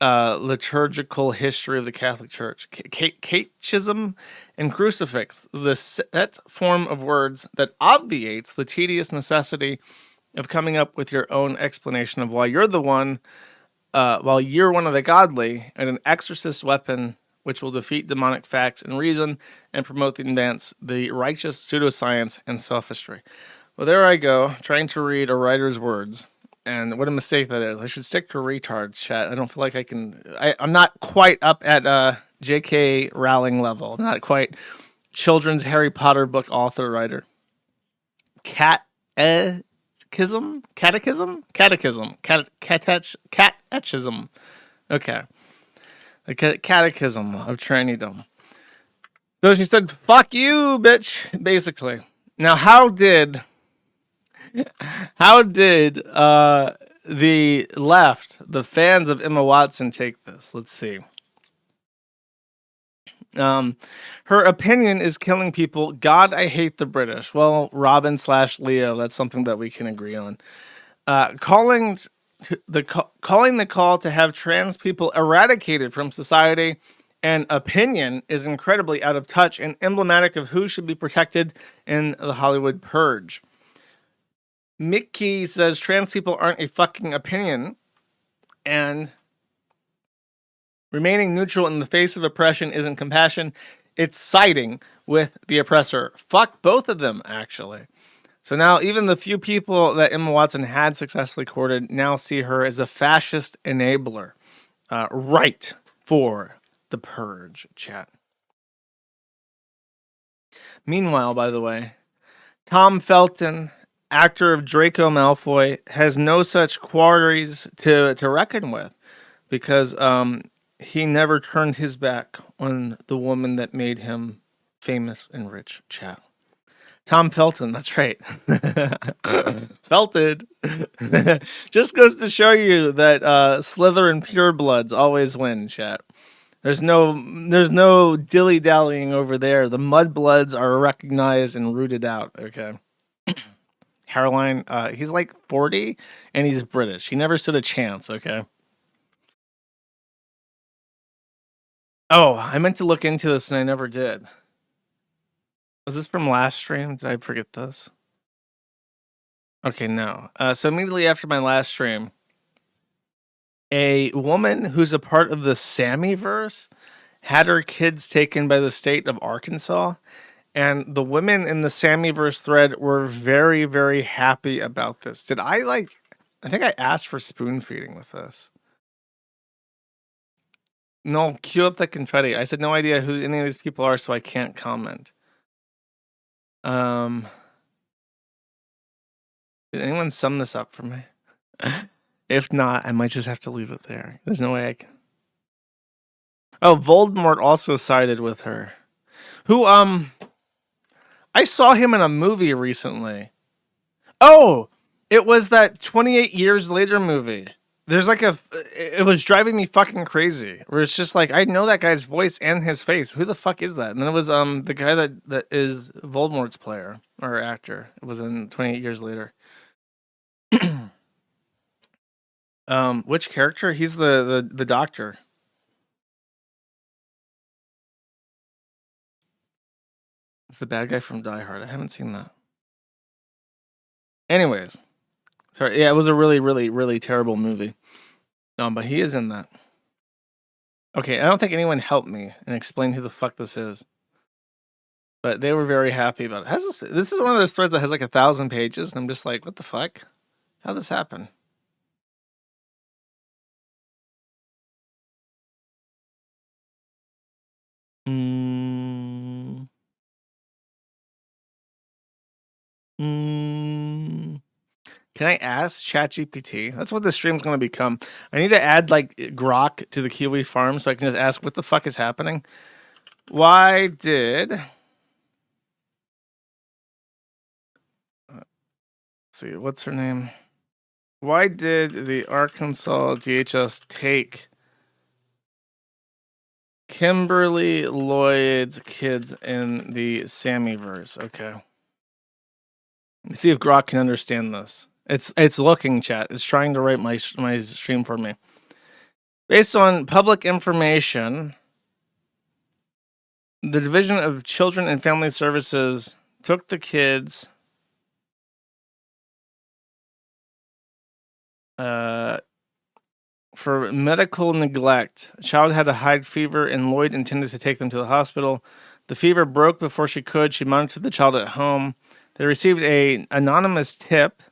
liturgical history of the Catholic Church, catechism and crucifix, the set form of words that obviates the tedious necessity of coming up with your own explanation of why you're one of the godly and an exorcist weapon which will defeat demonic facts and reason and promote the righteous pseudoscience and sophistry. Well, there I go, trying to read a writer's words. And what a mistake that is. I should stick to retards, chat. I don't feel like I can... I'm not quite up at J.K. Rowling level. I'm not quite children's Harry Potter book author, writer. Catechism? Catechism. Okay. The catechism of Trinitydom. So she said, fuck you, bitch, basically. Now, how did the left, the fans of Emma Watson, take this? Let's see. Her opinion is killing people. God, I hate the British. Well, Robin/Leo, that's something that we can agree on. Calling the call to have trans people eradicated from society and opinion is incredibly out of touch and emblematic of who should be protected in the Hollywood purge. Mickey says trans people aren't a fucking opinion, and remaining neutral in the face of oppression isn't compassion. It's siding with the oppressor. Fuck both of them, actually. So now even the few people that Emma Watson had successfully courted now see her as a fascist enabler. Right for the purge, chat. Meanwhile, by the way, Tom Felton, actor of Draco Malfoy, has no such quarries to reckon with because he never turned his back on the woman that made him famous and rich, chat. Tom Felton, that's right. Felted. Just goes to show you that Slytherin purebloods always win, chat. There's no dilly-dallying over there. The mudbloods are recognized and rooted out, okay? Caroline, he's like 40, and he's British. He never stood a chance, okay? Oh, I meant to look into this, and I never did. Was this from last stream? Did I forget this? Okay, no. So immediately after my last stream, a woman who's a part of the Sammyverse had her kids taken by the state of Arkansas, and the women in the Sammyverse thread were very, very happy about this. I think I asked for spoon feeding with this. No, cue up the confetti. I said no idea who any of these people are, so I can't comment. Did anyone sum this up for me? If not, I might just have to leave it there. There's no way I can. Oh, Voldemort also sided with her. Who, I saw him in a movie recently. Oh, it was that 28 Years Later movie. There's like it was driving me fucking crazy. Where it's just like, I know that guy's voice and his face. Who the fuck is that? And then it was the guy that is Voldemort's player or actor. It was in 28 Years Later. Which character? He's the doctor. It's the bad guy from Die Hard. I haven't seen that. Anyways. Sorry, yeah, it was a really, really, really terrible movie. But he is in that. Okay, I don't think anyone helped me and explained who the fuck this is. But they were very happy about it. This is one of those threads that has like 1,000 pages, and I'm just like, what the fuck? How'd this happen? Can I ask ChatGPT? That's what this stream's going to become. I need to add like Grok to the Kiwi farm so I can just ask what the fuck is happening. Why did... Let's see, what's her name? Why did the Arkansas DHS take Kimberly Lloyd's kids in the Sammyverse? Okay. Let's see if Grok can understand this. It's looking, chat. It's trying to write my stream for me. Based on public information, the Division of Children and Family Services took the kids for medical neglect. A child had a high fever, and Lloyd intended to take them to the hospital. The fever broke before she could. She monitored the child at home. They received an anonymous tip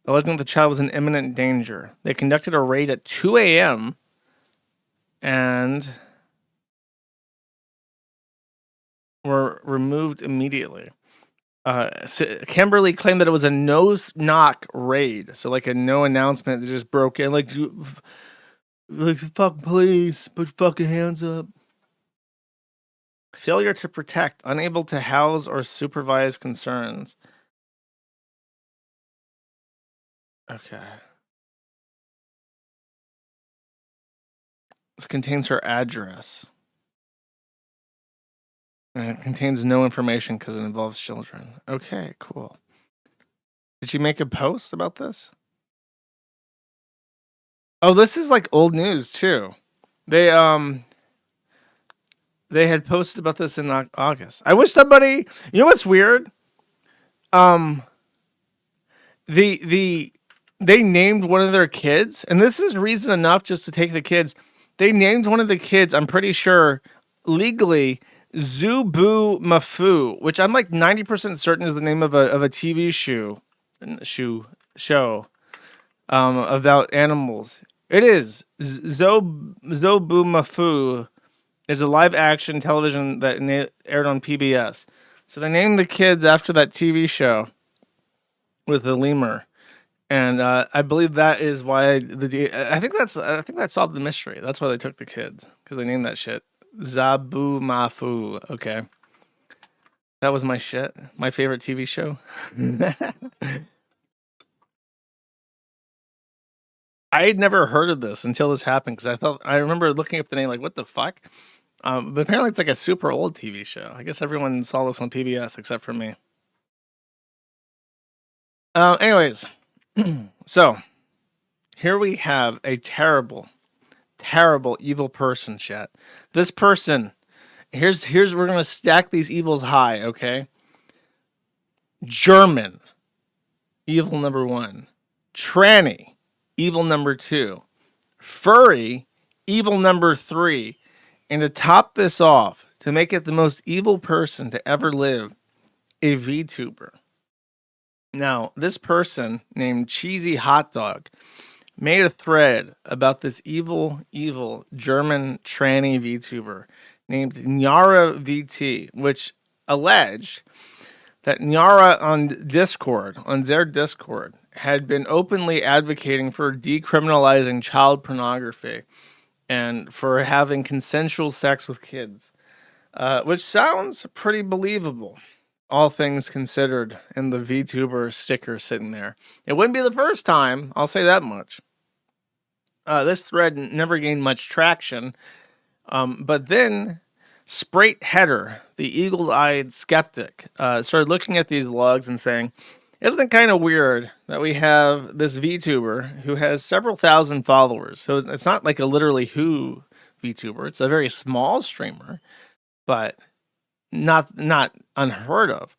alleging the child was in imminent danger. They conducted a raid at 2 a.m. and were removed immediately. Kimberly claimed that it was a no-knock raid, so like a no announcement that just broke in, like fuck police, put fucking hands up. Failure to protect, unable to house or supervise concerns. Okay. This contains her address. And it contains no information because it involves children. Okay, cool. Did she make a post about this? Oh, this is like old news too. They had posted about this in August. I wish somebody, you know what's weird? They named one of their kids, and this is reason enough just to take the kids. They named one of the kids, I'm pretty sure, legally Zubu Mafu, which I'm like 90% certain is the name of a TV show about animals. It is. Zobu Mafu is a live action television that aired on PBS. So they named the kids after that TV show with the lemur. And I believe that is why I think that solved the mystery. That's why they took the kids, because they named that shit Zabu Mafu. Okay, that was my shit. My favorite TV show. I had never heard of this until this happened, because I remember looking up the name like, what the fuck? But apparently it's like a super old TV show. I guess everyone saw this on PBS except for me. Anyways. So, here we have a terrible, terrible evil person, chat. This person, here's we're gonna stack these evils high, okay? German, evil number 1. Tranny, evil number 2. Furry, evil number 3. And to top this off, to make it the most evil person to ever live, a VTuber. Now, this person named Cheesy Hot Dog made a thread about this evil German tranny VTuber named nyaraVT, which alleged that Nyara on their Discord, had been openly advocating for decriminalizing child pornography and for having consensual sex with kids, which sounds pretty believable. All things considered, in the VTuber sticker sitting there. It wouldn't be the first time, I'll say that much. This thread never gained much traction, but then Sprite Header, the eagle-eyed skeptic, started looking at these logs and saying, isn't it kind of weird that we have this VTuber who has several thousand followers? So it's not like a literally who VTuber, it's a very small streamer, but not unheard of.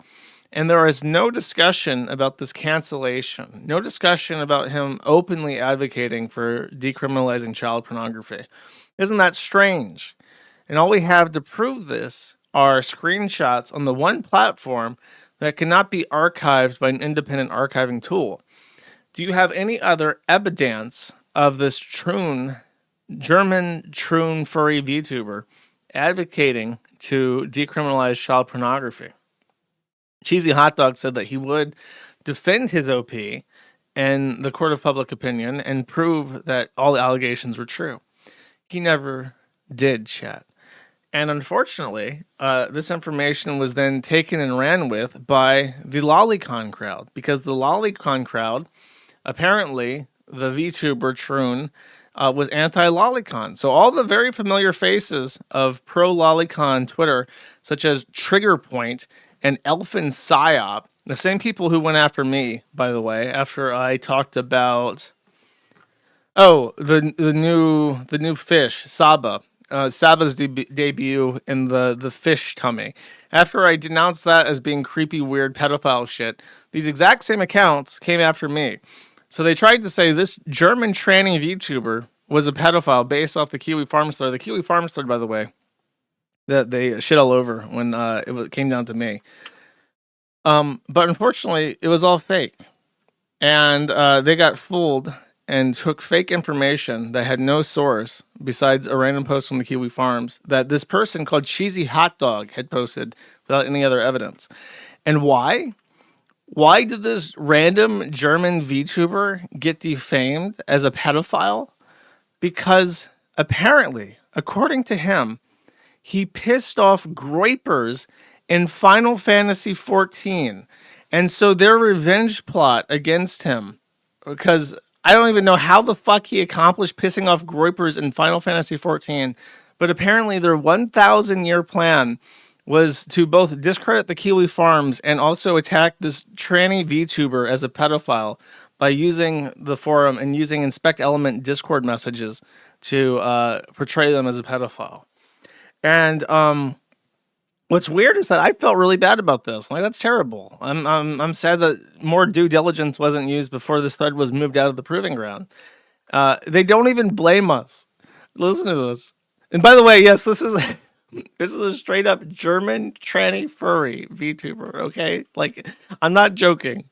And there is no discussion about this cancellation, no discussion about him openly advocating for decriminalizing child pornography. Isn't that strange? And all we have to prove this are screenshots on the one platform that cannot be archived by an independent archiving tool. Do you have any other evidence of this German troon furry VTuber advocating to decriminalize child pornography? Cheesy Hot Dog said that he would defend his OP in the court of public opinion and prove that all the allegations were true. He never did, chat. And unfortunately, this information was then taken and ran with by the Lolicon crowd, because the Lolicon crowd, apparently, the VTuber troon, was anti-Lolicon. So all the very familiar faces of pro-Lolicon Twitter, such as Triggerpoint and Elfin Psyop, the same people who went after me, by the way, after I talked about the new fish, Saba. Saba's debut in the fish tummy. After I denounced that as being creepy, weird, pedophile shit, these exact same accounts came after me. So they tried to say this German tranny VTuber was a pedophile based off the Kiwi Farm story. The Kiwi Farm story, by the way, that they shit all over when came down to me. But unfortunately, it was all fake. And they got fooled and took fake information that had no source besides a random post on the Kiwi Farms that this person called Cheesy Hot Dog had posted without any other evidence. And why? Why did this random German VTuber get defamed as a pedophile? Because apparently, according to him, he pissed off groypers in Final Fantasy XIV. And so their revenge plot against him, because I don't even know how the fuck he accomplished pissing off groypers in Final Fantasy XIV, but apparently their 1,000-year plan was to both discredit the Kiwi Farms and also attack this tranny VTuber as a pedophile by using the forum and using Inspect Element Discord messages to portray them as a pedophile. And what's weird is that I felt really bad about this. Like, that's terrible. I'm sad that more due diligence wasn't used before this thread was moved out of the proving ground. They don't even blame us. Listen to this. And by the way, yes, this is a straight up German tranny furry VTuber. Okay, like, I'm not joking.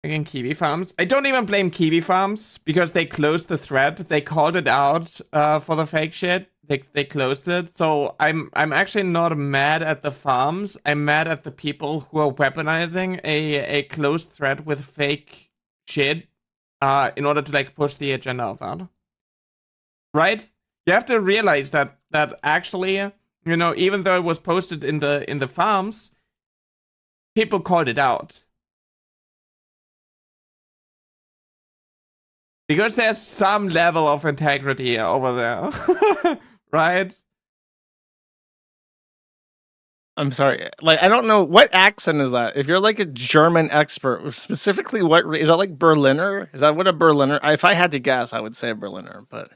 Again, Kiwi Farms. I don't even blame Kiwi Farms because they closed the thread. They called it out for the fake shit. They closed it. So I'm actually not mad at the farms. I'm mad at the people who are weaponizing a closed thread with fake shit in order to like push the agenda of that. Right? You have to realize that actually, you know, even though it was posted in the farms, people called it out. Because there's some level of integrity over there. Right? I'm sorry. Like, I don't know what accent is that. If you're like a German expert, specifically, what is that, like Berliner? Is that what a Berliner? If I had to guess, I would say a Berliner. But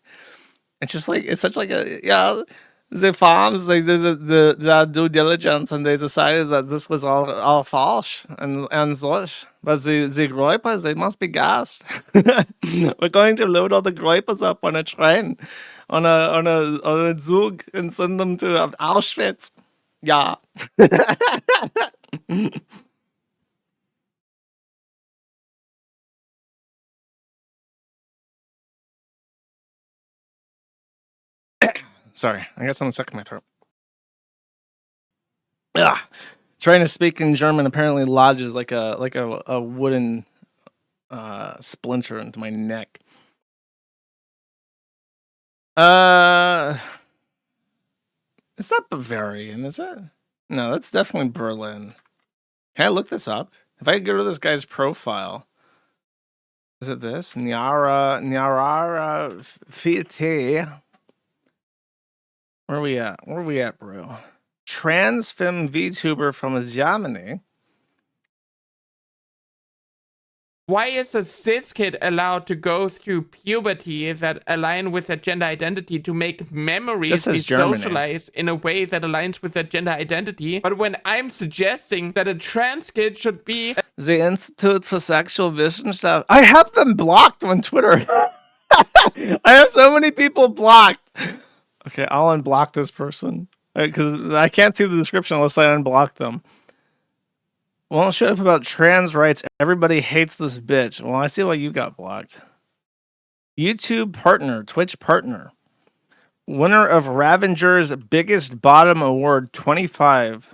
it's just like it's such like a the farms they did the due diligence and they decided that this was all false and such. But the groypers, they must be gassed. We're going to load all the groypers up on a train, on a Zug, and send them to Auschwitz. Yeah. Sorry, I got something stuck in my throat. Ugh. Trying to speak in German apparently lodges like a wooden splinter into my neck. It's not Bavarian, is it? No, that's definitely Berlin. Can I look this up? If I go to this guy's profile, is it this? nyaraVT. Where are we at? Where are we at, bro? Trans femme VTuber from Germany. Why is a cis kid allowed to go through puberty that align with their gender identity to make memories be socialized in a way that aligns with their gender identity? But when I'm suggesting that a trans kid should be the Institute for Sexual Wissenschaft, I have them blocked on Twitter. I have so many people blocked. Okay, I'll unblock this person because I can't see the description unless I unblock them. Won't shut up about trans rights. Everybody hates this bitch. Well, I see why you got blocked. YouTube partner, Twitch partner. Winner of Ravenger's Biggest Bottom Award 25.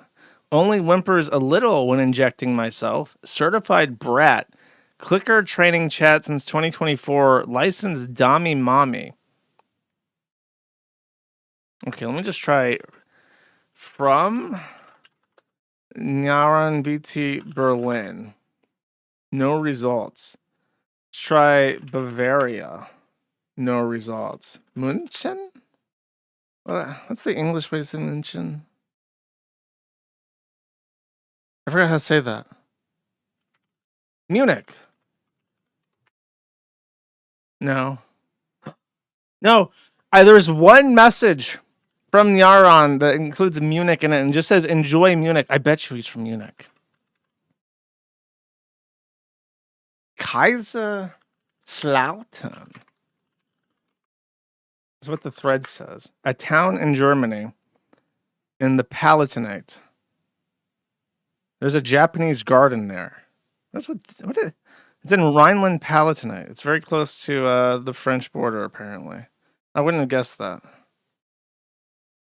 Only whimpers a little when injecting myself. Certified brat. Clicker training chat since 2024. Licensed Dommy Mommy. Okay, let me just try from nyaraVT Berlin. No results. Let's try Bavaria. No results. München? What's the English way to say München? I forgot how to say that. Munich. No. No. There's one message from Nyaran that includes Munich in it and just says enjoy Munich. I bet you he's from Munich. Kaiser Slautern is what the thread says. A town in Germany in the Palatinate. There's a Japanese garden there. That's what is, it's in Rhineland-Palatinate. It's very close to the French border, apparently. I wouldn't have guessed that.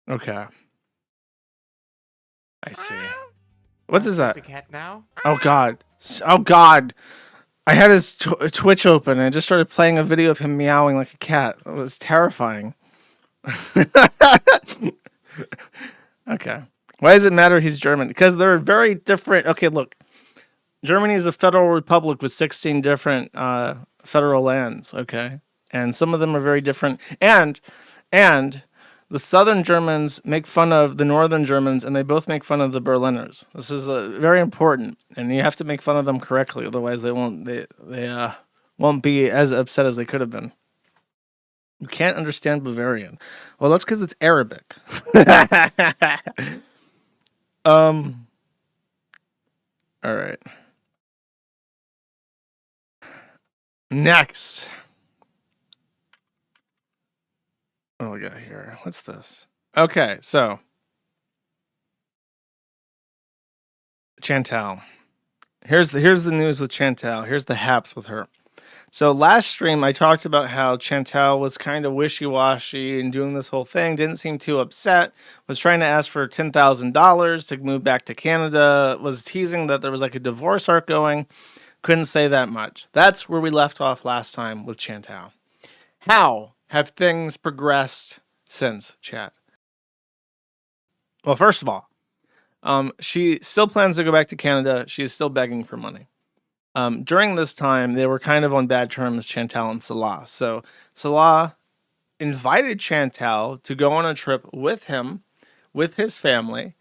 Okay. I see. What is that? Cat now? Oh god. Oh god. I had his Twitch open and I just started playing a video of him meowing like a cat. It was terrifying. Okay. Why does it matter he's German? Because they're very different. Okay, look. Germany is a federal republic with 16 different federal lands, okay? And some of them are very different. And the southern Germans make fun of the northern Germans, and they both make fun of the Berliners. This is very important, and you have to make fun of them correctly, otherwise they won't be as upset as they could have been. You can't understand Bavarian. Well, that's because it's Arabic. All right. Next. What do we got here? What's this? Okay, so Chantal. Here's the news with Chantal. Here's the haps with her. So last stream I talked about how Chantal was kind of wishy-washy and doing this whole thing, didn't seem too upset, was trying to ask for $10,000 to move back to Canada, was teasing that there was like a divorce arc going, couldn't say that much. That's where we left off last time with Chantal. How have things progressed since, chat? Well, first of all, she still plans to go back to Canada. She is still begging for money. During this time, they were kind of on bad terms, Chantal and Salah. So Salah invited Chantal to go on a trip with him, with his family,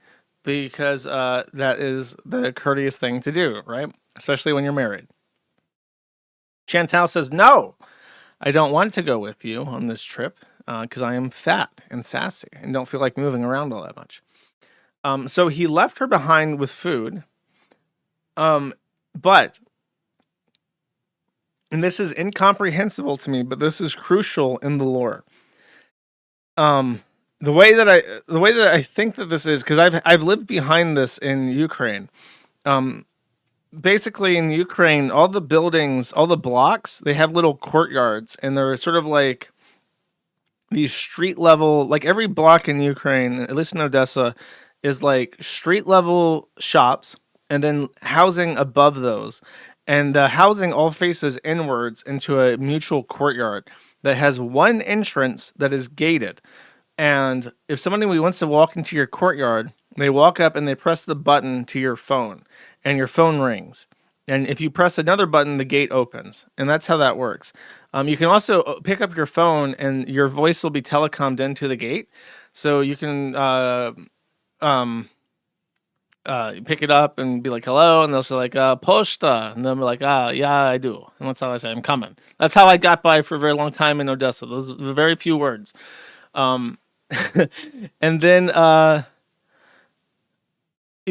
because that is the courteous thing to do, right? Especially when you're married. Chantal says, no, I don't want to go with you on this trip because I am fat and sassy and don't feel like moving around all that much. So he left her behind with food. But, and this is incomprehensible to me, but this is crucial in the lore. The way that I think that this is, because I've lived behind this in Ukraine. Basically in Ukraine, all the buildings, all the blocks, they have little courtyards, and they're sort of like these street level, like every block in Ukraine, at least in Odessa, is like street level shops, and then housing above those. And the housing all faces inwards into a mutual courtyard that has one entrance that is gated. And if somebody wants to walk into your courtyard, they walk up and they press the button to your phone, and your phone rings. And if you press another button, the gate opens. And that's how that works. You can also pick up your phone, and your voice will be telecommed into the gate. So you can pick it up and be like, hello. And they'll say like, posta. And they'll be like, yeah, I do. And that's how I say, I'm coming. That's how I got by for a very long time in Odessa. Those are the very few words. And then,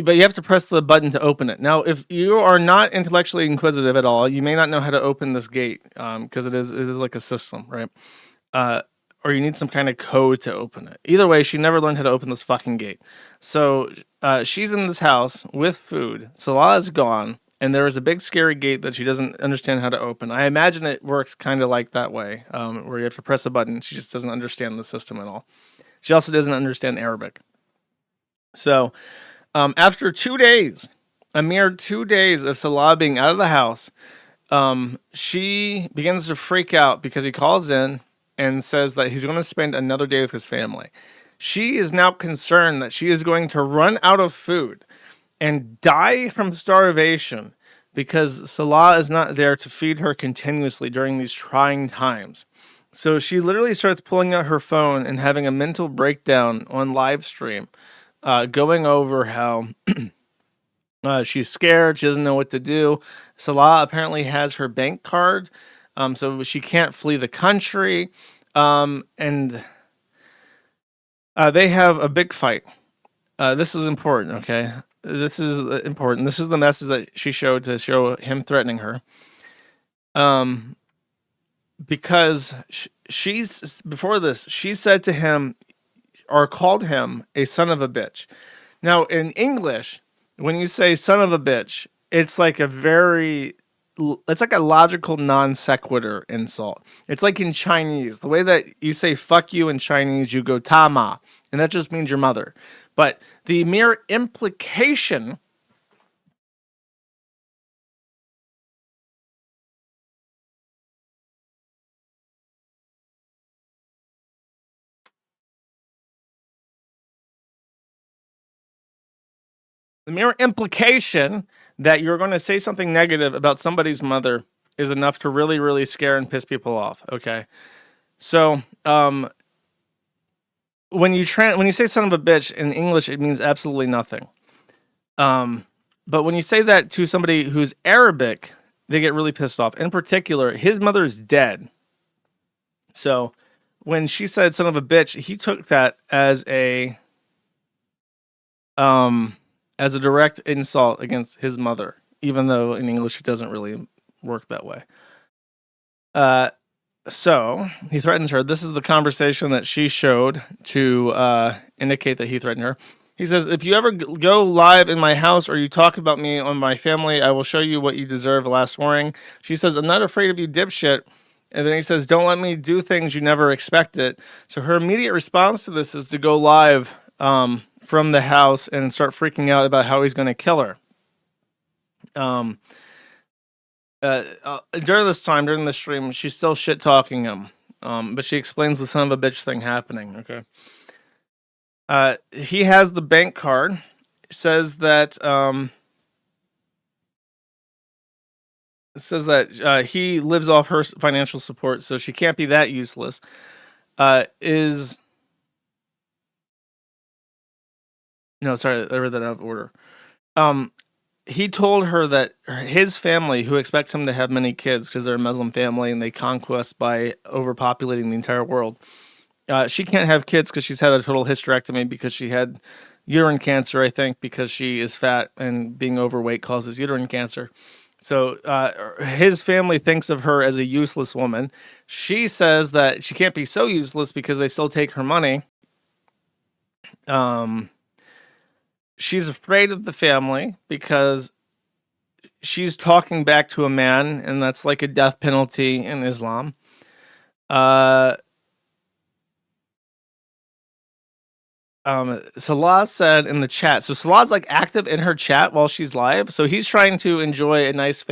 but you have to press the button to open it. Now, if you are not intellectually inquisitive at all, you may not know how to open this gate because it is like a system, right? Or you need some kind of code to open it. Either way, she never learned how to open this fucking gate. So she's in this house with food. Salah is gone, and there is a big scary gate that she doesn't understand how to open. I imagine it works kind of like that way, where you have to press a button. She just doesn't understand the system at all. She also doesn't understand Arabic. So after 2 days, a mere 2 days of Salah being out of the house, she begins to freak out because he calls in and says that he's going to spend another day with his family. She is now concerned that she is going to run out of food and die from starvation because Salah is not there to feed her continuously during these trying times. So she literally starts pulling out her phone and having a mental breakdown on live stream, going over how she's scared, she doesn't know what to do. Salah apparently has her bank card, so she can't flee the country, and they have a big fight. This is important, okay? This is important. This is the message that she showed to show him threatening her. Because she's before this, she said to him or called him a son of a bitch. Now, in English, when you say son of a bitch, it's like a logical non sequitur insult. It's like in Chinese, the way that you say fuck you in Chinese, you go tama, and that just means your mother. But the mere implication that you're going to say something negative about somebody's mother is enough to really, really scare and piss people off. Okay. So, when you say son of a bitch in English, it means absolutely nothing. But when you say that to somebody who's Arabic, they get really pissed off. In particular, his mother is dead. So when she said son of a bitch, he took that as a direct insult against his mother, even though in English it doesn't really work that way. So he threatens her. This is the conversation that she showed to indicate that he threatened her. He says, if you ever go live in my house or you talk about me on my family, I will show you what you deserve. Last warning. She says, I'm not afraid of you, dipshit. And then he says, don't let me do things you never expected. So her immediate response to this is to go live from the house and start freaking out about how he's going to kill her. During the stream, she's still shit talking him. But she explains the son of a bitch thing happening. Okay. He has the bank card. Says that he lives off her financial support, so she can't be that useless. No, sorry, I read that out of order. He told her that his family, who expects him to have many kids because they're a Muslim family and they conquest by overpopulating the entire world, she can't have kids because she's had a total hysterectomy because she had uterine cancer, I think, because she is fat and being overweight causes uterine cancer. So his family thinks of her as a useless woman. She says that she can't be so useless because they still take her money. She's afraid of the family because she's talking back to a man, and that's like a death penalty in Islam. Salah said in the chat. So Salah's like active in her chat while she's live. So he's trying to enjoy a nice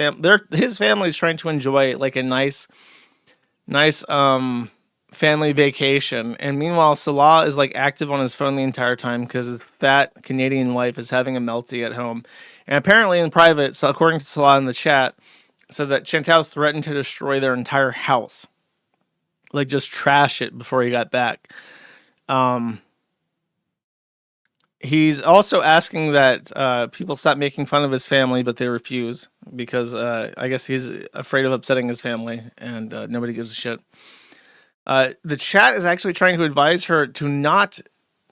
his family's trying to enjoy like a nice family vacation. And meanwhile, Salah is like active on his phone the entire time because his fat Canadian wife is having a melty at home. And apparently in private, so according to Salah in the chat, said that Chantal threatened to destroy their entire house. Like just trash it before he got back. He's also asking that people stop making fun of his family, but they refuse because I guess he's afraid of upsetting his family, and nobody gives a shit. The chat is actually trying to advise her to not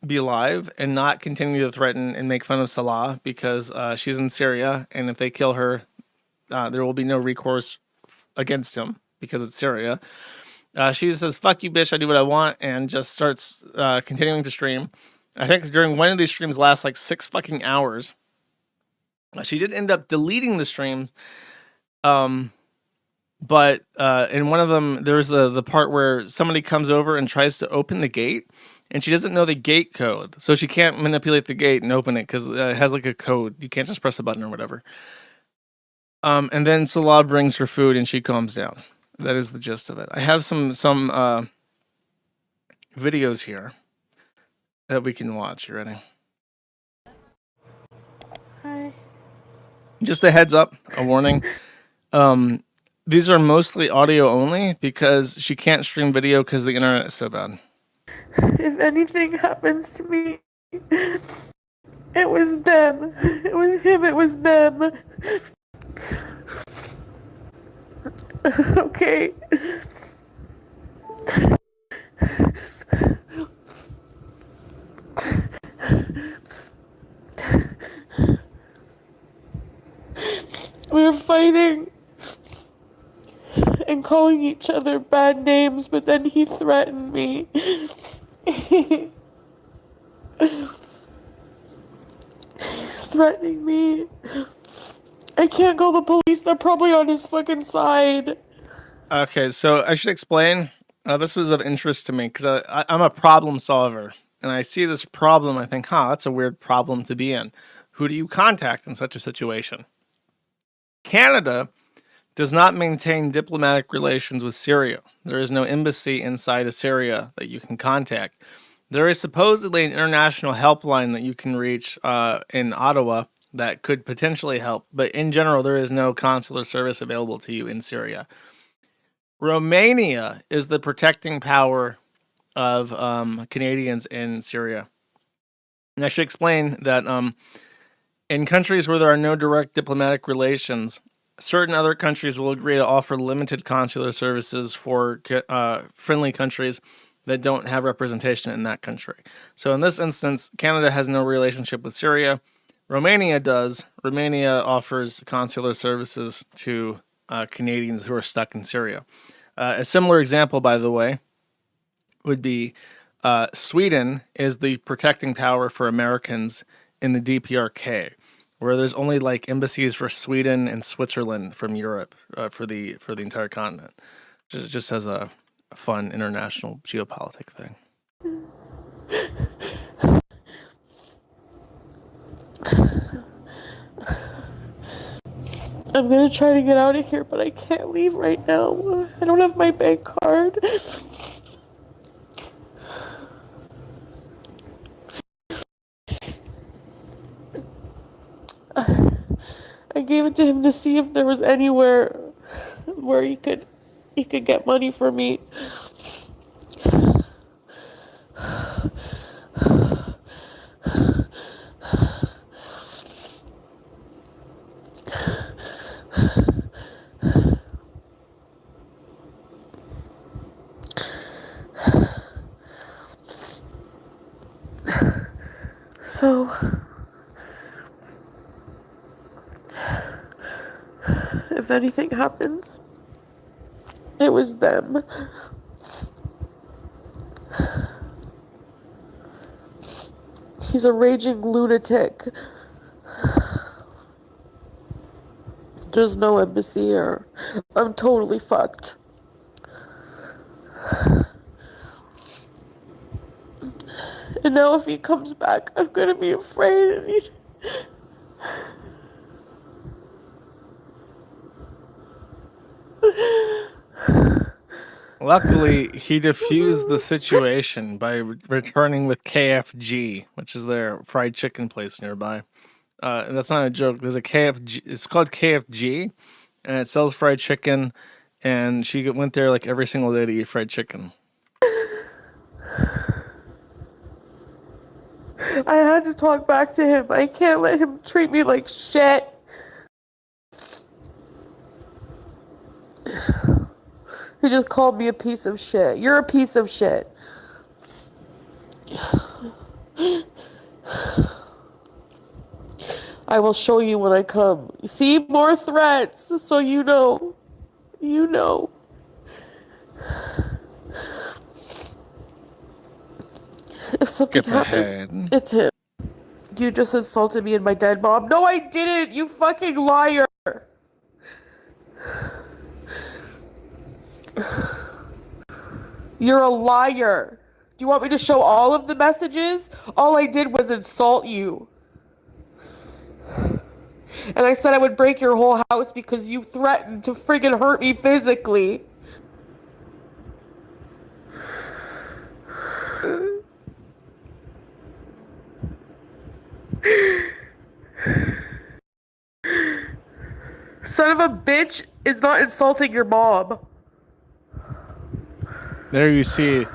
be live and not continue to threaten and make fun of Salah because she's in Syria, and if they kill her, there will be no recourse against him because it's Syria. She says, fuck you, bitch, I do what I want, and just starts continuing to stream. I think during one of these streams lasts like 6 fucking hours. She did end up deleting the stream. But in one of them, there's the part where somebody comes over and tries to open the gate, and she doesn't know the gate code. So she can't manipulate the gate and open it because it has like a code. You can't just press a button or whatever. And then Salah brings her food and she calms down. That is the gist of it. I have some videos here that we can watch. You ready? Hi. Just a heads up, a warning. These are mostly audio only because she can't stream video because the internet is so bad. If anything happens to me, it was them. It was him, it was them. Okay. We were fighting. and calling each other bad names, but then he threatened me. He's threatening me. I can't call the police. They're probably on his fucking side. Okay, so I should explain. This was of interest to me because I'm a problem solver. And I see this problem. I think, that's a weird problem to be in. Who do you contact in such a situation? Canada does not maintain diplomatic relations with Syria. There is no embassy inside of Syria that you can contact. There is supposedly an international helpline that you can reach in Ottawa that could potentially help. But in general, there is no consular service available to you in Syria. Romania is the protecting power of Canadians in Syria. And I should explain that in countries where there are no direct diplomatic relations, certain other countries will agree to offer limited consular services for friendly countries that don't have representation in that country. So in this instance, Canada has no relationship with Syria. Romania does. Romania offers consular services to Canadians who are stuck in Syria. A similar example, by the way, would be Sweden is the protecting power for Americans in the DPRK, where there's only like embassies for Sweden and Switzerland from Europe for the entire continent. Just as a fun international geopolitic thing. I'm gonna try to get out of here, but I can't leave right now. I don't have my bank card. I gave it to him to see if there was anywhere where he could get money for me. So if anything happens, it was them. He's a raging lunatic. There's no embassy here. I'm totally fucked. And now if he comes back, I'm gonna be afraid. And Luckily, he diffused the situation by returning with KFG, which is their fried chicken place nearby. And that's not a joke. There's a KFG. It's called KFG, and it sells fried chicken. And she went there like every single day to eat fried chicken. I had to talk back to him. I can't let him treat me like shit. He just called me a piece of shit. You're a piece of shit. I will show you when I come. See, more threats, so you know. You know. If something happens, it's him. You just insulted me and my dead mom. No, I didn't, you fucking liar. You're a liar. Do you want me to show all of the messages? All I did was insult you. And I said I would break your whole house because you threatened to friggin' hurt me physically. Son of a bitch is not insulting your mom. There you see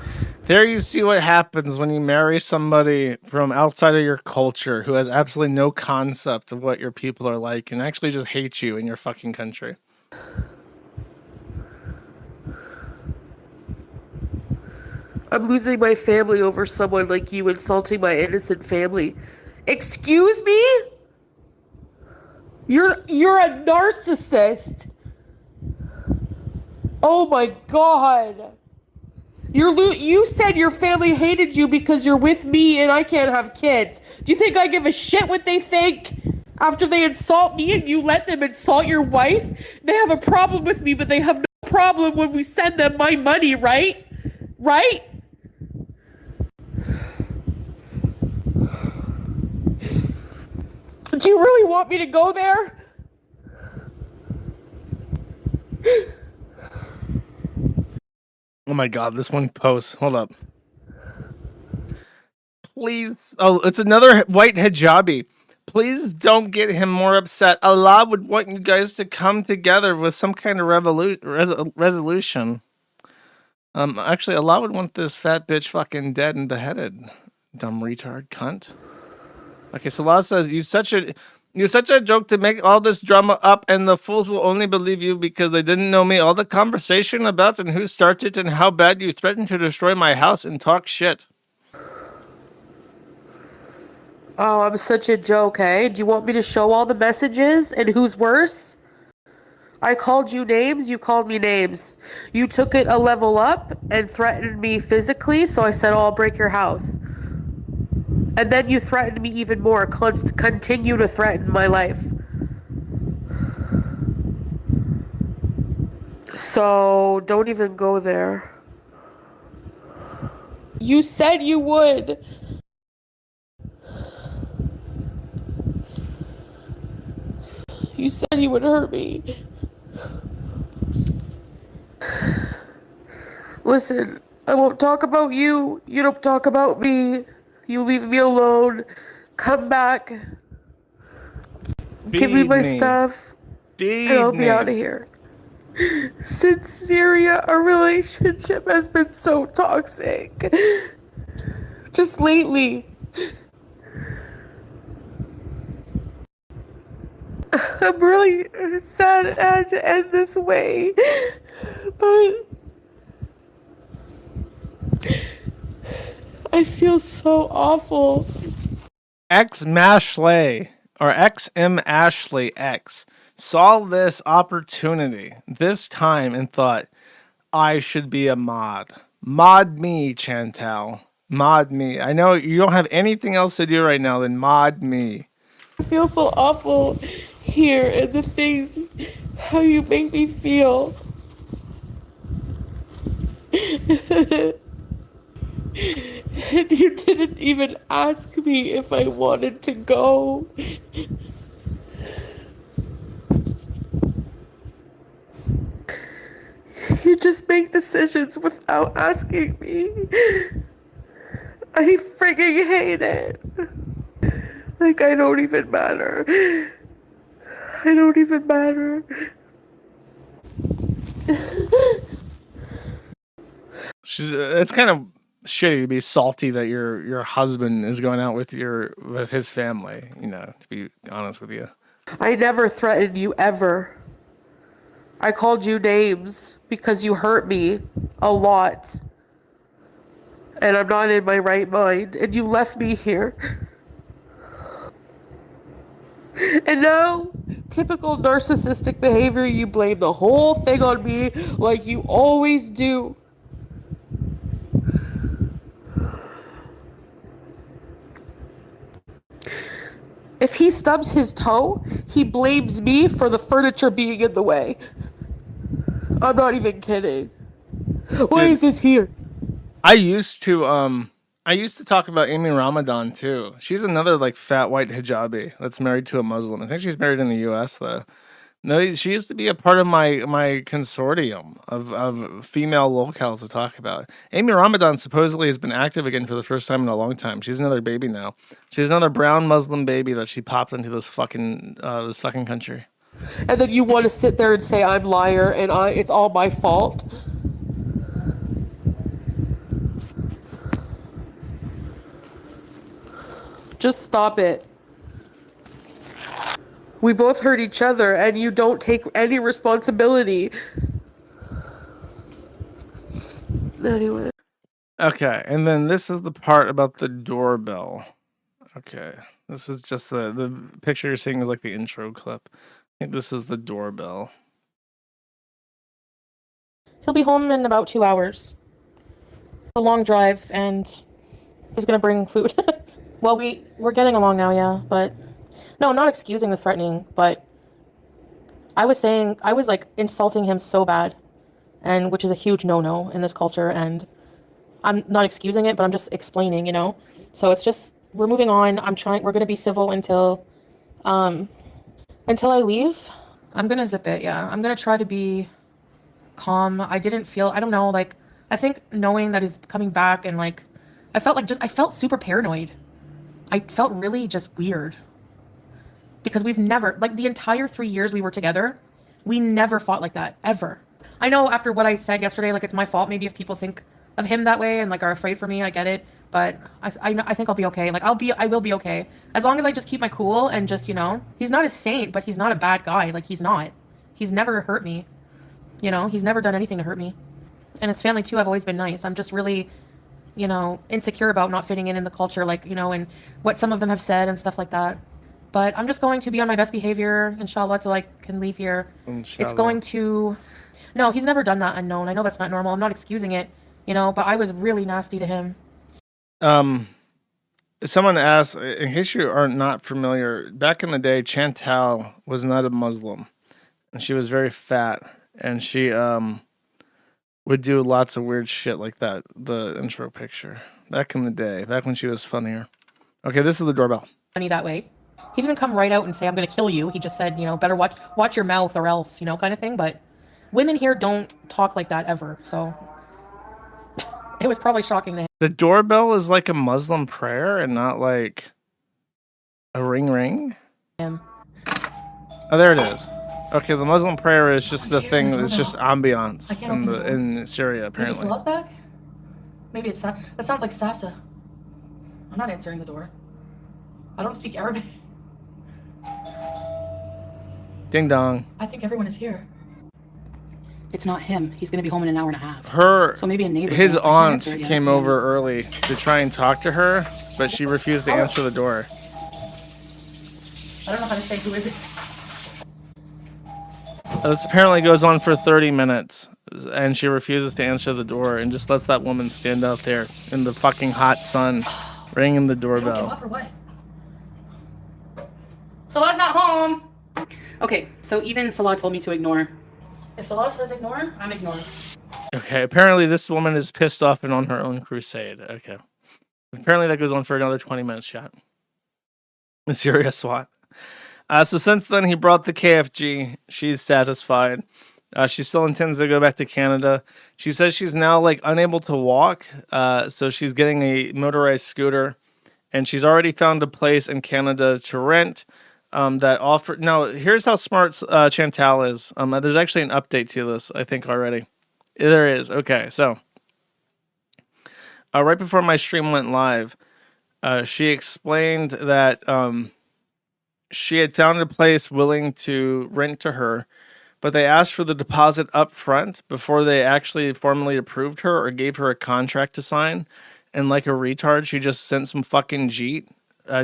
what happens when you marry somebody from outside of your culture who has absolutely no concept of what your people are like and actually just hates you in your fucking country. I'm losing my family over someone like you insulting my innocent family. Excuse me? You're a narcissist. Oh my god. You said your family hated you because you're with me and I can't have kids. Do you think I give a shit what they think? After they insult me and you let them insult your wife? They have a problem with me, but they have no problem when we send them my money, right? Right? Do you really want me to go there? Oh my god, this one post. Hold up. Please. Oh, it's another white hijabi. Please don't get him more upset. Allah would want you guys to come together with some kind of resolution. Actually, Allah would want this fat bitch fucking dead and beheaded. Dumb retard cunt. Okay, so Allah says, you're such a joke to make all this drama up, and the fools will only believe you because they didn't know me. All the conversation about and who started and how bad you threatened to destroy my house and talk shit. Oh, I'm such a joke, eh? Do you want me to show all the messages and who's worse? I called you names, you called me names. You took it a level up and threatened me physically, so I said, oh, I'll break your house. And then you threatened me even more. Continue to threaten my life. So, don't even go there. You said you would. You said you would hurt me. Listen, I won't talk about you. You don't talk about me. You leave me alone. Come back. Give me my stuff. And I'll be out of here. Since Syria, our relationship has been so toxic. Just lately. I'm really sad it had to end this way. But I feel so awful. X Mashley or XM Ashley X saw this opportunity this time and thought, I should be a mod. Mod me, Chantal. Mod me. I know you don't have anything else to do right now than mod me. I feel so awful here and the things, how you make me feel. And you didn't even ask me if I wanted to go. You just make decisions without asking me. I friggin' hate it. Like I don't even matter. I don't even matter. It's kind of shitty to be salty that your husband is going out with his family, you know, to be honest with you. I never threatened you ever. I called you names because you hurt me a lot. And I'm not in my right mind, and you left me here. And now, typical narcissistic behavior, you blame the whole thing on me like you always do. If he stubs his toe, he blames me for the furniture being in the way. I'm not even kidding. Why is this here? I used to talk about Amy Ramadan too. She's another like fat white hijabi that's married to a Muslim. I think she's married in the US though. No, she used to be a part of my consortium of female locals to talk about. Amy Ramadan supposedly has been active again for the first time in a long time. She's another baby now. She's another brown Muslim baby that she popped into this fucking country. And then you want to sit there and say I'm liar and it's all my fault. Just stop it. We both hurt each other and you don't take any responsibility. Anyway. Okay, and then this is the part about the doorbell. Okay, this is just the picture you're seeing is like the intro clip. I think this is the doorbell. He'll be home in about 2 hours. A long drive, and he's gonna bring food. Well, we're getting along now, yeah, but no, I'm not excusing the threatening, but I was like insulting him so bad, and which is a huge no-no in this culture, and I'm not excusing it, but I'm just explaining, you know? So it's just, we're moving on. We're gonna be civil until I leave. I'm gonna zip it, yeah. I'm gonna try to be calm. I don't know, like, I think knowing that he's coming back and like, I felt super paranoid. I felt really just weird. Because we've never, like the entire 3 years we were together, we never fought like that, ever. I know after what I said yesterday, like it's my fault maybe if people think of him that way and like are afraid for me, I get it. But I think I'll be okay. Like I will be okay. As long as I just keep my cool and just, you know, he's not a saint, but he's not a bad guy. Like he's not. He's never hurt me. You know, he's never done anything to hurt me. And his family too have always been nice. I'm just really, you know, insecure about not fitting in the culture, like, you know, and what some of them have said and stuff like that. But I'm just going to be on my best behavior, inshallah, till I can leave here. Inshallah. It's going to... No, he's never done that unknown. I know that's not normal. I'm not excusing it, you know, but I was really nasty to him. Someone asked, in case you are not familiar, back in the day, Chantal was not a Muslim. And she was very fat. And she would do lots of weird shit like that, the intro picture. Back in the day, back when she was funnier. Okay, this is the doorbell. Funny that way. He didn't come right out and say, I'm going to kill you. He just said, you know, better watch your mouth or else, you know, kind of thing. But women here don't talk like that ever. So it was probably shocking to him. The doorbell is like a Muslim prayer and not like a ring. Oh, there it is. Okay, the Muslim prayer is just the thing that's just ambiance in Syria, apparently. Maybe it's back? Maybe it's that sounds like Sasa. I'm not answering the door. I don't speak Arabic. Ding dong. I think everyone is here. It's not him. He's going to be home in an hour and a half. So maybe a neighbor. His aunt came over early to try and talk to her, but she refused to answer the door. I don't know how to say who is it. This apparently goes on for 30 minutes, and she refuses to answer the door and just lets that woman stand out there in the fucking hot sun, ringing the doorbell. Give up or what? Salah's not home. Okay, so even Salah told me to ignore. If Salah says ignore, I'm ignoring. Okay, apparently this woman is pissed off and on her own crusade. Okay. Apparently that goes on for another 20 minutes, chat. The Syria SWAT. So since then, he brought the KFG. She's satisfied. She still intends to go back to Canada. She says she's now like unable to walk, so she's getting a motorized scooter, and she's already found a place in Canada to rent that offer. Now, here's how smart Chantal is. There's actually an update to this, I think, already. There is. Okay, so right before my stream went live, she explained that she had found a place willing to rent to her, but they asked for the deposit up front before they actually formally approved her or gave her a contract to sign. And like a retard, she just sent some fucking Jeet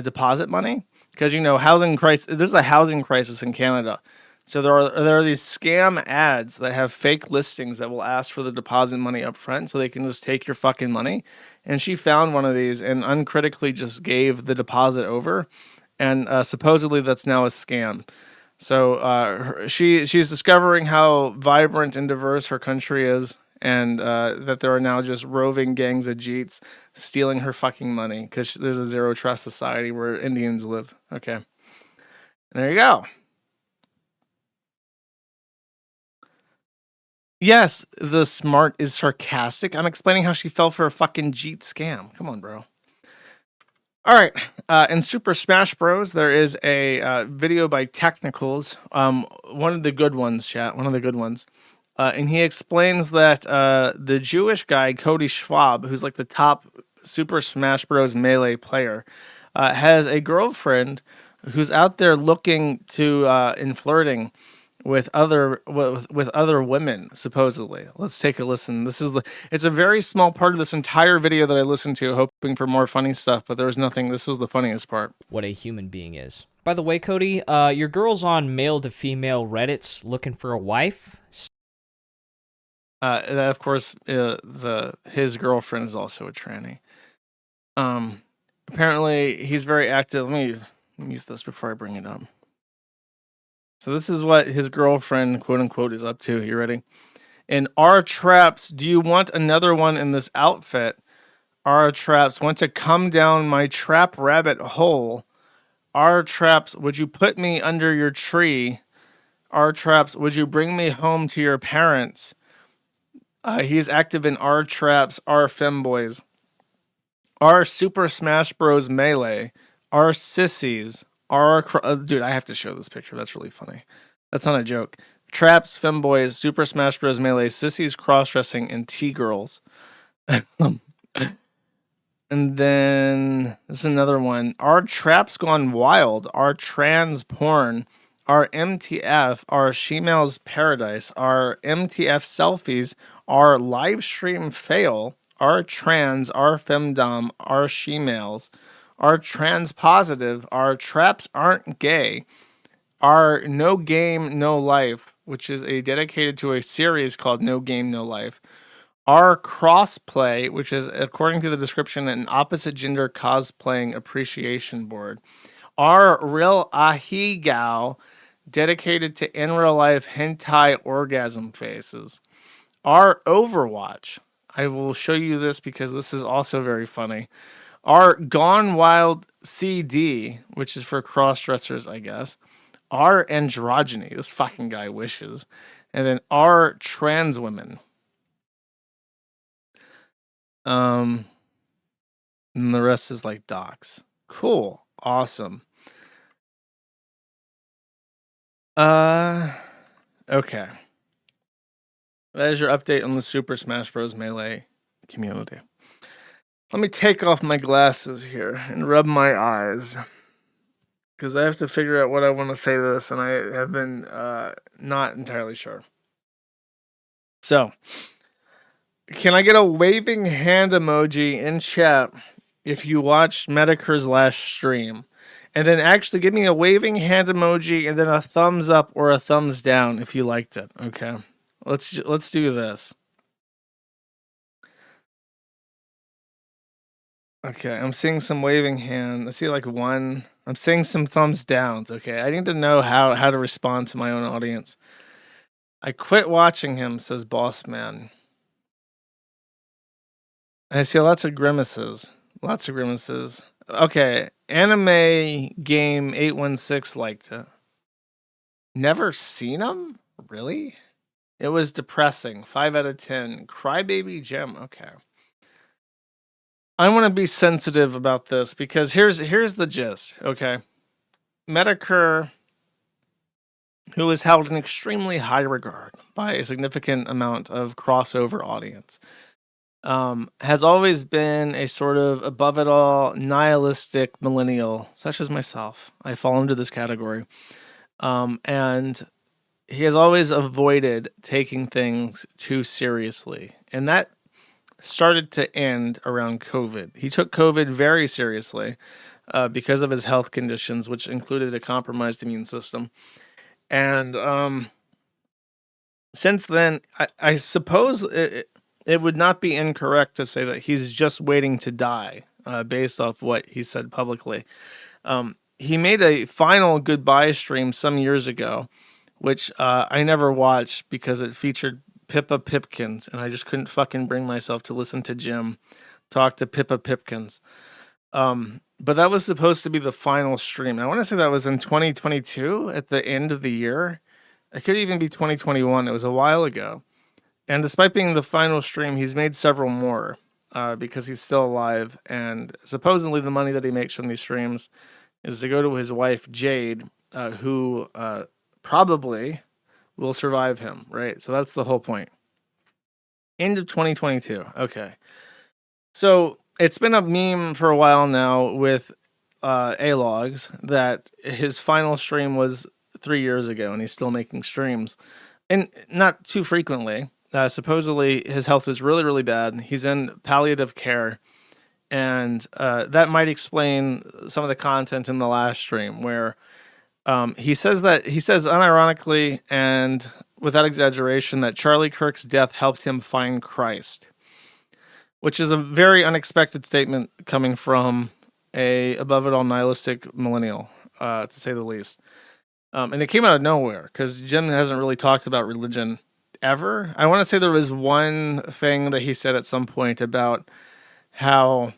deposit money. Because, you know, housing crisis. There's a housing crisis in Canada. So there are these scam ads that have fake listings that will ask for the deposit money up front so they can just take your fucking money. And she found one of these and uncritically just gave the deposit over. And supposedly that's now a scam. So she's discovering how vibrant and diverse her country is, and that there are now just roving gangs of Jeets stealing her fucking money because there's a zero trust society where Indians live. Okay. And there you go. Yes, the smart is sarcastic. I'm explaining how she fell for a fucking Jeet scam. Come on, bro. All right, in Super Smash Bros, there is a video by Technicals, one of the good ones, chat, one of the good ones. And he explains that the Jewish guy, Cody Schwab, who's like the top Super Smash Bros Melee player, has a girlfriend who's out there looking to and flirting with other women, supposedly. Let's take a listen. It's a very small part of this entire video that I listened to, hoping for more funny stuff, but there was nothing. This was the funniest part. What a human being is. By the way, Cody, your girl's on male to female Reddits looking for a wife. Of course, his girlfriend is also a tranny. Apparently, he's very active. Let me use this before I bring it up. So this is what his girlfriend, quote unquote, is up to. You ready? In R Traps, do you want another one in this outfit? R Traps, want to come down my trap rabbit hole? R Traps, would you put me under your tree? R Traps, would you bring me home to your parents? He is active in R Traps, R Femboys, R Super Smash Bros. Melee, R Sissies, dude, I have to show this picture. That's really funny. That's not a joke. Traps, Femboys, Super Smash Bros. Melee, Sissies, Cross-Dressing, and T-Girls. And then this is another one. Our Traps Gone Wild, our Trans Porn, our MTF, our Shemale's Paradise, our MTF Selfies, our Live Stream Fail, our Trans, our Femdom, our Shemales, our Trans Positive, our Traps Aren't Gay, our No Game, No Life, which is dedicated to a series called No Game, No Life, our Crossplay, which is, according to the description, an opposite gender cosplaying appreciation board. Our Real Ahigao, dedicated to in real life hentai orgasm faces. Our Overwatch. I will show you this because this is also very funny. Our Gone Wild CD, which is for cross-dressers, I guess. Our Androgyny. This fucking guy wishes. And then our Trans Women. And the rest is like docs. Cool. Awesome. Okay. That is your update on the Super Smash Bros. Melee community. Let me take off my glasses here and rub my eyes, because I have to figure out what I want to say to this, and I have been not entirely sure. So, can I get a waving hand emoji in chat if you watched Metokur's last stream? And then actually give me a waving hand emoji and then a thumbs up or a thumbs down if you liked it. Okay. Let's do this. Okay, I'm seeing some waving hand. I see like one. I'm seeing some thumbs downs. Okay, I need to know how to respond to my own audience. I quit watching him, says Boss Man. I see lots of grimaces. Lots of grimaces. Okay, Anime Game 816 liked it. Never seen him? Really? It was depressing. 5 out of 10. Crybaby Gem. Okay. I want to be sensitive about this because here's the gist. Okay. Metokur, who is held in extremely high regard by a significant amount of crossover audience, has always been a sort of above it all nihilistic millennial, such as myself. I fall into this category. And he has always avoided taking things too seriously. And that started to end around COVID. He took COVID very seriously because of his health conditions, which included a compromised immune system. And since then, I suppose it would not be incorrect to say that he's just waiting to die based off what he said publicly. He made a final goodbye stream some years ago, which I never watched because it featured Pippa Pipkins, and I just couldn't fucking bring myself to listen to Jim talk to Pippa Pipkins. But that was supposed to be the final stream. I want to say that was in 2022 at the end of the year. It could even be 2021. It was a while ago. And despite being the final stream, he's made several more because he's still alive. And supposedly the money that he makes from these streams is to go to his wife, Jade, who probably will survive him, right? So that's the whole point. End of 2022. Okay. So it's been a meme for a while now with A-Logs that his final stream was 3 years ago and he's still making streams. And not too frequently. Supposedly his health is really, really bad. He's in palliative care. And that might explain some of the content in the last stream where he says unironically and without exaggeration, that Charlie Kirk's death helped him find Christ, which is a very unexpected statement coming from a above it all nihilistic millennial, to say the least. And it came out of nowhere because Jim hasn't really talked about religion ever. I want to say there was one thing that he said at some point about how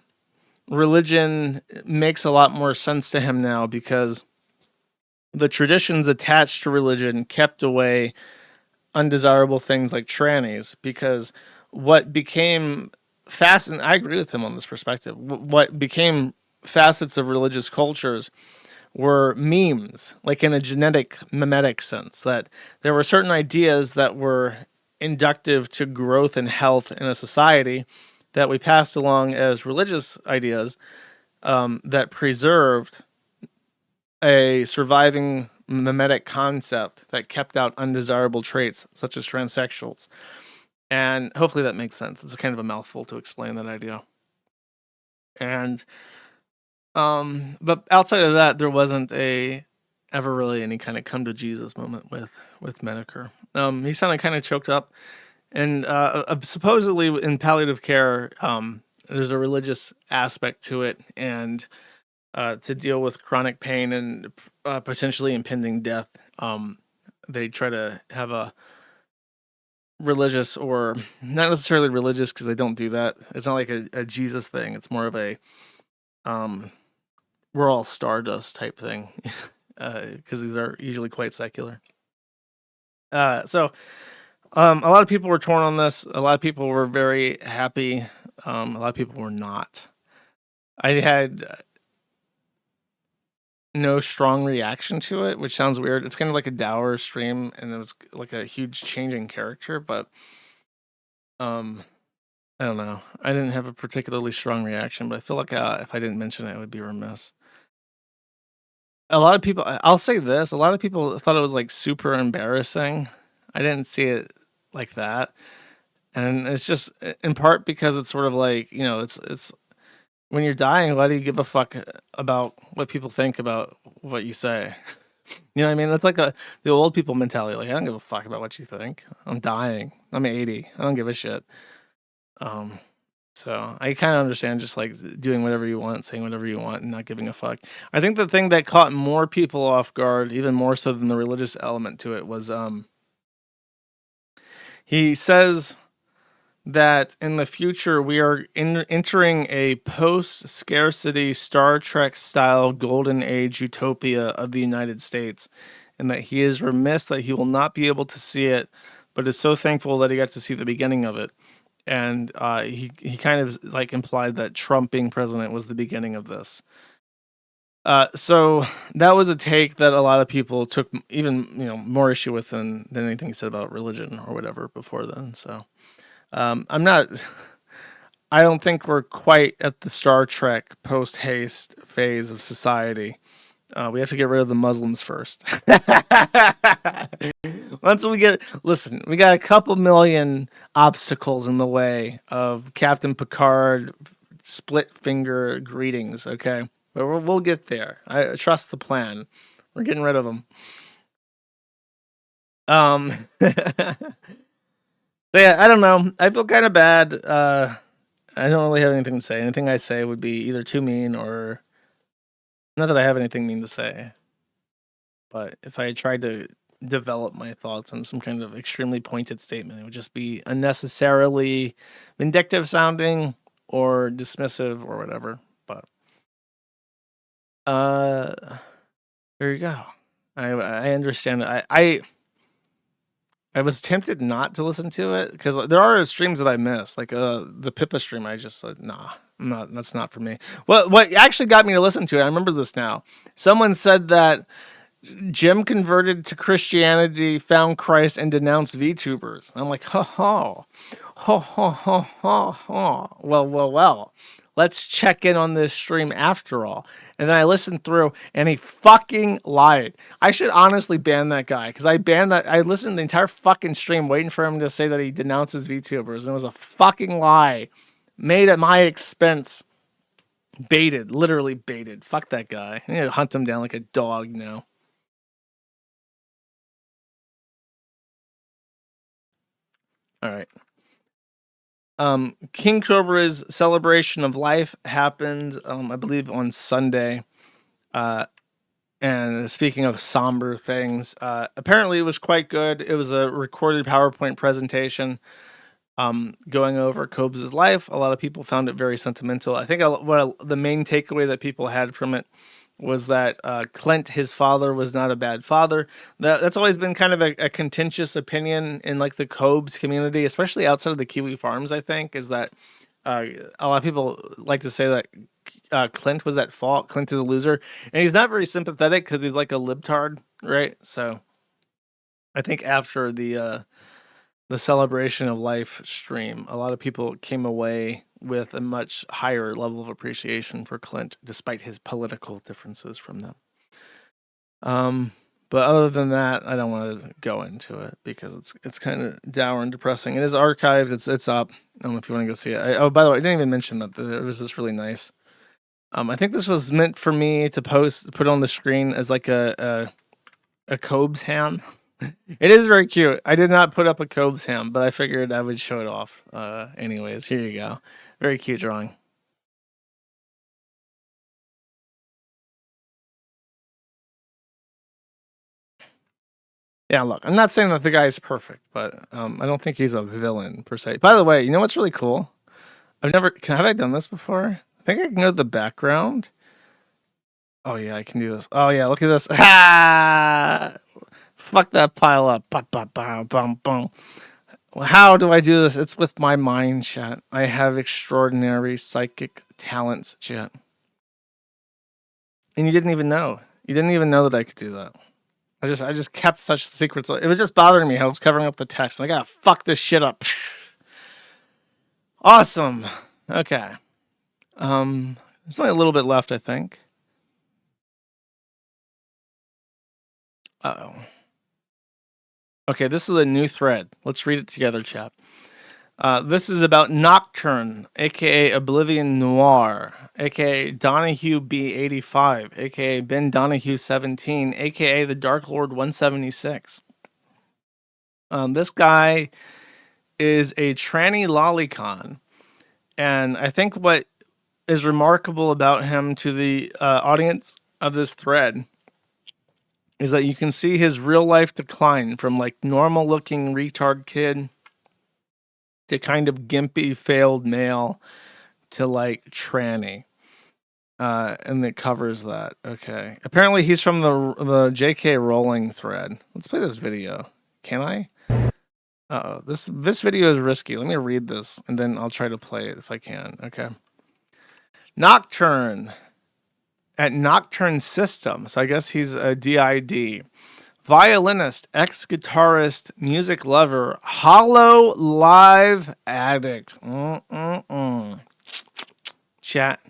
religion makes a lot more sense to him now because the traditions attached to religion kept away undesirable things like trannies, because what became I agree with him on this perspective. What became facets of religious cultures were memes, like in a genetic mimetic sense, that there were certain ideas that were inductive to growth and health in a society that we passed along as religious ideas, that preserved a surviving mimetic concept that kept out undesirable traits such as transsexuals. And hopefully that makes sense. It's kind of a mouthful to explain that idea. And but outside of that, there wasn't ever really any kind of come to Jesus moment with Metokur. He sounded kind of choked up, and supposedly in palliative care, there's a religious aspect to it, and to deal with chronic pain and potentially impending death, they try to have a religious, or not necessarily religious because they don't do that. It's not like a Jesus thing. It's more of a we're all stardust type thing, because these are usually quite secular. So a lot of people were torn on this. A lot of people were very happy. A lot of people were not. I had no strong reaction to it, which sounds weird. It's kind of like a dour stream, and it was like a huge change in character, but I don't know. I didn't have a particularly strong reaction, but I feel like if I didn't mention it, I would be remiss. A lot of people, I'll say this, a lot of people thought it was like super embarrassing. I didn't see it like that. And it's just in part because it's sort of like, it's when you're dying, why do you give a fuck about what people think about what you say? You know what I mean? It's like the old people mentality. Like, I don't give a fuck about what you think. I'm dying. I'm 80. I don't give a shit. So I kind of understand just like doing whatever you want, saying whatever you want, and not giving a fuck. I think the thing that caught more people off guard, even more so than the religious element to it, was he says that in the future we are entering a post-scarcity Star Trek style golden age utopia of the United States, and that he is remiss that he will not be able to see it, but is so thankful that he got to see the beginning of it. And he kind of like implied that Trump being president was the beginning of this. So that was a take that a lot of people took even more issue with than anything he said about religion or whatever before then. So I'm not. I don't think we're quite at the Star Trek post haste phase of society. We have to get rid of the Muslims first. Once we we got a couple million obstacles in the way of Captain Picard split finger greetings, okay? But we'll get there. I trust the plan. We're getting rid of them. So yeah, I don't know. I feel kind of bad. I don't really have anything to say. Anything I say would be either too mean or... Not that I have anything mean to say, but if I tried to develop my thoughts on some kind of extremely pointed statement, it would just be unnecessarily vindictive sounding or dismissive or whatever. But there you go. I understand it. I was tempted not to listen to it because there are streams that I miss, like the Pippa stream. I just said, nah, that's not for me. What actually got me to listen to it, I remember this now. Someone said that Jim converted to Christianity, found Christ, and denounced VTubers. I'm like, ho. Well. Let's check in on this stream after all. And then I listened through, and he fucking lied. I should honestly ban that guy, because I listened to the entire fucking stream waiting for him to say that he denounces VTubers, and it was a fucking lie. Made at my expense. Baited. Literally baited. Fuck that guy. I need to hunt him down like a dog now. All right. King Cobra's celebration of life happened, I believe, on Sunday. And speaking of somber things, apparently it was quite good. It was a recorded PowerPoint presentation going over Cobes' life. A lot of people found it very sentimental. I think the main takeaway that people had from it was that Clint, his father, was not a bad father. That's always been kind of a contentious opinion in like the Cobes community, especially outside of the Kiwi farms, I think, is that a lot of people like to say that Clint was at fault. Clint is a loser. And he's not very sympathetic because he's like a libtard, right? So I think after the celebration of life stream, a lot of people came away with a much higher level of appreciation for Clint, despite his political differences from them. But other than that, I don't want to go into it because it's kind of dour and depressing. It is archived. It's up. I don't know if you want to go see it. By the way, I didn't even mention that there was this really nice. I think this was meant for me to put on the screen as like a Cobes ham. It is very cute. I did not put up a Cobes ham, but I figured I would show it off. Anyways, here you go. Very cute drawing. Yeah, look, I'm not saying that the guy is perfect, but I don't think he's a villain per se. By the way, you know what's really cool? Have I done this before? I think I can go to the background. Oh yeah, I can do this. Oh yeah, look at this. Ha! Fuck that pile up. Ba, ba, ba, bum, bum. How do I do this? It's with my mind, chat. I have extraordinary psychic talents, chat. And you didn't even know. You didn't even know that I could do that. I just kept such secrets. It was just bothering me. I was covering up the text. And I gotta fuck this shit up. Awesome. Okay. There's only a little bit left, I think. Uh-oh. Okay, this is a new thread. Let's read it together, chap. This is about Nocturne, aka Oblivion Noir, aka Donahue B85, aka Ben Donahue 17, aka the Dark Lord 176. This guy is a tranny lolicon, and I think what is remarkable about him to the audience of this thread is that you can see his real life decline from like normal looking retard kid to kind of gimpy failed male to like tranny. And it covers that. Okay. Apparently he's from the JK Rowling thread. Let's play this video. Can I? Uh-oh. This video is risky. Let me read this and then I'll try to play it if I can. Okay. Nocturne. At Nocturne System, so I guess he's a DID. Violinist, ex-guitarist, music lover, Hollow Live addict. Chat.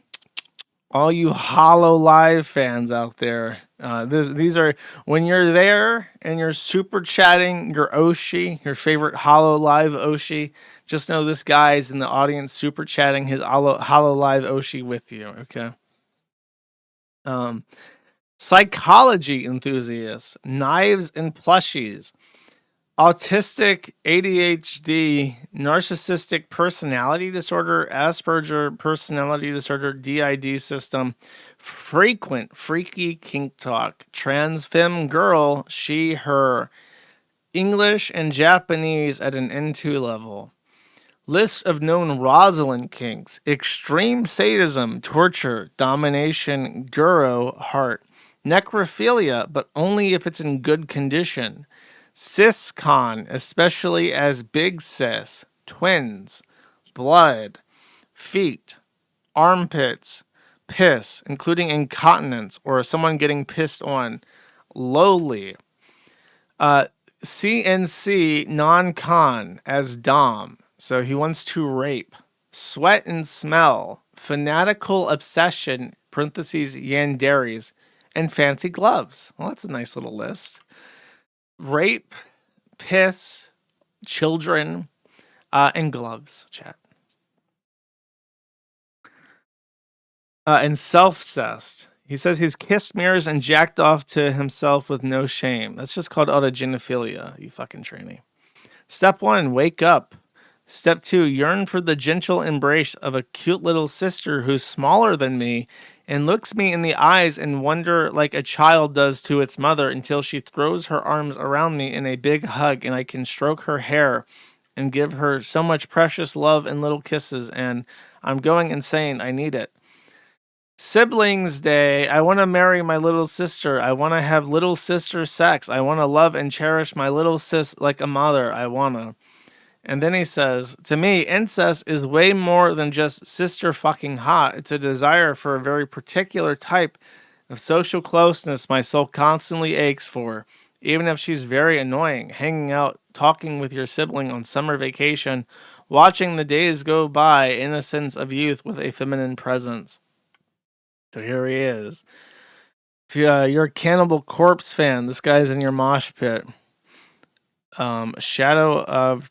All you Hollow Live fans out there. These are, when you're there and you're super chatting your Oshi, your favorite Hollow Live Oshi, just know this guy's in the audience super chatting his Hollow Live Oshi with you, okay? Psychology enthusiasts, knives and plushies, autistic, ADHD, narcissistic personality disorder, Asperger personality disorder, DID system, frequent freaky kink talk, trans femme girl, she, her, English and Japanese at an N2 level. Lists of known Rosalind kinks, extreme sadism, torture, domination, guro, heart, necrophilia, but only if it's in good condition, ciscon, especially as big cis, twins, blood, feet, armpits, piss, including incontinence or someone getting pissed on, lowly, CNC non-con as dom. So he wants to rape, sweat and smell, fanatical obsession, parentheses, yanderis, and fancy gloves. Well, that's a nice little list. Rape, piss, children, and gloves, chat. And self-cessed. He says he's kissed mirrors and jacked off to himself with no shame. That's just called autogenophilia, you fucking tranny. Step 1, wake up. Step 2, yearn for the gentle embrace of a cute little sister who's smaller than me and looks me in the eyes and wonder like a child does to its mother until she throws her arms around me in a big hug and I can stroke her hair and give her so much precious love and little kisses, and I'm going insane. I need it. Siblings Day. I want to marry my little sister. I want to have little sister sex. I want to love and cherish my little sis like a mother. I want to. And then he says, to me, incest is way more than just sister fucking hot. It's a desire for a very particular type of social closeness my soul constantly aches for, even if she's very annoying. Hanging out, talking with your sibling on summer vacation, watching the days go by, innocence of youth with a feminine presence. So here he is. If you're a Cannibal Corpse fan, this guy's in your mosh pit. Shadow of...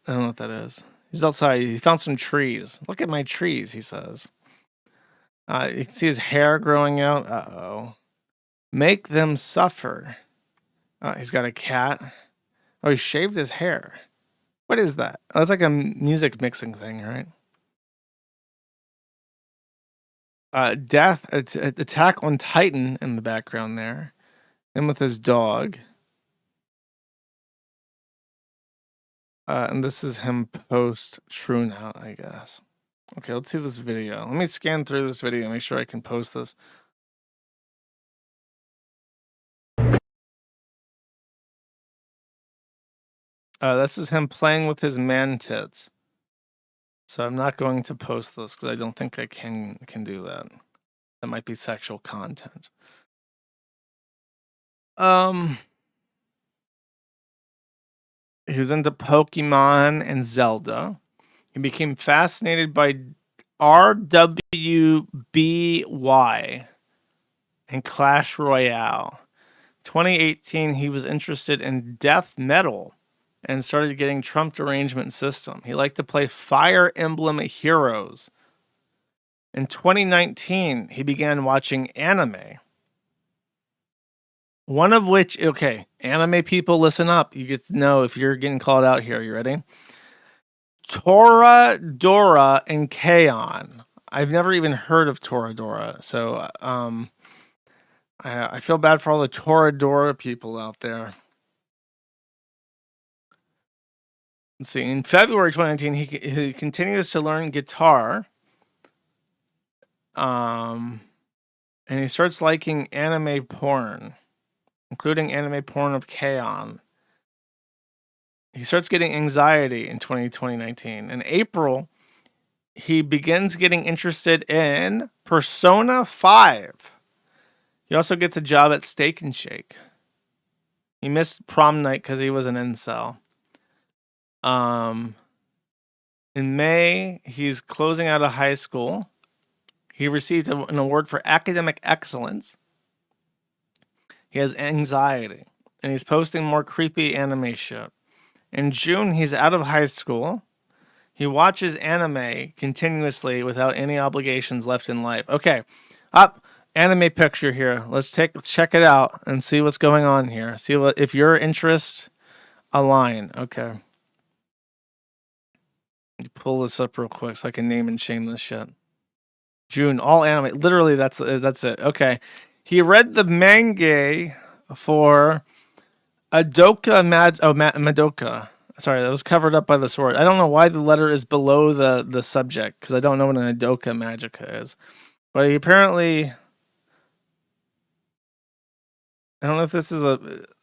I don't know what that is. He's outside. He found some trees. Look at my trees, he says. You can see his hair growing out. Uh-oh. Make them suffer. He's got a cat. Oh, he shaved his hair. What is that? Oh, it's like a music mixing thing, right? Death, Attack on Titan in the background there. And with his dog. And this is him post True Now, I guess. Okay, let's see this video. Let me scan through this video, make sure I can post this. This is him playing with his man tits. So I'm not going to post this because I don't think I can do that. That might be sexual content. He was into Pokemon and Zelda. He became fascinated by RWBY and Clash Royale. 2018, he was interested in death metal and started getting Trump Derangement System. He liked to play Fire Emblem Heroes. In 2019, he began watching anime. One of which, okay, anime people, listen up. You get to know if you're getting called out here. You ready? Toradora and K-On! I've never even heard of Toradora, so I feel bad for all the Toradora people out there. Let's see. In February 2019, he continues to learn guitar. And he starts liking anime porn, including anime porn of K-On! He starts getting anxiety in 2019. In April, he begins getting interested in Persona 5. He also gets a job at Steak and Shake. He missed prom night because he was an incel. In May, he's closing out of high school. He received an award for academic excellence. He has anxiety, and he's posting more creepy anime shit. In June, he's out of high school. He watches anime continuously without any obligations left in life. Okay, up anime picture here. Let's check it out and see what's going on here. See what if your interests align. Okay. Pull this up real quick so I can name and shame this shit. June, all anime. Literally, that's it. Okay. He read the manga for Madoka. Sorry, that was covered up by the sword. I don't know why the letter is below the subject, because I don't know what an Adoka Magica is. But he apparently... I don't know if this is a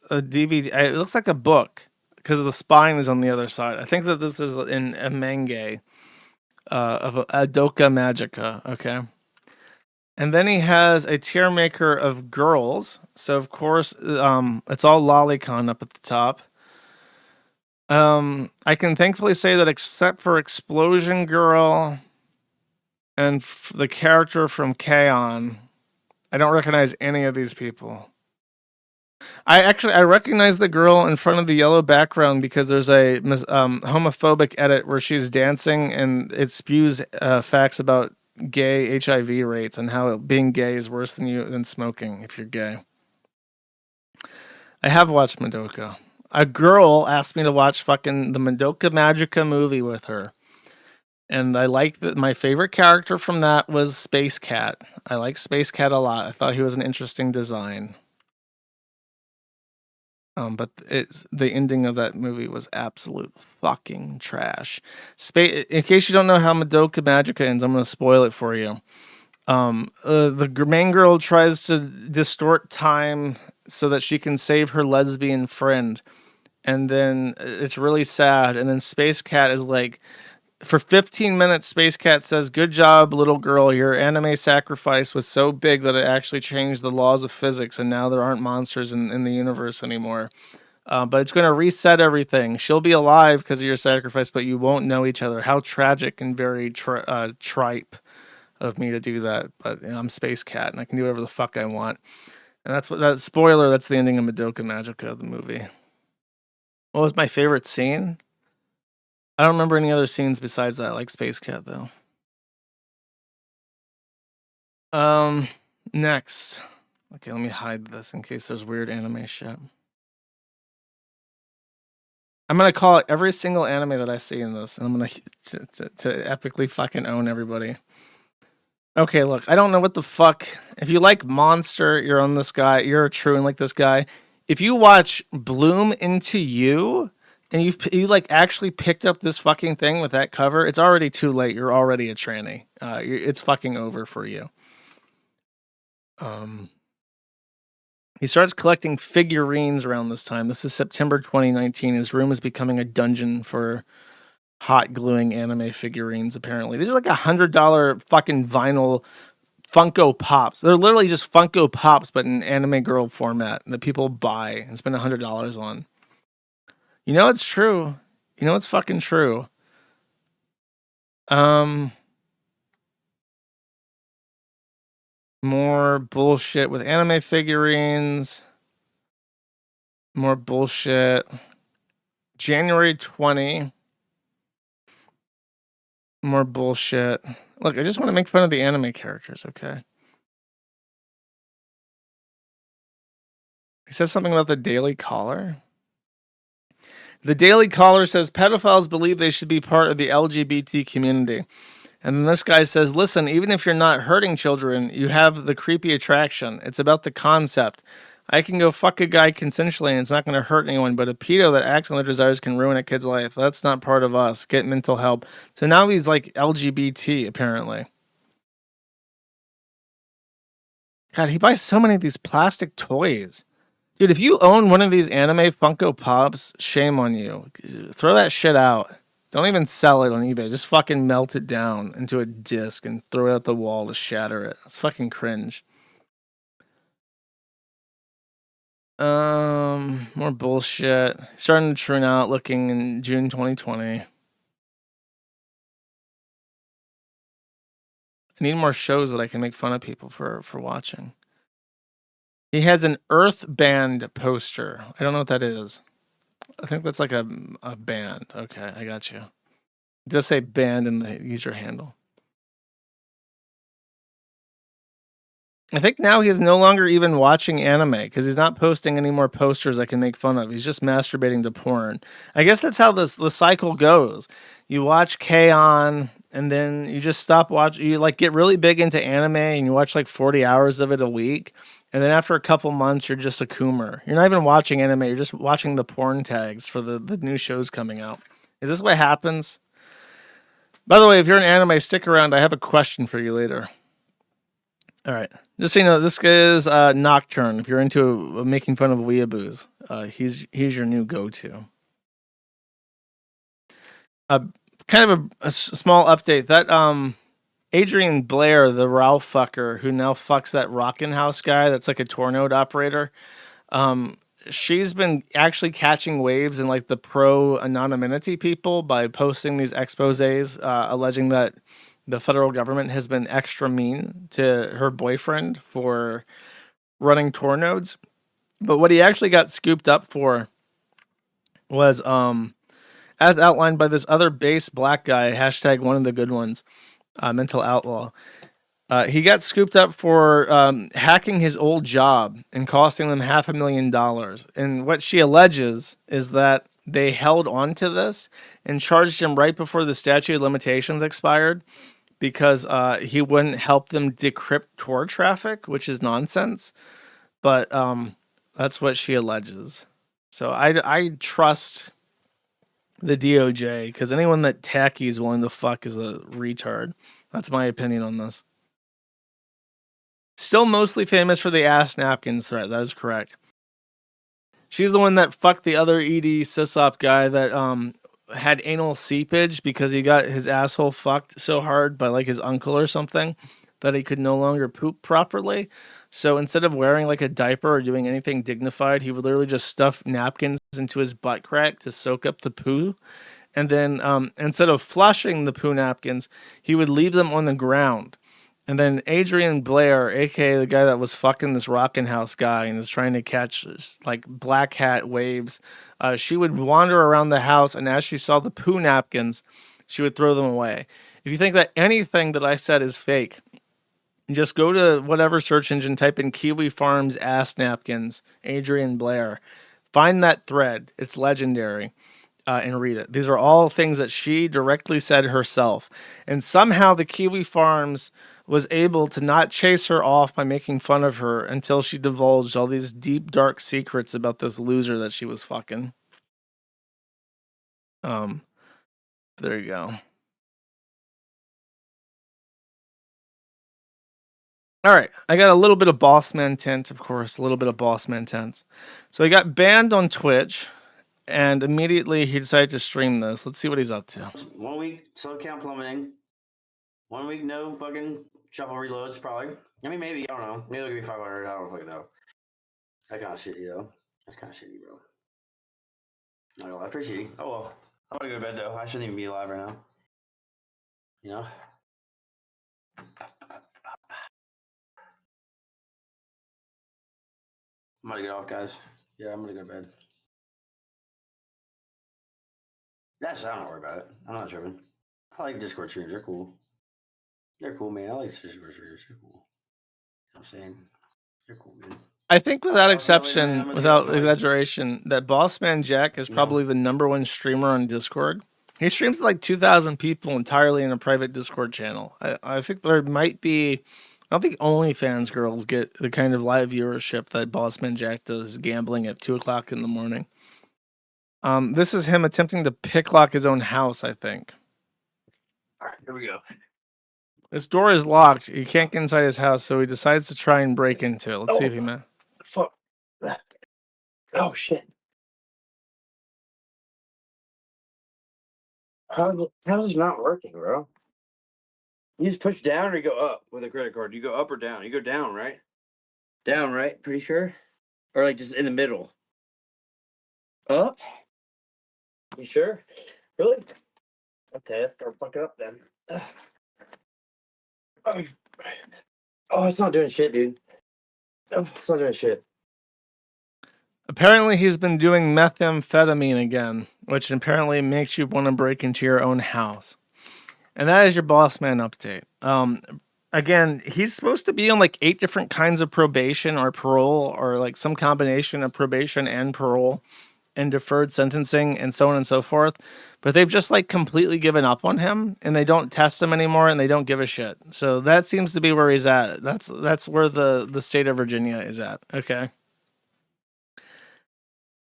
DVD. It looks like a book, because the spine is on the other side. I think that this is in a manga of Adoka Magica. Okay. And then he has a tier maker of girls. So, of course, it's all lolicon up at the top. I can thankfully say that except for Explosion Girl and the character from K-On!, I don't recognize any of these people. I recognize the girl in front of the yellow background because there's a homophobic edit where she's dancing and it spews facts about gay HIV rates and how being gay is worse than smoking if you're gay. I have watched Madoka. a girl asked me to watch fucking the Madoka Magica movie with her. And I like that. My favorite character from that was Space Cat. I like Space Cat a lot. I thought he was an interesting design. But the ending of that movie was absolute fucking trash. In case you don't know how Madoka Magica ends, I'm gonna spoil it for you. The main girl tries to distort time so that she can save her lesbian friend, and then it's really sad. And then Space Cat is like, for 15 minutes, Space Cat says, "Good job, little girl. Your anime sacrifice was so big that it actually changed the laws of physics, and now there aren't monsters in the universe anymore. But it's going to reset everything. She'll be alive because of your sacrifice, but you won't know each other." How tragic and very tripe of me to do that. But I'm Space Cat, and I can do whatever the fuck I want. And that's spoiler. That's the ending of Madoka Magica, the movie. What was my favorite scene? I don't remember any other scenes besides that. I like Space Cat though. Next. Okay, let me hide this in case there's weird anime shit. I'm gonna call it every single anime that I see in this, and I'm gonna to epically fucking own everybody. Okay, look, I don't know what the fuck. If you like Monster, you're on this guy. You're a true and like this guy. If you watch Bloom Into You, and you like actually picked up this fucking thing with that cover, it's already too late. You're already a tranny. It's fucking over for you. He starts collecting figurines around this time. This is September 2019. His room is becoming a dungeon for hot gluing anime figurines, apparently. These are like $100 fucking vinyl Funko Pops. They're literally just Funko Pops, but in anime girl format that people buy and spend $100 on. You know it's true. You know it's fucking true. More bullshit with anime figurines. More bullshit. January 20. More bullshit. Look, I just want to make fun of the anime characters, okay? He says something about the Daily Caller. The Daily Caller says pedophiles believe they should be part of the LGBT community. And then this guy says, listen, even if you're not hurting children, you have the creepy attraction. It's about the concept. I can go fuck a guy consensually and it's not going to hurt anyone, but a pedo that acts on their desires can ruin a kid's life. That's not part of us. Get mental help. So now he's like LGBT, apparently. God, he buys so many of these plastic toys. Dude, if you own one of these anime Funko Pops, shame on you. Throw that shit out. Don't even sell it on eBay. Just fucking melt it down into a disc and throw it at the wall to shatter it. It's fucking cringe. More bullshit. Starting to turn out looking in June 2020. I need more shows that I can make fun of people for watching. He has an Earth Band poster. I don't know what that is. I think that's like a band. Okay, I got you. It does say band in the user handle. I think now he's no longer even watching anime because he's not posting any more posters I can make fun of. He's just masturbating to porn. I guess that's how the cycle goes. You watch K-On! And then you just stop watching. You like get really big into anime and you watch like 40 hours of it a week. And then after a couple months, you're just a coomer. You're not even watching anime. You're just watching the porn tags for the new shows coming out. Is this what happens? By the way, if you're an anime, stick around. I have a question for you later. All right. Just so you know, this guy is Nocturne. If you're into making fun of weeaboos, he's your new go-to. Kind of a small update. That Adrian Blair, the Ralph fucker who now fucks that Rockin' House guy that's like a tour node operator, she's been actually catching waves in like the pro-anonymity people by posting these exposés alleging that the federal government has been extra mean to her boyfriend for running tour nodes. But what he actually got scooped up for was as outlined by this other base black guy, hashtag one of the good ones, Mental Outlaw. He got scooped up for hacking his old job and costing them $500,000. And what she alleges is that they held on to this and charged him right before the statute of limitations expired because he wouldn't help them decrypt Tor traffic, which is nonsense. But that's what she alleges. So I trust the DOJ because anyone that Tacky is willing to fuck is a retard. That's my opinion on this. Still mostly famous for the ass napkins threat. That is correct. She's the one that fucked the other ED sysop guy that had anal seepage because he got his asshole fucked so hard by like his uncle or something that he could no longer poop properly. So instead of wearing like a diaper or doing anything dignified, he would literally just stuff napkins into his butt crack to soak up the poo. And then instead of flushing the poo napkins, he would leave them on the ground. And then Adrian Blair, aka the guy that was fucking this Rockin' House guy and is trying to catch like black hat waves, she would wander around the house, and as she saw the poo napkins, she would throw them away. If you think that anything that I said is fake, just go to whatever search engine, type in Kiwi Farms ass napkins, Adrian Blair. Find that thread. It's legendary. And read it. These are all things that she directly said herself. And somehow the Kiwi Farms was able to not chase her off by making fun of her until she divulged all these deep, dark secrets about this loser that she was fucking. There you go. All right, I got a little bit of boss man tint, of course, a little bit of boss man tints. So he got banned on Twitch, and immediately he decided to stream this. Let's see what he's up to. 1 week, slow count plummeting. 1 week, no fucking shuffle reloads, probably. I mean, maybe, I don't know. Maybe it'll be 500, I don't fucking know. That kind of shitty, though. That's kind of shitty, bro. Not gonna lie, pretty shitty. Oh well. I'm gonna go to bed, though. I shouldn't even be alive right now. You know? I'm gonna get off, guys. Yeah, I'm gonna go to bed. That's, I don't worry about it. I'm not tripping. I like Discord streams. They're cool. They're cool, man. I like Discord streams. They're cool. You know what I'm saying? They're cool, man. I think without exception, without exaggeration, that Bossman Jack is probably the #1 streamer on Discord. He streams to like 2,000 people entirely in a private Discord channel. I think there might be... I don't think OnlyFans girls get the kind of live viewership that Bossman Jack does gambling at 2 o'clock in the morning. This is him attempting to picklock his own house, I think. All right, here we go. This door is locked. He can't get inside his house, so he decides to try and break into it. Let's see if he man. Fuck. Oh, shit. How is it not working, bro? You just push down or you go up with a credit card? You go up or down? You go down, right? Down, right? Pretty sure? Or like just in the middle? Up? You sure? Really? Okay, let's start fucking up then. Oh, it's not doing shit, dude. Oh, it's not doing shit. Apparently, he's been doing methamphetamine again, which apparently makes you want to break into your own house. And that is your boss man update. Again, he's supposed to be on like 8 different kinds of probation or parole, or like some combination of probation and parole and deferred sentencing and so on and so forth. But they've just like completely given up on him, and they don't test him anymore, and they don't give a shit. So that seems to be where he's at. That's where the state of Virginia is at. Okay.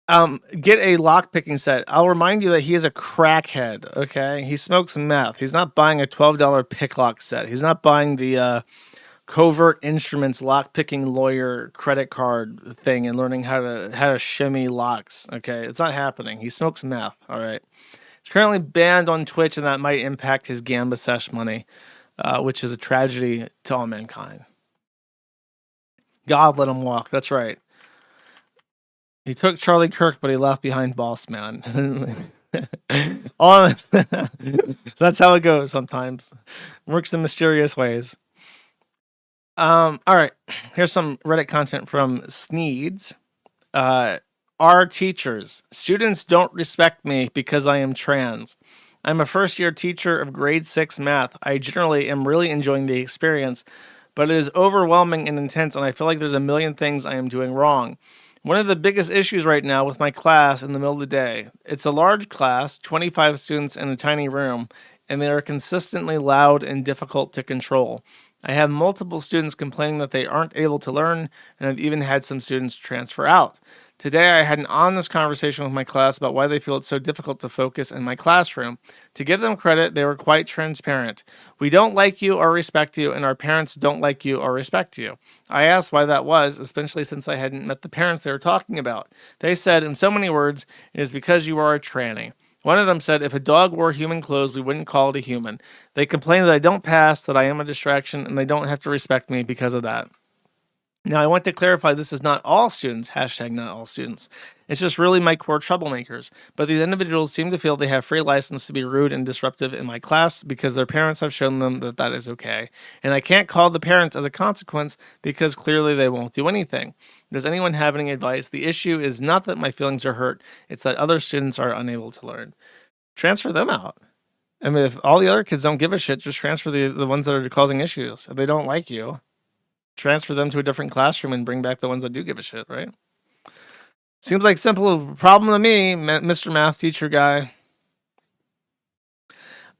Get a lockpicking set. I'll remind you that he is a crackhead, okay? He smokes meth. He's not buying a $12 picklock set. He's not buying the covert instruments lockpicking lawyer credit card thing and learning how to shimmy locks, okay? It's not happening. He smokes meth, all right? He's currently banned on Twitch, and that might impact his Gamba Sesh money, which is a tragedy to all mankind. God let him walk. That's right. He took Charlie Kirk, but he left behind Boss Man. That's how it goes sometimes. Works in mysterious ways. All right. Here's some Reddit content from Sneeds. Our teachers. Students don't respect me because I am trans. I'm a first-year teacher of grade 6 math. I generally am really enjoying the experience, but it is overwhelming and intense, and I feel like there's a million things I am doing wrong. One of the biggest issues right now with my class in the middle of the day, it's a large class, 25 students in a tiny room, and they are consistently loud and difficult to control. I have multiple students complaining that they aren't able to learn, and I've even had some students transfer out. Today, I had an honest conversation with my class about why they feel it's so difficult to focus in my classroom. To give them credit, they were quite transparent. We don't like you or respect you, and our parents don't like you or respect you. I asked why that was, especially since I hadn't met the parents they were talking about. They said, in so many words, it is because you are a tranny. One of them said, if a dog wore human clothes, we wouldn't call it a human. They complain that I don't pass, that I am a distraction, and they don't have to respect me because of that. Now, I want to clarify this is not all students, hashtag not all students. It's just really my core troublemakers. But these individuals seem to feel they have free license to be rude and disruptive in my class because their parents have shown them that that is okay. And I can't call the parents as a consequence because clearly they won't do anything. Does anyone have any advice? The issue is not that my feelings are hurt, it's that other students are unable to learn. Transfer them out. I mean, if all the other kids don't give a shit, just transfer the ones that are causing issues. If they don't like you, transfer them to a different classroom and bring back the ones that do give a shit, right? Seems like simple problem to me, Mr. Math Teacher guy.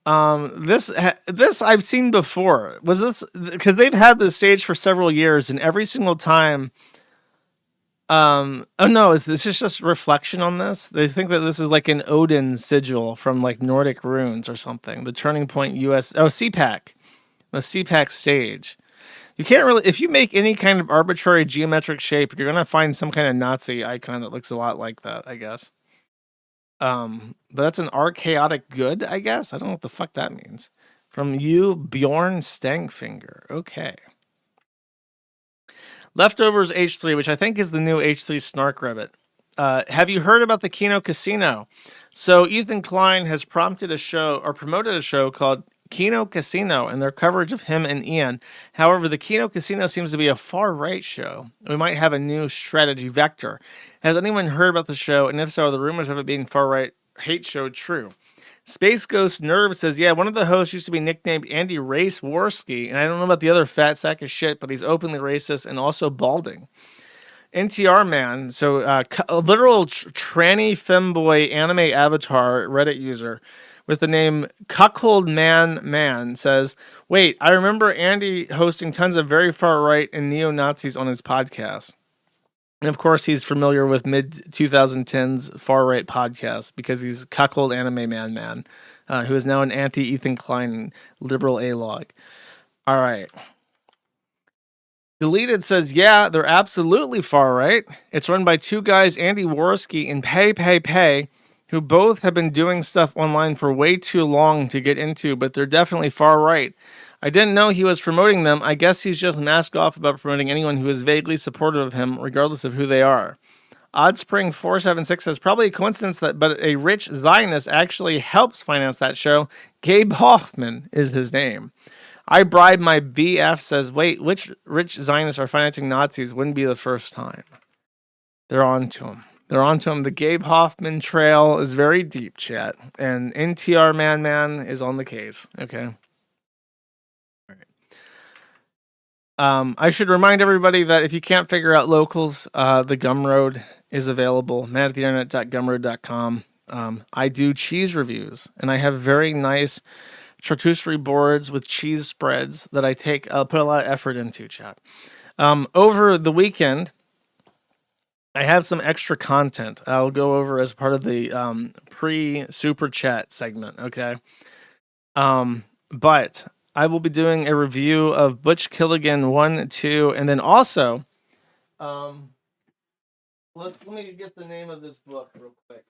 This I've seen before. Was this because they've had this stage for several years, and every single time. Oh no, is this just reflection on this? They think that this is like an Odin sigil from like Nordic runes or something. The Turning Point US CPAC, the CPAC stage. You can't really, if you make any kind of arbitrary geometric shape, you're gonna find some kind of Nazi icon that looks a lot like that, I guess. But that's an archaotic good, I guess. I don't know what the fuck that means. From you, Bjorn Stangfinger. Okay. Leftovers H3, which I think is the new H3 Snark Ribbit. Have you heard about the Kino Casino? So Ethan Klein has promoted a show called Kino Casino and their coverage of him and Ian. However, the Kino Casino seems to be a far-right show. We might have a new strategy vector. Has anyone heard about the show? And if so, are the rumors of it being far-right hate show true? Space Ghost Nerve says, yeah, one of the hosts used to be nicknamed Andy Race Worski, and I don't know about the other fat sack of shit, but he's openly racist and also balding. NTR Man, so a literal tranny femboy anime avatar Reddit user with the name Cuckold Man says, wait, I remember Andy hosting tons of very far right and neo-Nazis on his podcast. And of course, he's familiar with mid-2010s far-right podcast because he's Cuckold Anime Man, who is now an anti-Ethan Klein liberal A-log. All right. Deleted says, yeah, they're absolutely far-right. It's run by two guys, Andy Worski and Pay, who both have been doing stuff online for way too long to get into, but they're definitely far-right. I didn't know he was promoting them. I guess he's just masked off about promoting anyone who is vaguely supportive of him, regardless of who they are. Oddspring476 says, probably a coincidence but a rich Zionist actually helps finance that show. Gabe Hoffman is his name. I bribe my BF says, wait, which rich Zionists are financing Nazis? Wouldn't be the first time. They're on to him. The Gabe Hoffman trail is very deep, chat. And NTR Man is on the case. Okay. I should remind everybody that if you can't figure out locals, the Gumroad is available. manattheinternet.gumroad.com. I do cheese reviews, and I have very nice charcuterie boards with cheese spreads that I'll put a lot of effort into, chat. Over the weekend, I have some extra content I'll go over as part of the pre-super chat segment, okay? But I will be doing a review of Butch Killigan 1, 2, and then also, let me get the name of this book real quick.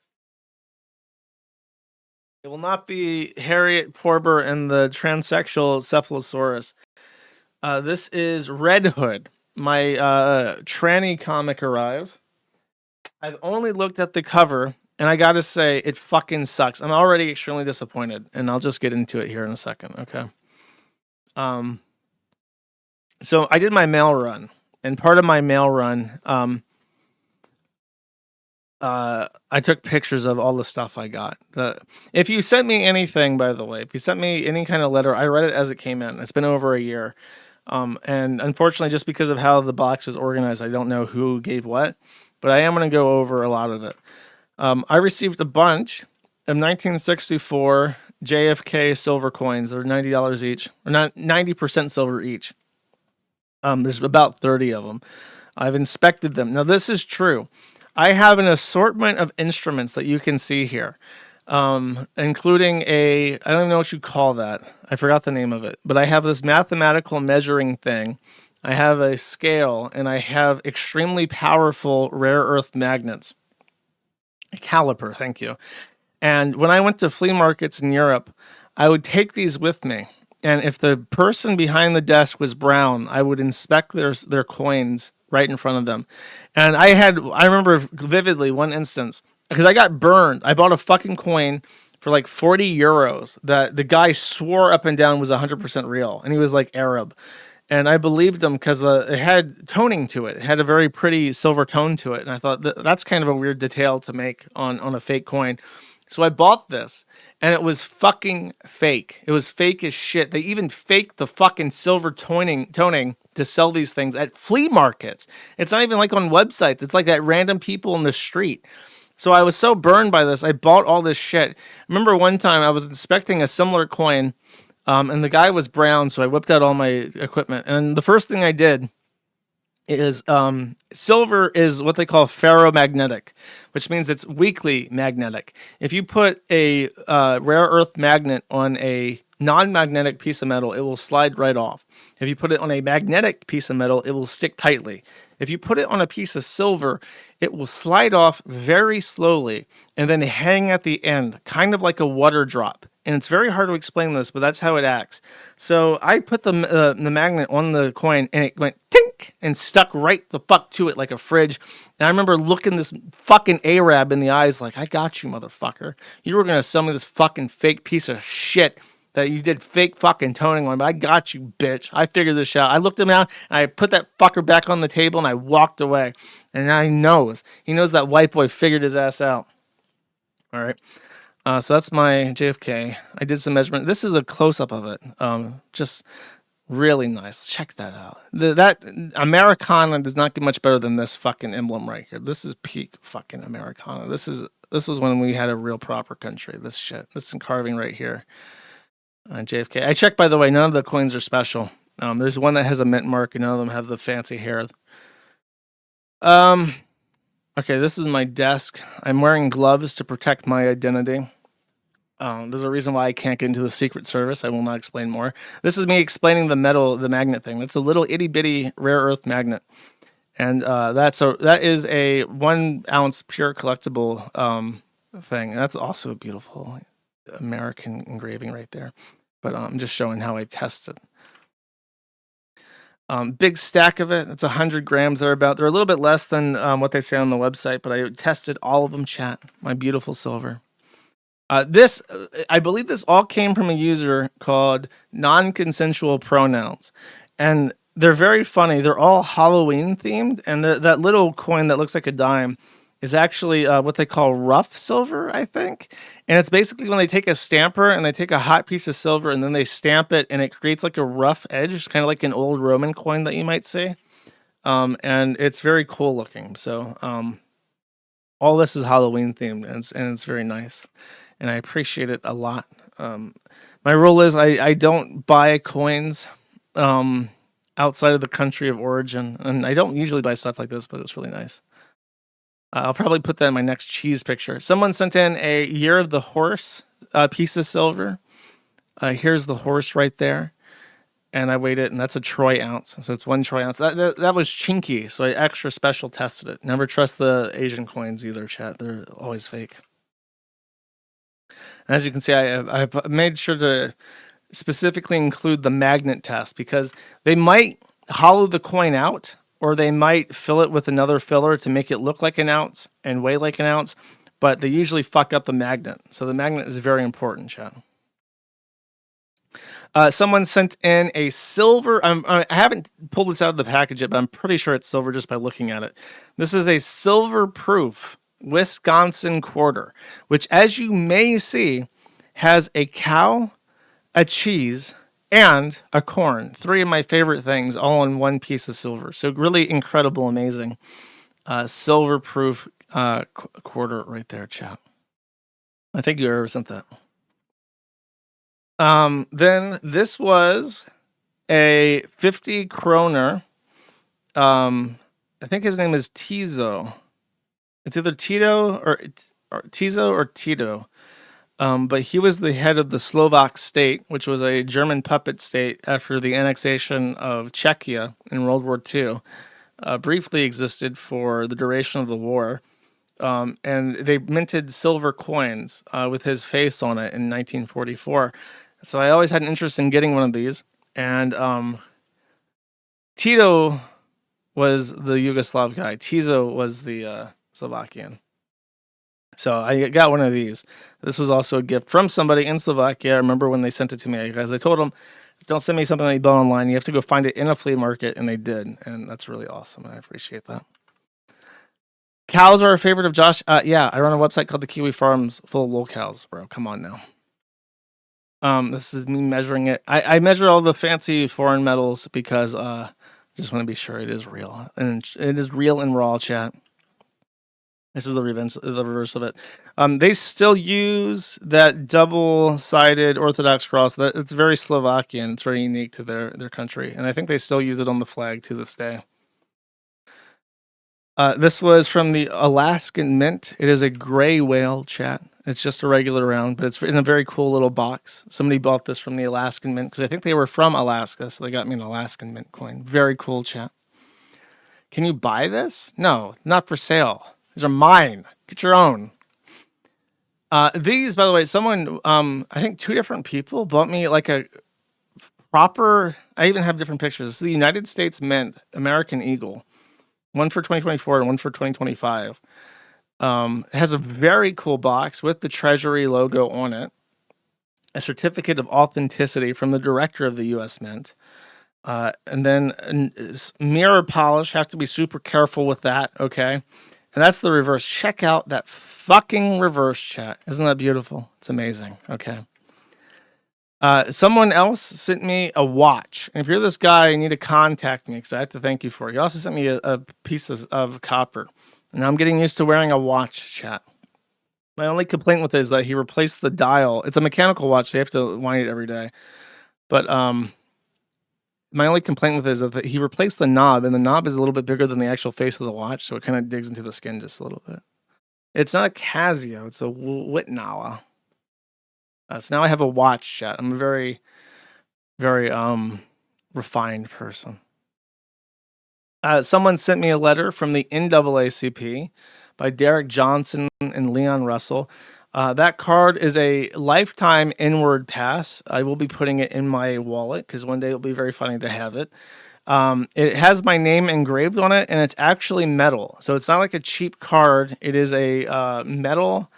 It will not be Harriet Porber and the Transsexual Cephalosaurus. This is Red Hood. My tranny comic arrived. I've only looked at the cover, and I gotta say, it fucking sucks. I'm already extremely disappointed, and I'll just get into it here in a second, okay? So I did my mail run, and part of my mail run, I took pictures of all the stuff I got. If you sent me anything, by the way, if you sent me any kind of letter, I read it as it came in. It's been over a year. And unfortunately, just because of how the box is organized, I don't know who gave what, but I am going to go over a lot of it. I received a bunch of 1964 JFK silver coins. They're $90 each, or not 90% silver each. There's about 30 of them. I've inspected them. Now, this is true. I have an assortment of instruments that you can see here, including I don't even know what you call that. I forgot the name of it, but I have this mathematical measuring thing. I have a scale, and I have extremely powerful rare earth magnets. A caliper, thank you. And when I went to flea markets in Europe, I would take these with me. And if the person behind the desk was brown, I would inspect their coins right in front of them. And I remember vividly one instance, because I got burned. I bought a fucking coin for like 40 euros that the guy swore up and down was 100% real. And he was like Arab. And I believed him because it had toning to it. It had a very pretty silver tone to it. And I thought that's kind of a weird detail to make on a fake coin. So I bought this, and it was fucking fake. It was fake as shit. They even faked the fucking silver toning to sell these things at flea markets. It's not even like on websites. It's like at random people in the street. So I was so burned by this, I bought all this shit. I remember one time I was inspecting a similar coin, and the guy was brown, so I whipped out all my equipment. And the first thing I did is silver is what they call ferromagnetic, which means it's weakly magnetic. If you put a rare earth magnet on a non-magnetic piece of metal, it will slide right off. If you put it on a magnetic piece of metal, it will stick tightly. If you put it on a piece of silver, it will slide off very slowly and then hang at the end, kind of like a water drop. And it's very hard to explain this, but that's how it acts. So I put the magnet on the coin, and it went tink and stuck right the fuck to it like a fridge. And I remember looking this fucking Arab in the eyes like, I got you, motherfucker. You were going to sell me this fucking fake piece of shit that you did fake fucking toning on, but I got you, bitch. I figured this out. I looked him out, and I put that fucker back on the table, and I walked away. And now he knows. He knows that white boy figured his ass out. All right. So that's my JFK. I did some measurement. This is a close-up of it. Just really nice. Check that out. That Americana does not get much better than this fucking emblem right here. This is peak fucking Americana. This was when we had a real proper country. This shit. This carving right here. JFK. I checked, by the way, none of the coins are special. There's one that has a mint mark, and none of them have the fancy hair. Okay, this is my desk. I'm wearing gloves to protect my identity. There's a reason why I can't get into the Secret Service. I will not explain more. This is me explaining the magnet thing. That's a little itty bitty rare earth magnet, and that is a 1 ounce pure collectible thing. And that's also a beautiful American engraving right there. But I'm just showing how I test it. Big stack of it. It's 100 grams thereabout. They're a little bit less than what they say on the website, but I tested all of them, chat. My beautiful silver. I believe this all came from a user called Non-Consensual Pronouns. And they're very funny. They're all Halloween themed. And that little coin that looks like a dime is actually what they call rough silver, I think. And it's basically when they take a stamper and they take a hot piece of silver and then they stamp it and it creates like a rough edge, kind of like an old Roman coin that you might see. And it's very cool looking. So all this is Halloween themed, and it's very nice. And I appreciate it a lot. My rule is I don't buy coins outside of the country of origin. And I don't usually buy stuff like this, but it's really nice. I'll probably put that in my next cheese picture. Someone sent in a Year of the Horse piece of silver. Here's the horse right there. And I weighed it, and that's a troy ounce. So it's 1 troy ounce. That was chinky, so I extra special tested it. Never trust the Asian coins either, chat. They're always fake. And as you can see, I made sure to specifically include the magnet test because they might hollow the coin out, or they might fill it with another filler to make it look like an ounce and weigh like an ounce, but they usually fuck up the magnet. So the magnet is very important, chat. Someone sent in a silver, I haven't pulled this out of the package yet, but I'm pretty sure it's silver just by looking at it. This is a silver proof Wisconsin quarter, which, as you may see, has a cow, a cheese, and a corn. 3 of my favorite things, all in one piece of silver. So really incredible, amazing, silver proof quarter right there, chat. I think you ever sent that. Then this was a 50 kroner. I think his name is Tizo. It's either Tito or Tizo or Tito. But he was the head of the Slovak state, which was a German puppet state after the annexation of Czechia in World War II. Briefly existed for the duration of the war. And they minted silver coins with his face on it in 1944. So I always had an interest in getting one of these. And Tito was the Yugoslav guy. Tizo was the Slovakian. So I got one of these. This was also a gift from somebody in Slovakia. I remember when they sent it to me, guys. I told them, don't send me something that you bought online. You have to go find it in a flea market, and they did. And that's really awesome. I appreciate that. Cows are a favorite of Josh. Yeah, I run a website called the Kiwi Farms full of little cows, bro. Come on now. This is me measuring it. I measure all the fancy foreign metals because just want to be sure it is real. And it is real and raw, chat. This is the reverse of it. They still use that double-sided Orthodox cross. It's very Slovakian. It's very unique to their country. And I think they still use it on the flag to this day. This was from the Alaskan Mint. It is a gray whale, chat. It's just a regular round, but it's in a very cool little box. Somebody bought this from the Alaskan Mint because I think they were from Alaska, so they got me an Alaskan Mint coin. Very cool, chat. Can you buy this? No, not for sale. These are mine. Get your own. These, by the way, someone, I think 2 different people bought me like a proper, I even have different pictures. This is the United States Mint American Eagle. One for 2024 and one for 2025. It has a very cool box with the Treasury logo on it. A certificate of authenticity from the director of the U.S. Mint. And then mirror polish. Have to be super careful with that, okay? And that's the reverse. Check out that fucking reverse, chat. Isn't that beautiful? It's amazing. Okay. Someone else sent me a watch. And if you're this guy, you need to contact me because I have to thank you for it. He also sent me a piece of copper. And I'm getting used to wearing a watch, chat. My only complaint with it is that he replaced the dial. It's a mechanical watch, so you have to wind it every day. But my only complaint with it is that he replaced the knob, and the knob is a little bit bigger than the actual face of the watch, so it kind of digs into the skin just a little bit. It's not a Casio, it's a Whitnauer. So now I have a watch, chat. I'm a very, very refined person. Someone sent me a letter from the NAACP by Derek Johnson and Leon Russell. That card is a lifetime inward pass. I will be putting it in my wallet because one day it'll be very funny to have it. It has my name engraved on it, and it's actually metal. So it's not like a cheap card. It is a metal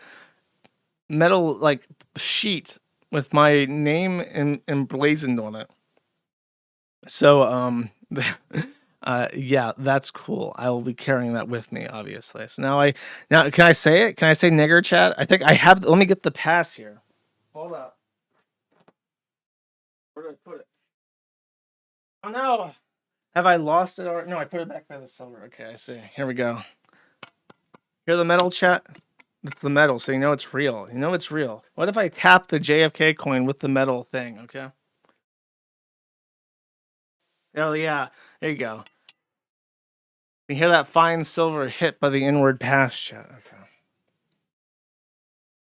like sheet with my name emblazoned on it. So yeah, that's cool. I will be carrying that with me, obviously. So now can I say it? Can I say nigger, chat? I think I have. Let me get the pass here. Hold up. Where did I put it? Oh no! Have I lost it? Or no, I put it back by the silver. Okay, I see. Here we go. Hear the metal, chat? It's the metal, so you know it's real. You know it's real. What if I tap the JFK coin with the metal thing? Okay. Oh yeah. There you go. You hear that fine silver hit by the inward pass, chat. Okay.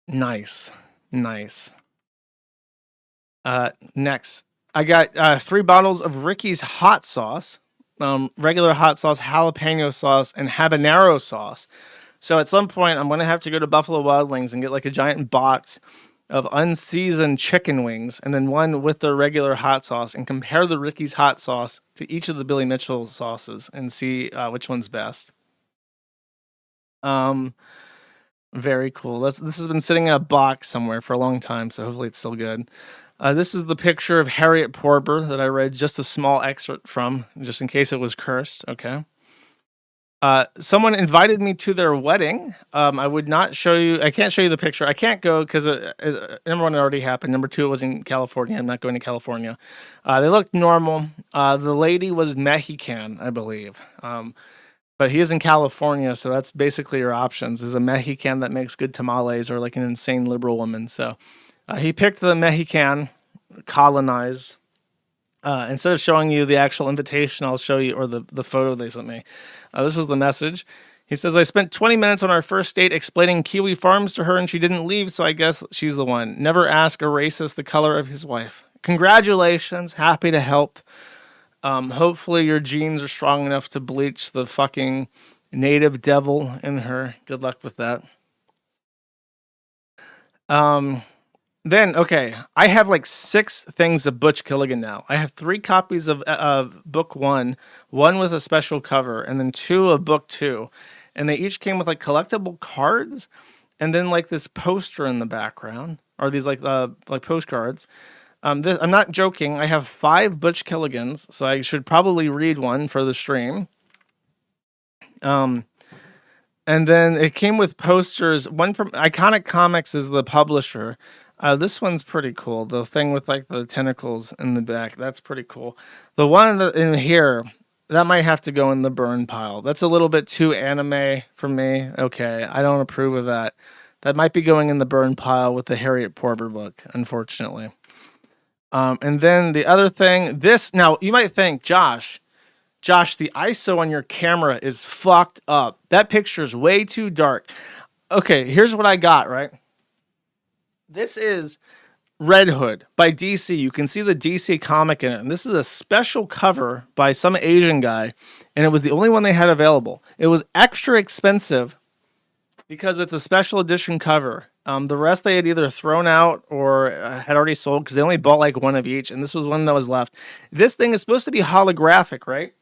Nice. Nice. Next. I got 3 bottles of Ricky's hot sauce. Regular hot sauce, jalapeno sauce, and habanero sauce. So at some point, I'm going to have to go to Buffalo Wild Wings and get like a giant box of unseasoned chicken wings, and then one with the regular hot sauce, and compare the Ricky's hot sauce to each of the Billy Mitchell sauces and see which one's best. Very cool. This has been sitting in a box somewhere for a long time, so hopefully it's still good. This is the picture of Harriet Porber that I read just a small excerpt from, just in case it was cursed. Okay. Someone invited me to their wedding. I would not show you. I can't show you the picture. I can't go because number one, it already happened. Number two, it was in California. I'm not going to California. They looked normal. The lady was Mexican, I believe. But he is in California, so that's basically your options. Is a Mexican that makes good tamales or like an insane liberal woman. So he picked the Mexican, colonized. Instead of showing you the actual invitation, I'll show you, or the photo they sent me. This was the message. He says, I spent 20 minutes on our first date explaining Kiwi Farms to her and she didn't leave, so I guess she's the one. Never ask a racist the color of his wife. Congratulations. Happy to help. Hopefully your genes are strong enough to bleach the fucking native devil in her. Good luck with that. Then, okay, I have like 6 things of Butch Killigan now. I have 3 copies of book 1 with a special cover, and then 2 of book 2. And they each came with like collectible cards, and then like this poster in the background, or these like postcards. I'm not joking. I have 5 Butch Killigans, so I should probably read one for the stream. And then it came with posters. One from Iconic Comics is the publisher. This one's pretty cool. The thing with like the tentacles in the back, that's pretty cool. The one in here, that might have to go in the burn pile. That's a little bit too anime for me. Okay, I don't approve of that. That might be going in the burn pile with the Harriet Porter book, unfortunately. And then the other thing, now you might think, Josh, the ISO on your camera is fucked up. That picture is way too dark. Okay, here's what I got, right? This is Red Hood by DC. You can see the DC comic in it. And this is a special cover by some Asian guy. And it was the only one they had available. It was extra expensive because it's a special edition cover. The rest they had either thrown out or had already sold because they only bought like one of each. And this was one that was left. This thing is supposed to be holographic, right?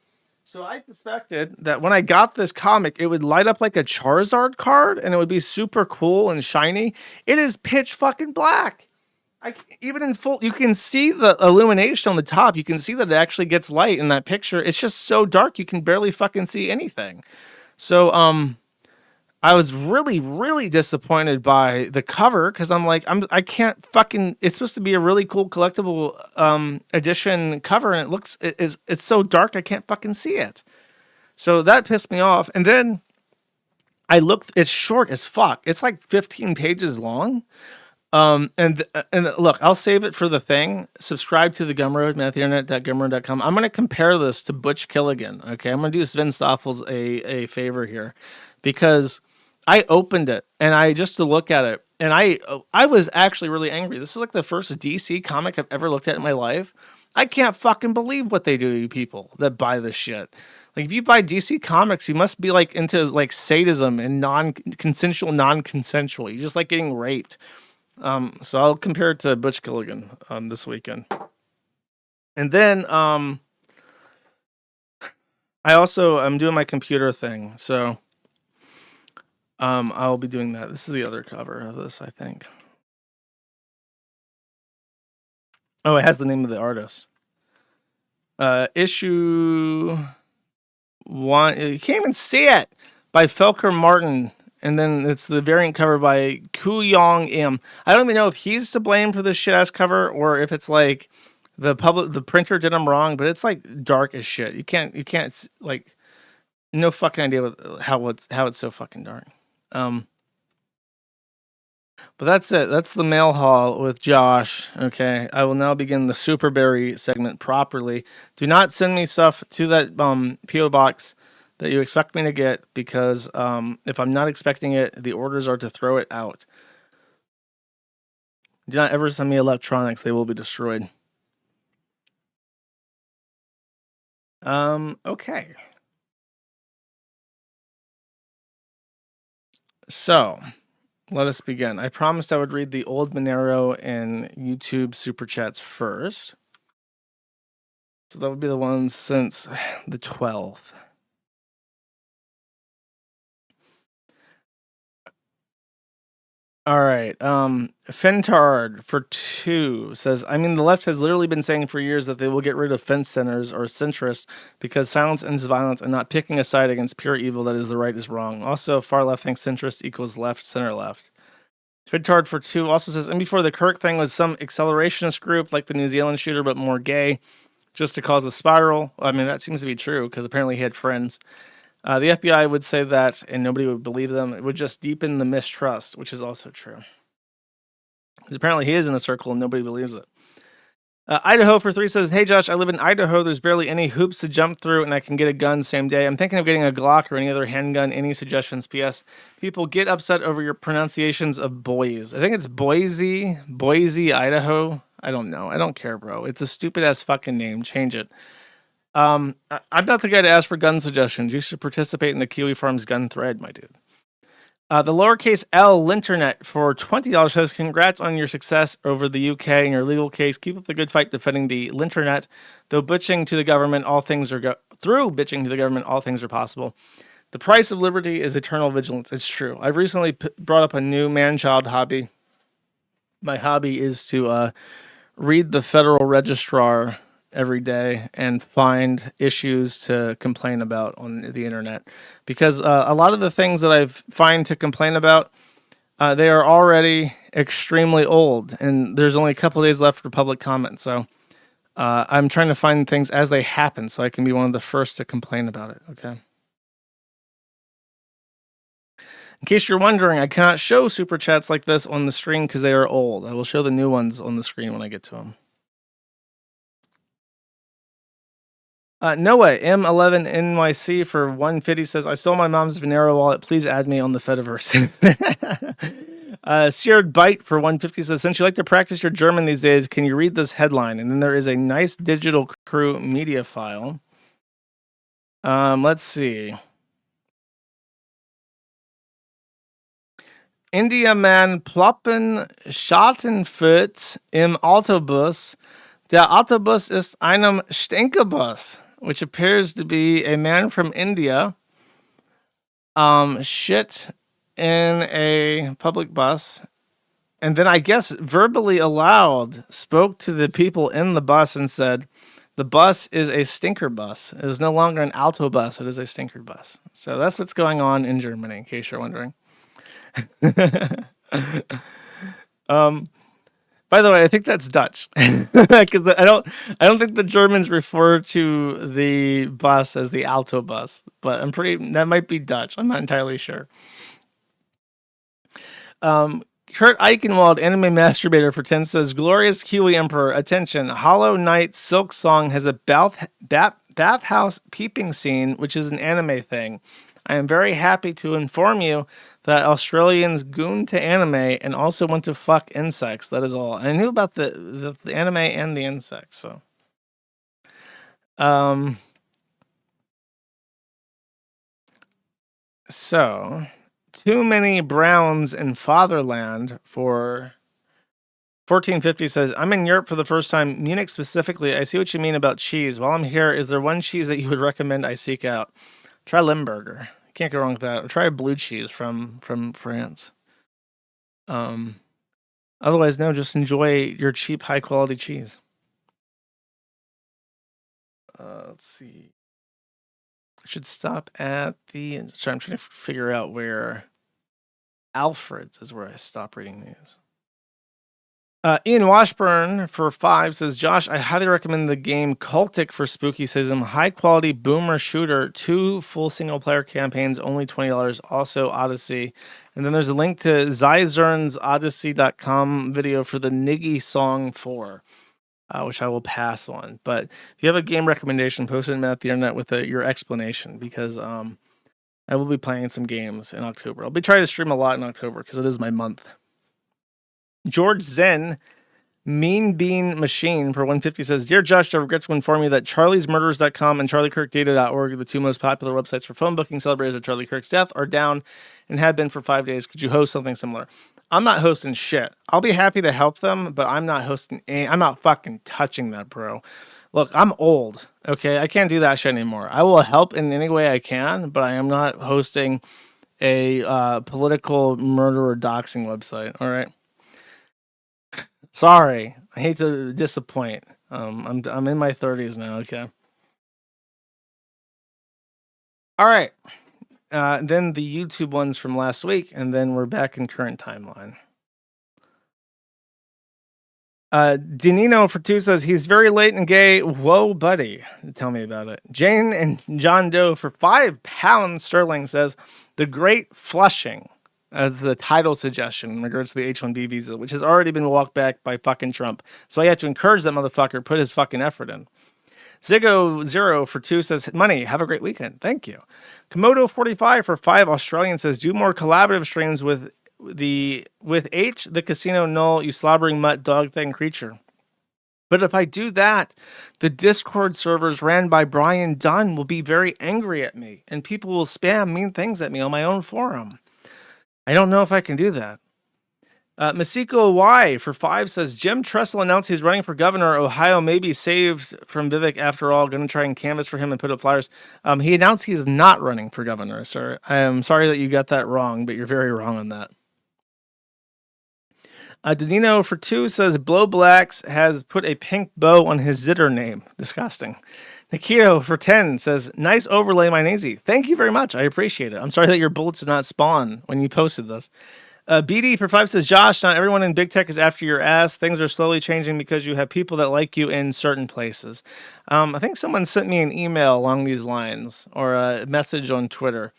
So I suspected that when I got this comic, it would light up like a Charizard card and it would be super cool and shiny. It is pitch fucking black. Even in full, you can see the illumination on the top. You can see that it actually gets light in that picture. It's just so dark you can barely fucking see anything. So I was really, really disappointed by the cover because I'm like, I can't fucking. It's supposed to be a really cool collectible edition cover, and it's so dark I can't fucking see it. So that pissed me off. And then I looked. It's short as fuck. It's like 15 pages long. And look, I'll save it for the thing. Subscribe to the Gumroad, matheinternet.gumroad.com. I'm gonna compare this to Butch Killigan. Okay, I'm gonna do Sven Stoffels a favor here because I opened it and I just to look at it, and I was actually really angry. This is like the first DC comic I've ever looked at in my life. I can't fucking believe what they do to you people that buy this shit. Like, if you buy DC comics, you must be like into like sadism and non-consensual. You just like getting raped. So I'll compare it to Butch Killigan this weekend. And then I'm doing my computer thing, so I'll be doing that. This is the other cover of this, I think. Oh, it has the name of the artist. Issue 1. You can't even see it, by Felker Martin. And then it's the variant cover by Kuyong Im. I don't even know if he's to blame for this shit ass cover or if it's like the printer did him wrong, but it's like dark as shit. You can't like, no fucking idea how it's so fucking dark. But that's it. That's the mail haul with Josh. Okay, I will now begin the Superberry segment properly. Do not send me stuff to that PO box that you expect me to get, because if I'm not expecting it, the orders are to throw it out. Do not ever send me electronics. They will be destroyed. Okay. So, let us begin. I promised I would read the old Monero and YouTube super chats first. So that would be the ones since the 12th. All right. Fentard for 2 says, I mean, the left has literally been saying for years that they will get rid of fence centers or centrists because silence ends violence and not picking a side against pure evil that is the right is wrong. Also, far left thinks centrist equals left, center left. Fentard for 2 also says, and before the Kirk thing was some accelerationist group like the New Zealand shooter, but more gay, just to cause a spiral. I mean, that seems to be true because apparently he had friends. The FBI would say that, and nobody would believe them. It would just deepen the mistrust, which is also true. Because apparently he is in a circle and nobody believes it. Idaho for 3 says, hey Josh, I live in Idaho. There's barely any hoops to jump through and I can get a gun same day. I'm thinking of getting a Glock or any other handgun. Any suggestions? P.S. People get upset over your pronunciations of boys. I think it's Boise, Idaho. I don't know. I don't care, bro. It's a stupid ass fucking name. Change it. I'm not the guy to ask for gun suggestions. You should participate in the Kiwi Farms gun thread, my dude. The lowercase L Linternet for $20 says, congrats on your success over the UK and your legal case. Keep up the good fight defending the Linternet. Though bitching to the government, all things are possible. The price of liberty is eternal vigilance. It's true. I've recently brought up a new man-child hobby. My hobby is to read the Federal Registrar every day and find issues to complain about on the internet, because a lot of the things that I find to complain about, they are already extremely old and there's only a couple days left for public comment. So I'm trying to find things as they happen so I can be one of the first to complain about it. Okay. In case you're wondering, I cannot show super chats like this on the screen because they are old. I will show the new ones on the screen when I get to them. Noah M11NYC for 150 says, I stole my mom's Monero wallet. Please add me on the Fediverse. Seared Bite for 150 says, since you like to practice your German these days, can you read this headline? And then there is a nice digital crew media file. Let's see. India man ploppen Schattenfoot im Autobus. Der Autobus ist einem Stinkebus, which appears to be a man from India shit in a public bus, and then I guess verbally aloud spoke to the people in the bus and said, the bus is a stinker bus. It is no longer an autobus. It is a stinker bus. So that's what's going on in Germany, in case you're wondering. By the way, I think that's Dutch, because I don't think the Germans refer to the bus as the Alto bus, but that might be Dutch. I'm not entirely sure. Kurt Eichenwald, anime masturbator for 10 says, glorious Kiwi Emperor, attention, Hollow Knight Silk Song has a bathhouse peeping scene, which is an anime thing. I am very happy to inform you that Australians goon to anime and also want to fuck insects. That is all. I knew about the anime and the insects. So, too many Browns in Fatherland for 1450 says, I'm in Europe for the first time, Munich specifically. I see what you mean about cheese. While I'm here, is there one cheese that you would recommend I seek out? Try Limburger. Can't go wrong with that. Or try blue cheese from France. Otherwise, no, just enjoy your cheap, high quality cheese. Let's see. I should stop at the. Sorry, I'm trying to figure out where Alfred's is where I stop reading these. Ian Washburn for 5 says, Josh, I highly recommend the game Cultic for spooky season. High quality boomer shooter, 2 full single player campaigns, only $20. Also Odyssey. And then there's a link to Zyzern's Odyssey.com video for the Niggy Song 4, which I will pass on. But if you have a game recommendation, post it at the internet with your explanation, because I will be playing some games in October. I'll be trying to stream a lot in October because it is my month. George Zen, Mean Bean Machine for 150 says, Dear Josh, I regret to inform you that charliesmurders.com and charliekirkdata.org, the 2 most popular websites for phone booking celebrities of Charlie Kirk's death, are down and have been for 5 days. Could you host something similar? I'm not hosting shit. I'll be happy to help them, but I'm not hosting I'm not fucking touching that, bro. Look, I'm old, okay? I can't do that shit anymore. I will help in any way I can, but I am not hosting a political murderer doxing website. All right. Sorry, I hate to disappoint. I'm in my 30s now. Okay. All right. Then the YouTube ones from last week, and then we're back in current timeline. Danino for 2 says he's very late and gay. Whoa, buddy. Tell me about it. Jane and John Doe for £5 sterling says the Great Flushing as the title suggestion in regards to the H-1B visa, which has already been walked back by fucking Trump. So I have to encourage that motherfucker put his fucking effort in. Ziggo0 for 2 says money. Have a great weekend. Thank you. Komodo 45 for 5 Australian says do more collaborative streams with H, the casino null, you slobbering mutt dog thing creature. But if I do that, the Discord servers ran by Brian Dunn will be very angry at me, and people will spam mean things at me on my own forum. I don't know if I can do that. Masiko Y for 5 says Jim Tressel announced he's running for governor. Ohio may be saved from Vivek after all. Going to try and canvass for him and put up flyers. He announced he's not running for governor, sir. I am sorry that you got that wrong, but you're very wrong on that. Danino for 2 says Blow Blacks has put a pink bow on his zitter name. Disgusting. Nikito for 10 says nice overlay, my nazy. Thank you very much. I appreciate it. I'm sorry that your bullets did not spawn when you posted this. BD for 5 says, Josh, not everyone in big tech is after your ass. Things are slowly changing because you have people that like you in certain places. I think someone sent me an email along these lines or a message on Twitter.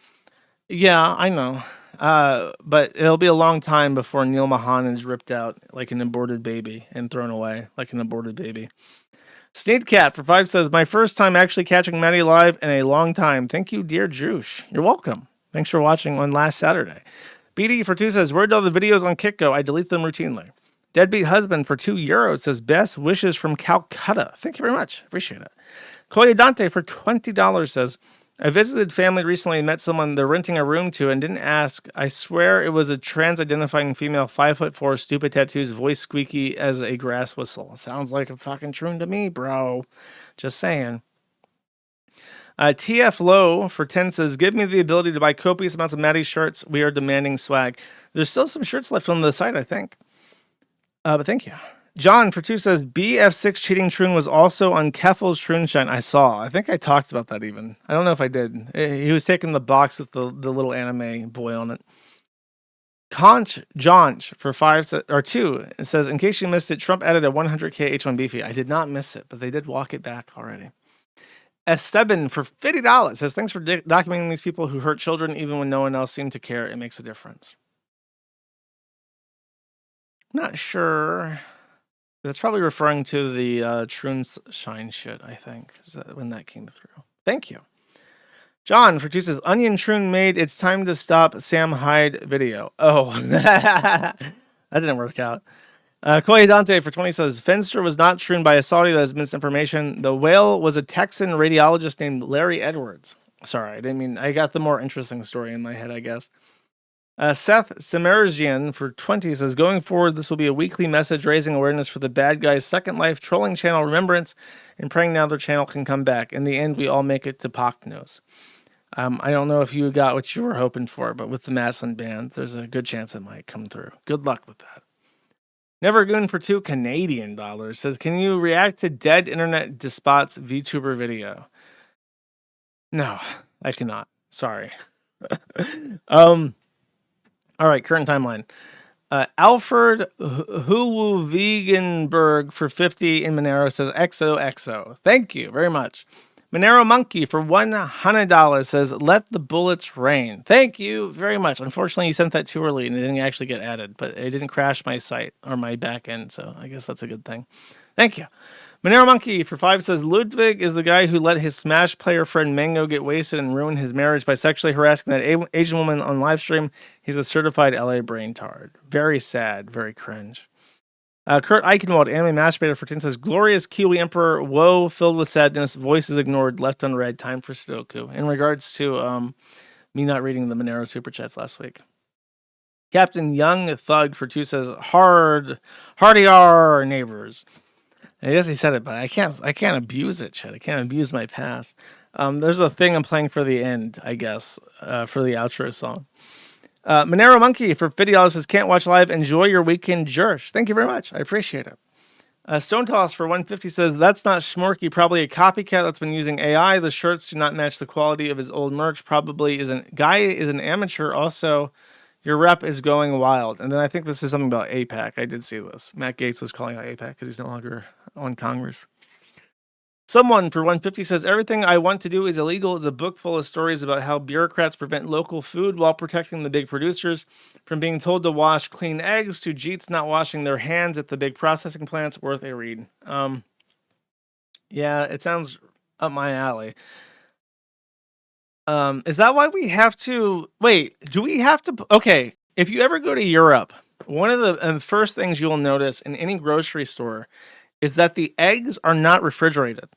Yeah, I know. But it'll be a long time before Neil Mahan is ripped out like an aborted baby and thrown away like an aborted baby. Sneedcat for 5 says, my first time actually catching Maddie live in a long time. Thank you, dear Juice. You're welcome. Thanks for watching on last Saturday. BD for 2 says, where'd all the videos on Kick go? I delete them routinely. Deadbeat Husband for €2 says, best wishes from Calcutta. Thank you very much. Appreciate it. Koya Dante for $20 says, I visited family recently and met someone they're renting a room to and didn't ask. I swear it was a trans-identifying female, 5'4", stupid tattoos, voice squeaky as a grass whistle. Sounds like a fucking troon to me, bro. Just saying. TF Low for 10 says, give me the ability to buy copious amounts of Maddie shirts. We are demanding swag. There's still some shirts left on the site, I think. But thank you. John for 2 says, BF6 cheating Troon was also on Keffel's Troonshine. I saw. I think I talked about that even. I don't know if I did. He was taking the box with the little anime boy on it. Conch Jonch for 2 it says, in case you missed it, Trump added a 100K H-1B fee. I did not miss it, but they did walk it back already. Esteban for $50 says, thanks for documenting these people who hurt children even when no one else seemed to care. It makes a difference. Not sure. That's probably referring to the Troon Shine shit, I think, is that when that came through. Thank you. John for 2 says, Onion Troon made It's Time to Stop Sam Hyde video. Oh, that didn't work out. Koy Dante for 20 says, Fenster was not Troon by a Saudi. That is misinformation. The whale was a Texan radiologist named Larry Edwards. Sorry, I didn't mean, I got the more interesting story in my head, I guess. Seth Semerzian for 20 says, going forward, this will be a weekly message raising awareness for the bad guys' Second Life trolling channel Remembrance and praying now their channel can come back. In the end, we all make it to Paknos. I don't know if you got what you were hoping for, but with the Maslin band, there's a good chance it might come through. Good luck with that. Nevergoon for 2 Canadian dollars says, can you react to Dead Internet Despot's VTuber video? No, I cannot. Sorry. All right, current timeline. Alfred Huwegenberg for 50 in Monero says, XOXO. Thank you very much. Monero Monkey for $100 says, let the bullets rain. Thank you very much. Unfortunately, you sent that too early and it didn't actually get added, but it didn't crash my site or my back end, so I guess that's a good thing. Thank you. Monero Monkey for 5 says, Ludwig is the guy who let his Smash player friend Mango get wasted and ruin his marriage by sexually harassing that Asian woman on live stream. He's a certified LA braintard. Very sad, very cringe. Kurt Eichenwald, anime masturbator for 10 says, glorious Kiwi Emperor, woe filled with sadness, voices ignored, left unread, time for Sudoku. In regards to me not reading the Monero super chats last week. Captain Young Thug for 2 says, hardy R neighbors. I guess he said it, but I can't abuse it, Chad. I can't abuse my past. There's a thing I'm playing for the end, I guess, for the outro song. Monero Monkey for $50 says, can't watch live. Enjoy your weekend, Jersh. Thank you very much. I appreciate it. Stone Toss for 150 says, that's not Schmorky, probably a copycat that's been using AI. The shirts do not match the quality of his old merch. Probably guy is an amateur. Also, your rep is going wild. And then I think this is something about APAC. I did see this. Matt Gaetz was calling out APAC because he's no longer on Congress. Someone for 150 says, everything I want to do is illegal is a book full of stories about how bureaucrats prevent local food while protecting the big producers, from being told to wash clean eggs to Jeets not washing their hands at the big processing plants. Worth a read. Yeah, it sounds up my alley. Is that why we have to wait? Do we have to? Okay, if you ever go to Europe, one of the first things you'll notice in any grocery store is that the eggs are not refrigerated.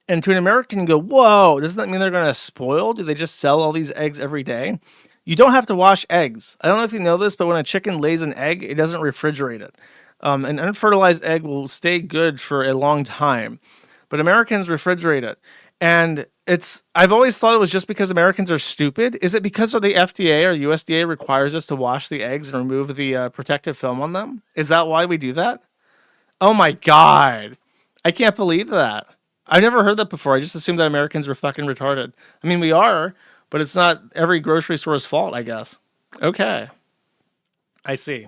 And to an American, you go, whoa, doesn't that mean they're going to spoil? Do they just sell all these eggs every day? You don't have to wash eggs. I don't know if you know this, but when a chicken lays an egg, it doesn't refrigerate it. An unfertilized egg will stay good for a long time, but Americans refrigerate it. And I've always thought it was just because Americans are stupid. Is it because of the FDA or USDA requires us to wash the eggs and remove the protective film on them? Is that why we do that? Oh my God. I can't believe that. I never heard that before. I just assumed that Americans were fucking retarded. I mean, we are, but it's not every grocery store's fault, I guess. Okay. I see.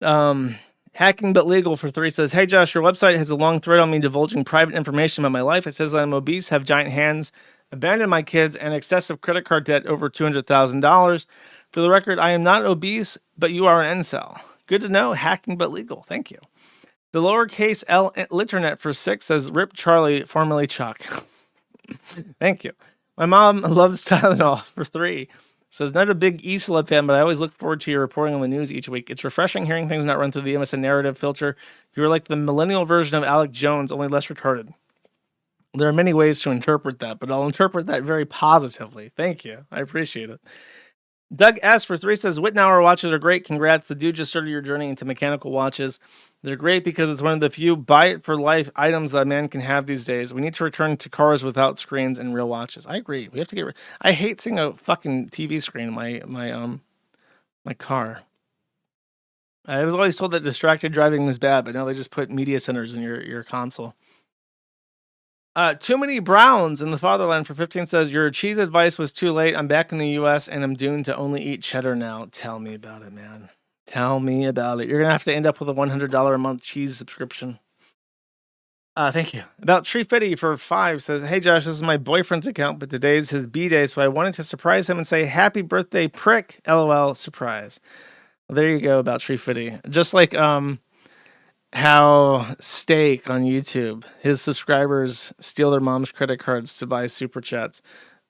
Hacking But Legal for 3 says, hey Josh, your website has a long thread on me divulging private information about my life. It says I'm obese, have giant hands, abandoned my kids, and excessive credit card debt over $200,000. For the record, I am not obese, but you are an incel. Good to know. Hacking But Legal. Thank you. The lowercase L Litternet for 6 says, rip Charlie, formerly Chuck. Thank you. My mom loves Tylenol for 3. Says, not a big E-Celeb fan, but I always look forward to your reporting on the news each week. It's refreshing hearing things not run through the MSN narrative filter. You're like the millennial version of Alec Jones, only less retarded. There are many ways to interpret that, but I'll interpret that very positively. Thank you. I appreciate it. Doug S. for 3 says, Wittenauer watches are great. Congrats. The dude just started your journey into mechanical watches. They're great because it's one of the few buy-it-for-life items that a man can have these days. We need to return to cars without screens and real watches. I agree. We have to get rid. I hate seeing a fucking TV screen in my car. I was always told that distracted driving was bad, but now they just put media centers in your console. Too Many Browns in the Fatherland for 15 says, your cheese advice was too late. I'm back in the U.S. and I'm doomed to only eat cheddar now. Tell me about it, man. Tell me about it. You're going to have to end up with a $100 a month cheese subscription. Thank you. About Tree Fitty for 5 says, hey Josh, this is my boyfriend's account, but today's his B-day, so I wanted to surprise him and say, happy birthday, prick, LOL, surprise. Well, there you go, about Tree Fitty. Just like, how Steak on YouTube, his subscribers steal their mom's credit cards to buy super chats.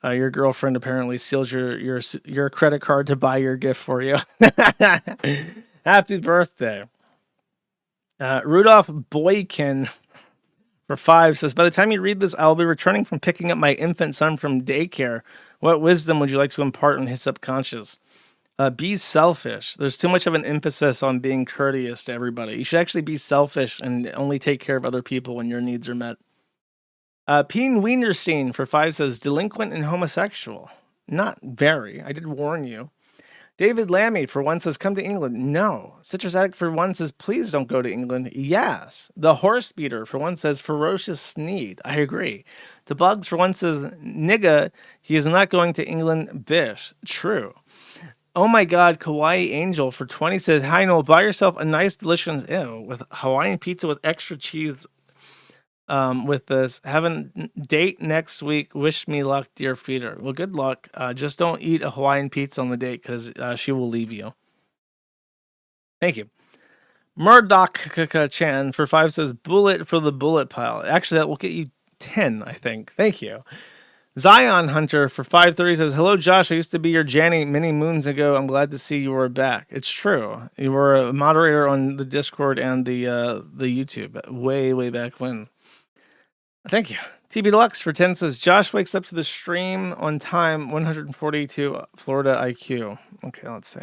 Your girlfriend apparently steals your credit card to buy your gift for you. Happy birthday. Rudolph Boykin for 5 says, by the time you read this, I'll be returning from picking up my infant son from daycare. What wisdom would you like to impart on his subconscious? Be selfish. There's too much of an emphasis on being courteous to everybody. You should actually be selfish and only take care of other people when your needs are met. Peen Wienerstein for 5 says, delinquent and homosexual. Not very. I did warn you. David Lammy for 1 says, come to England. No. Citrus Addict for 1 says, please don't go to England. Yes. The Horse Beater for 1 says, ferocious Sneed. I agree. The Bugs for 1 says, nigga, he is not going to England. Bish. True. Oh my God, Kawaii Angel for 20 says, hi Noel, buy yourself a nice delicious with Hawaiian pizza with extra cheese with this. Have a date next week. Wish me luck, dear feeder. Well, good luck. Just don't eat a Hawaiian pizza on the date because she will leave you. Thank you. Murdoch Chan for 5 says, bullet for the bullet pile. Actually, that will get you 10, I think. Thank you. Zion Hunter for 530 says, hello Josh, I used to be your Janny many moons ago. I'm glad to see you are back. It's true. You were a moderator on the Discord and the YouTube way back when. Thank you. TB Deluxe for 10 says, Josh wakes up to the stream on time, 142 Florida IQ. Okay, let's see.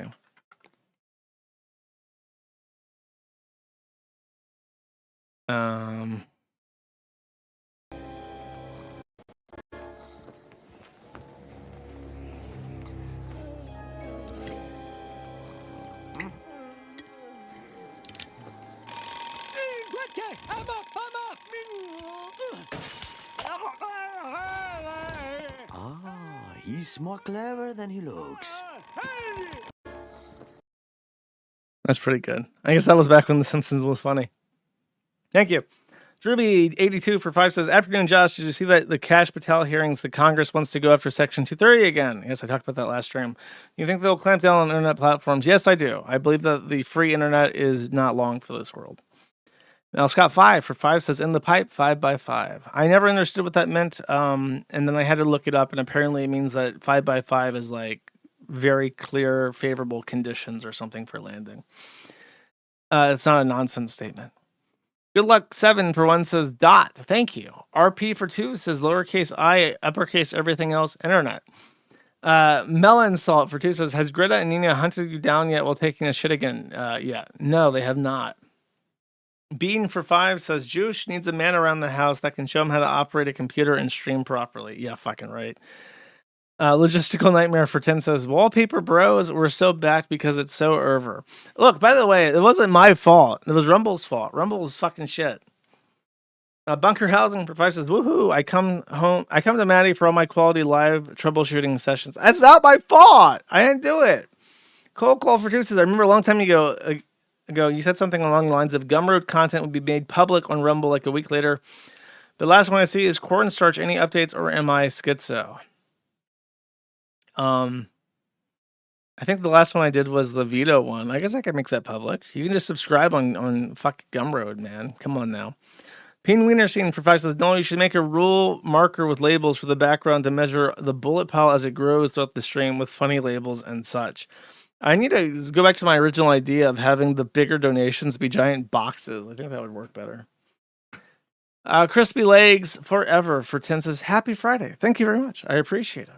He's more clever than he looks. That's pretty good. I guess that was back when The Simpsons was funny. Thank you. Drewby82 for 5 says, afternoon, Josh, did you see that the Kash Patel hearings, the Congress wants to go after Section 230 again? Yes, I talked about that last stream. You think they'll clamp down on internet platforms? Yes, I do. I believe that the free internet is not long for this world. Now, Scott 5 for 5 says, in the pipe, 5x5. I never understood what that meant, and then I had to look it up, and apparently it means that 5x5 is like very clear, favorable conditions or something for landing. It's not a nonsense statement. Good luck 7 for 1 says dot. Thank you. RP for 2 says lowercase I, uppercase everything else, internet. Melon Salt for 2 says, has Greta and Nina hunted you down yet while taking a shit again? Yeah. No, they have not. Bean for 5 says, Juice needs a man around the house that can show him how to operate a computer and stream properly. Yeah, fucking right. Logistical Nightmare for 10 says, wallpaper bros, we're so back because it's so over. Look, by the way, it wasn't my fault. It was Rumble's fault. Rumble was fucking shit. Bunker Housing for 5 says, woohoo, I come to Maddie for all my quality live troubleshooting sessions. That's not my fault. I didn't do it. Cole for 2 says, I remember a long time ago, you said something along the lines of Gumroad content would be made public on Rumble like a week later. The last one I see is Cornstarch. Any updates, or am I schizo? I think the last one I did was the veto one. I guess I could make that public. You can just subscribe on fuck Gumroad, man. Come on now. Peen Wiener Scene for 5 says, no, you should make a rule marker with labels for the background to measure the bullet pile as it grows throughout the stream with funny labels and such. I need to go back to my original idea of having the bigger donations be giant boxes. I think that would work better. Crispy Legs Forever for 10 says, happy Friday. Thank you very much. I appreciate it.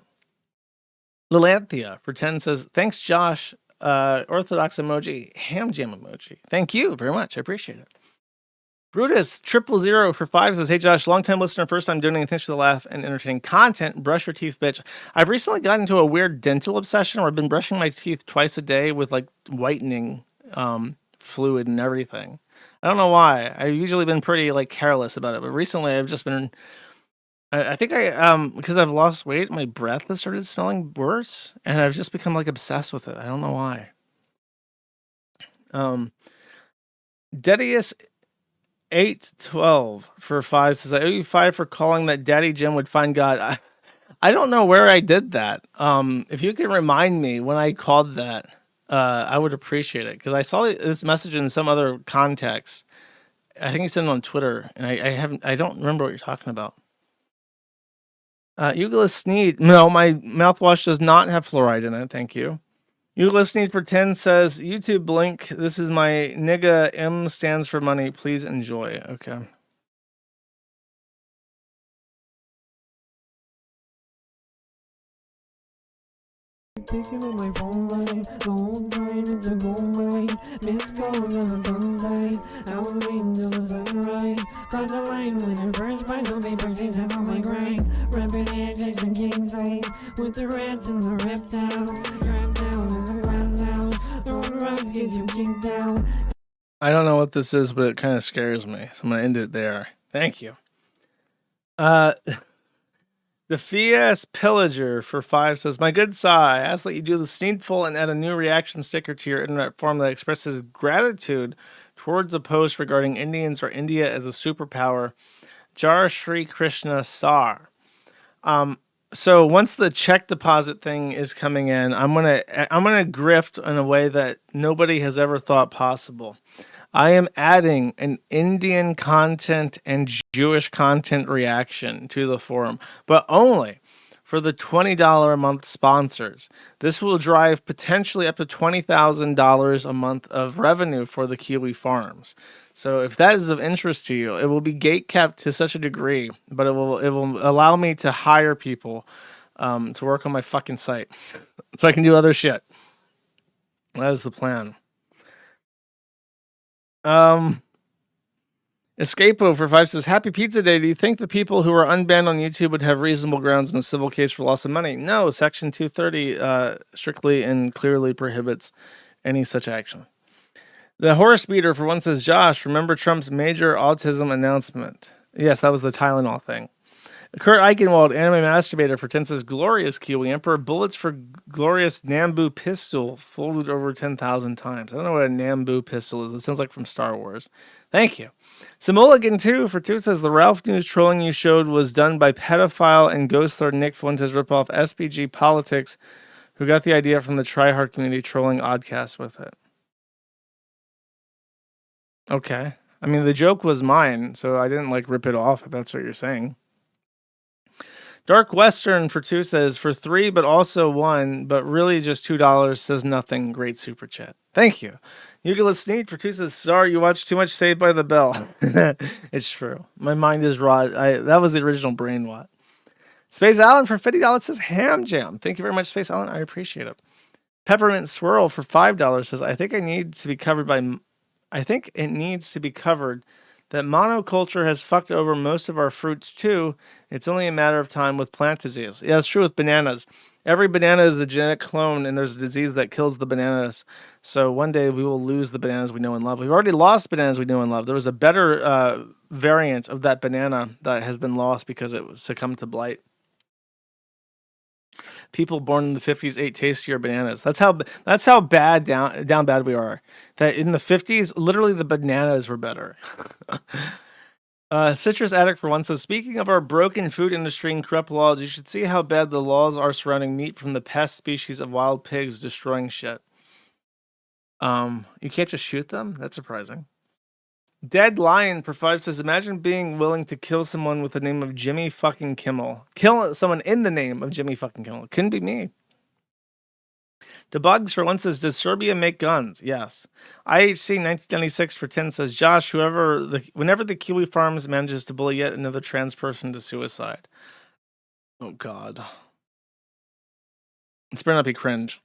Lilanthia for 10 says, thanks, Josh. Orthodox emoji, ham jam emoji. Thank you very much. I appreciate it. Brutus 000 for 5 says, hey, Josh, long-time listener, first time donating. Thanks for the laugh and entertaining content. Brush your teeth, bitch. I've recently gotten into a weird dental obsession where I've been brushing my teeth twice a day with like whitening fluid and everything. I don't know why. I've usually been pretty like careless about it, but recently I've just been... I think because I've lost weight, my breath has started smelling worse, and I've just become like obsessed with it. I don't know why. Dedius 812 for 5 says, I owe you 5 for calling that Daddy Jim would find God. I don't know where I did that. If you can remind me when I called that, I would appreciate it, because I saw this message in some other context. I think you sent it on Twitter, and I don't remember what you're talking about. Euclid Sneed. No, my mouthwash does not have fluoride in it. Thank you. Euclid Sneed for 10 says, YouTube blink. This is my nigga. M stands for money. Please enjoy. Okay. Picking up my phone line, the whole time it's a gold mine. Missed calls on the phone line, I will ring till the sunrise. Cross the line with her first buy some paper, she's on my grind. Rapping antics and king size, with the rats and the reptiles. Drop down in the glass house, throwing rocks gets you kicked out. I don't know what this is, but it kind of scares me, so I'm going to end it there. Thank you. The Fias Pillager for 5 says, my good Sai, I ask that you do the Sneedful and add a new reaction sticker to your internet form that expresses gratitude towards a post regarding Indians or India as a superpower. Jar Shri Krishna Sar. So once the check deposit thing is coming in, I'm gonna grift in a way that nobody has ever thought possible. I am adding an Indian content and Jewish content reaction to the forum, but only for the $20 a month sponsors. This will drive potentially up to $20,000 a month of revenue for the Kiwi farms. So if that is of interest to you, it will be gate kept to such a degree, but it will allow me to hire people to work on my fucking site so I can do other shit. That is the plan. Escapo for 5 says, happy pizza day. Do you think the people who are unbanned on YouTube would have reasonable grounds in a civil case for loss of money? No, section 230 strictly and clearly prohibits any such action. The horse beater for 1 says, Josh, remember Trump's major autism announcement? Yes, that was the Tylenol thing. Kurt Eichenwald, anime masturbator, pretends as glorious Kiwi Emperor. Bullets for glorious Nambu pistol folded over 10,000 times. I don't know what a Nambu pistol is. It sounds like from Star Wars. Thank you. Simulligan 2 for 2 says the Ralph News trolling you showed was done by pedophile and ghost lord Nick Fuentes ripoff SPG Politics, who got the idea from the tryhard community trolling Oddcast with it. Okay. I mean, the joke was mine, so I didn't like rip it off if that's what you're saying. Dark Western for 2 says for 3, but also 1, but really just $2 says nothing. Great super chat. Thank you. Euclid Sneed for 2 says, sorry, you watched too much Saved by the Bell. It's true. My mind is raw. That was the original brain what. Space Allen for $50 says ham jam. Thank you very much, Space Allen. I appreciate it. Peppermint Swirl for $5 says, I think it needs to be covered that monoculture has fucked over most of our fruits too. It's only a matter of time with plant disease. Yeah, it's true with bananas. Every banana is a genetic clone, and there's a disease that kills the bananas. So one day we will lose the bananas we know and love. We've already lost bananas we know and love. There was a better variant of that banana that has been lost because it succumbed to blight. People born in the 50s ate tastier bananas. That's how bad down bad we are. That in the 50s, literally the bananas were better. Citrus Addict for 1 says, speaking of our broken food industry and corrupt laws, you should see how bad the laws are surrounding meat from the pest species of wild pigs destroying shit. You can't just shoot them? That's surprising. Dead Lion for 5 says, imagine being willing to kill someone with the name of Jimmy fucking Kimmel. Kill someone in the name of Jimmy fucking Kimmel. It couldn't be me. Debugs for 1 says, does Serbia make guns? Yes. IHC 1996 for 10 says, Josh, whenever the Kiwi Farms manages to bully yet another trans person to suicide. Oh, God. It's better not be cringe.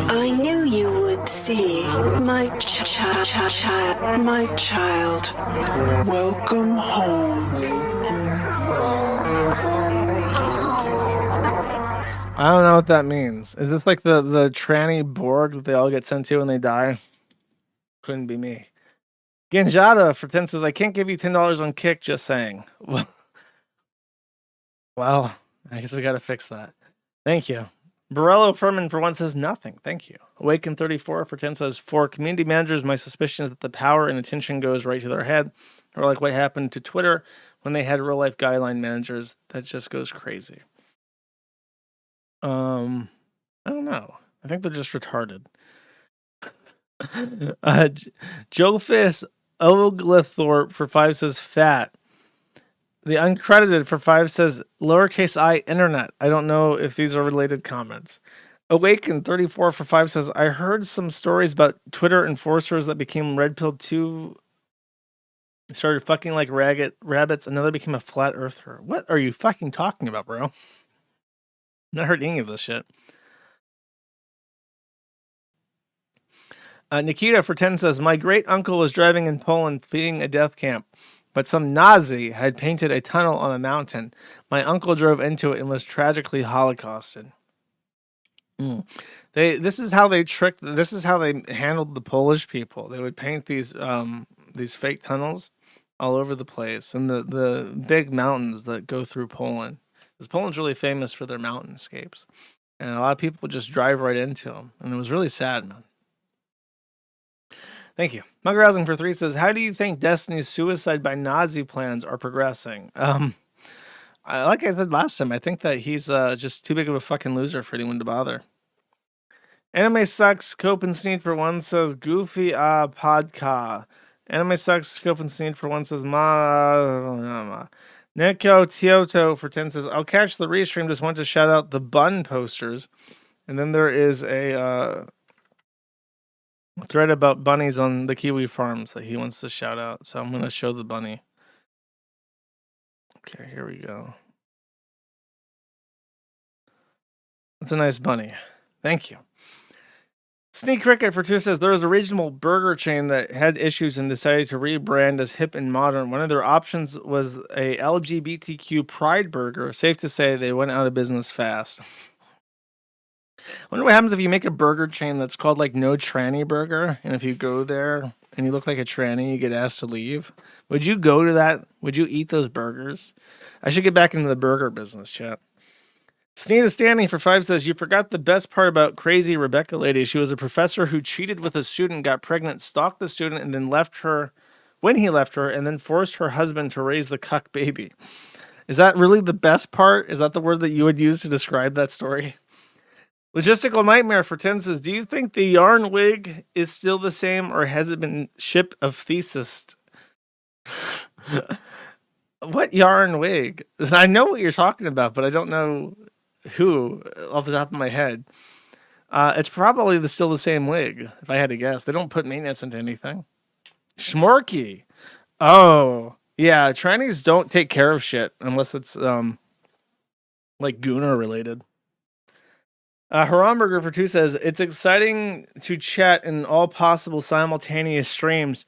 I knew you would see my child. Welcome home. I don't know what that means. Is this like the tranny Borg that they all get sent to when they die? Couldn't be me. Genjada for 10 says, I can't give you $10 on Kick, just saying. Well, I guess we got to fix that. Thank you. Borello Furman for 1 says nothing. Thank you. Awaken 34 for 10 says, for community managers, my suspicion is that the power and attention goes right to their head, or like what happened to Twitter when they had real life guideline managers. That just goes crazy. I don't know. I think they're just retarded. Joephis Oglethorpe for 5 says fat. The uncredited for 5 says lowercase I internet. I don't know if these are related comments. Awaken 34 for 5 says, I heard some stories about Twitter enforcers that became red pilled too. Started fucking like rabbits. Another became a flat earther. What are you fucking talking about, bro? Not heard any of this shit. Nikita for 10 says, my great uncle was driving in Poland fleeing a death camp, but some Nazi had painted a tunnel on a mountain. My uncle drove into it and was tragically holocausted. This is how they handled the Polish people. They would paint these fake tunnels all over the place, and the big mountains that go through Poland. Because Poland's really famous for their mountainscapes, and a lot of people would just drive right into them, and it was really sad, man. Thank you. Mugger Housing for 3 says, how do you think Destiny's suicide by Nazi plans are progressing? Like I said last time, I think that he's just too big of a fucking loser for anyone to bother. Anime Sucks, Cope and Sneed for 1 says, Goofy Podca. Anime Sucks, Scope and Sneed for 1 says, Neko Tioto for 10 says, I'll catch the restream, just want to shout out the bun posters. And then there is a thread about bunnies on the Kiwi Farms that he wants to shout out. So I'm going to show the bunny. Okay, here we go. That's a nice bunny. Thank you. Sneak Cricket for 2 says, there was a regional burger chain that had issues and decided to rebrand as hip and modern. One of their options was a LGBTQ pride burger. Safe to say they went out of business fast. I wonder what happens if you make a burger chain that's called like No Tranny Burger, and if you go there and you look like a tranny, you get asked to leave. Would you go to that? Would you eat those burgers? I should get back into the burger business, chat. Sneeda Standing for 5 says, you forgot the best part about crazy Rebecca lady. She was a professor who cheated with a student, got pregnant, stalked the student, and then left her when he left her, and then forced her husband to raise the cuck baby. Is that really the best part? Is that the word that you would use to describe that story? Logistical Nightmare for 10 says, do you think the yarn wig is still the same, or has it been ship of thesis? What yarn wig? I know what you're talking about, but I don't know who off the top of my head. It's probably still the same wig, if I had to guess. They don't put maintenance into anything. Schmorky. Oh, yeah. Trannies don't take care of shit unless it's like Gooner related. Haramburger for 2 says, it's exciting to chat in all possible simultaneous streams.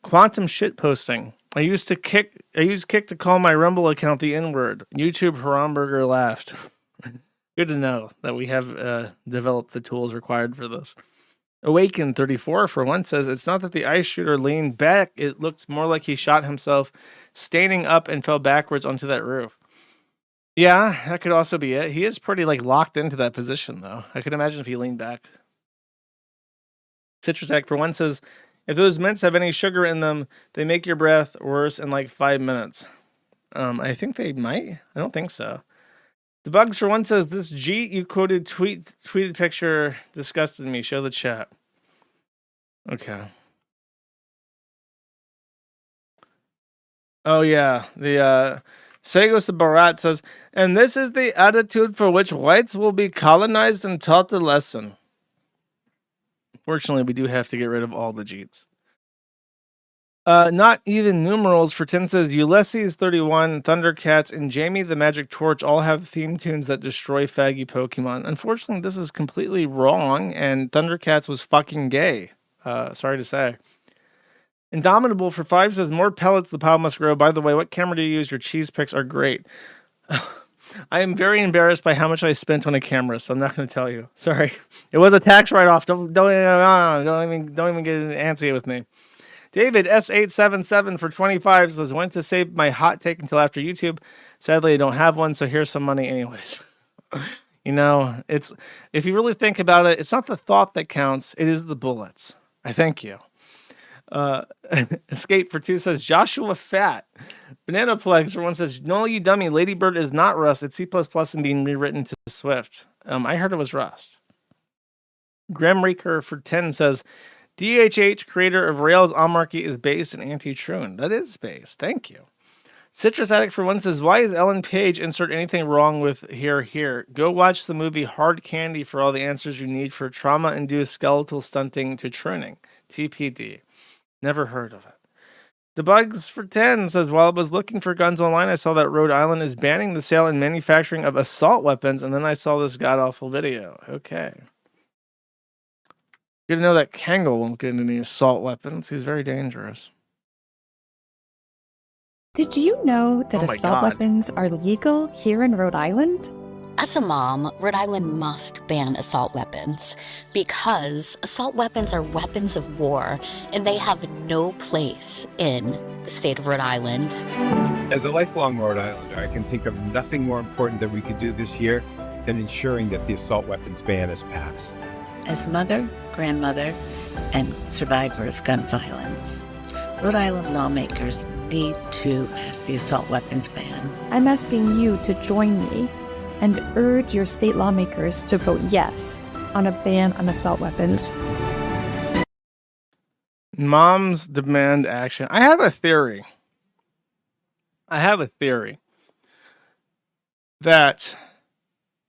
Quantum shit posting. I use Kick to call my Rumble account the N-word. YouTube Haramburger laughed. Good to know that we have developed the tools required for this. Awaken 34 for 1 says, it's not that the ice shooter leaned back, it looks more like he shot himself standing up and fell backwards onto that roof. Yeah, that could also be it. He is pretty locked into that position though. I could imagine if he leaned back. Citrus Act for 1 says, if those mints have any sugar in them, they make your breath worse in 5 minutes. I think they might. I don't think so. The Bugs for 1 says, this Jeet you quoted tweeted picture disgusted me. Show the chat. Okay. Oh yeah. The Sagos Barat says, and this is the attitude for which whites will be colonized and taught the lesson. Fortunately, we do have to get rid of all the Jeets. Not even numerals for 10 says, Ulysses 31, Thundercats, and Jamie the Magic Torch all have theme tunes that destroy faggy Pokemon. Unfortunately, this is completely wrong, and Thundercats was fucking gay. Sorry to say. Indomitable for 5 says, more pellets the pile must grow. By the way, what camera do you use? Your cheese picks are great. I am very embarrassed by how much I spent on a camera, so I'm not going to tell you. Sorry. It was a tax write-off. Don't even get antsy with me. David S877 for 25 says, went to save my hot take until after YouTube. Sadly, I don't have one, so here's some money anyways. It's if you really think about it, it's not the thought that counts. It is the bullets. I thank you. Escape for 2 says, Joshua Fat. Banana Plugs for 1 says, no, you dummy. Ladybird is not Rust. It's C++ and being rewritten to Swift. I heard it was Rust. Grim Reaker for 10 says, DHH, creator of Rails Amarchy, is based in Anti-Trune. That is based. Thank you. Citrus Addict for 1 says, why is Ellen Page insert anything wrong with here? Go watch the movie Hard Candy for all the answers you need for trauma-induced skeletal stunting to truning. TPD. Never heard of it. The Bugs for 10 says, while I was looking for guns online, I saw that Rhode Island is banning the sale and manufacturing of assault weapons, and then I saw this god-awful video. Okay. Good to know that Kangol won't get any assault weapons. He's very dangerous. Did you know that Oh my assault God. weapons are legal here in Rhode Island? As a mom, Rhode Island must ban assault weapons because assault weapons are weapons of war and they have no place in the state of Rhode Island. As a lifelong Rhode Islander, I can think of nothing more important that we could do this year than ensuring that the assault weapons ban is passed. As mother, grandmother, and survivor of gun violence, Rhode Island lawmakers need to pass the assault weapons ban. I'm asking you to join me and urge your state lawmakers to vote yes on a ban on assault weapons. Moms demand action. I have a theory that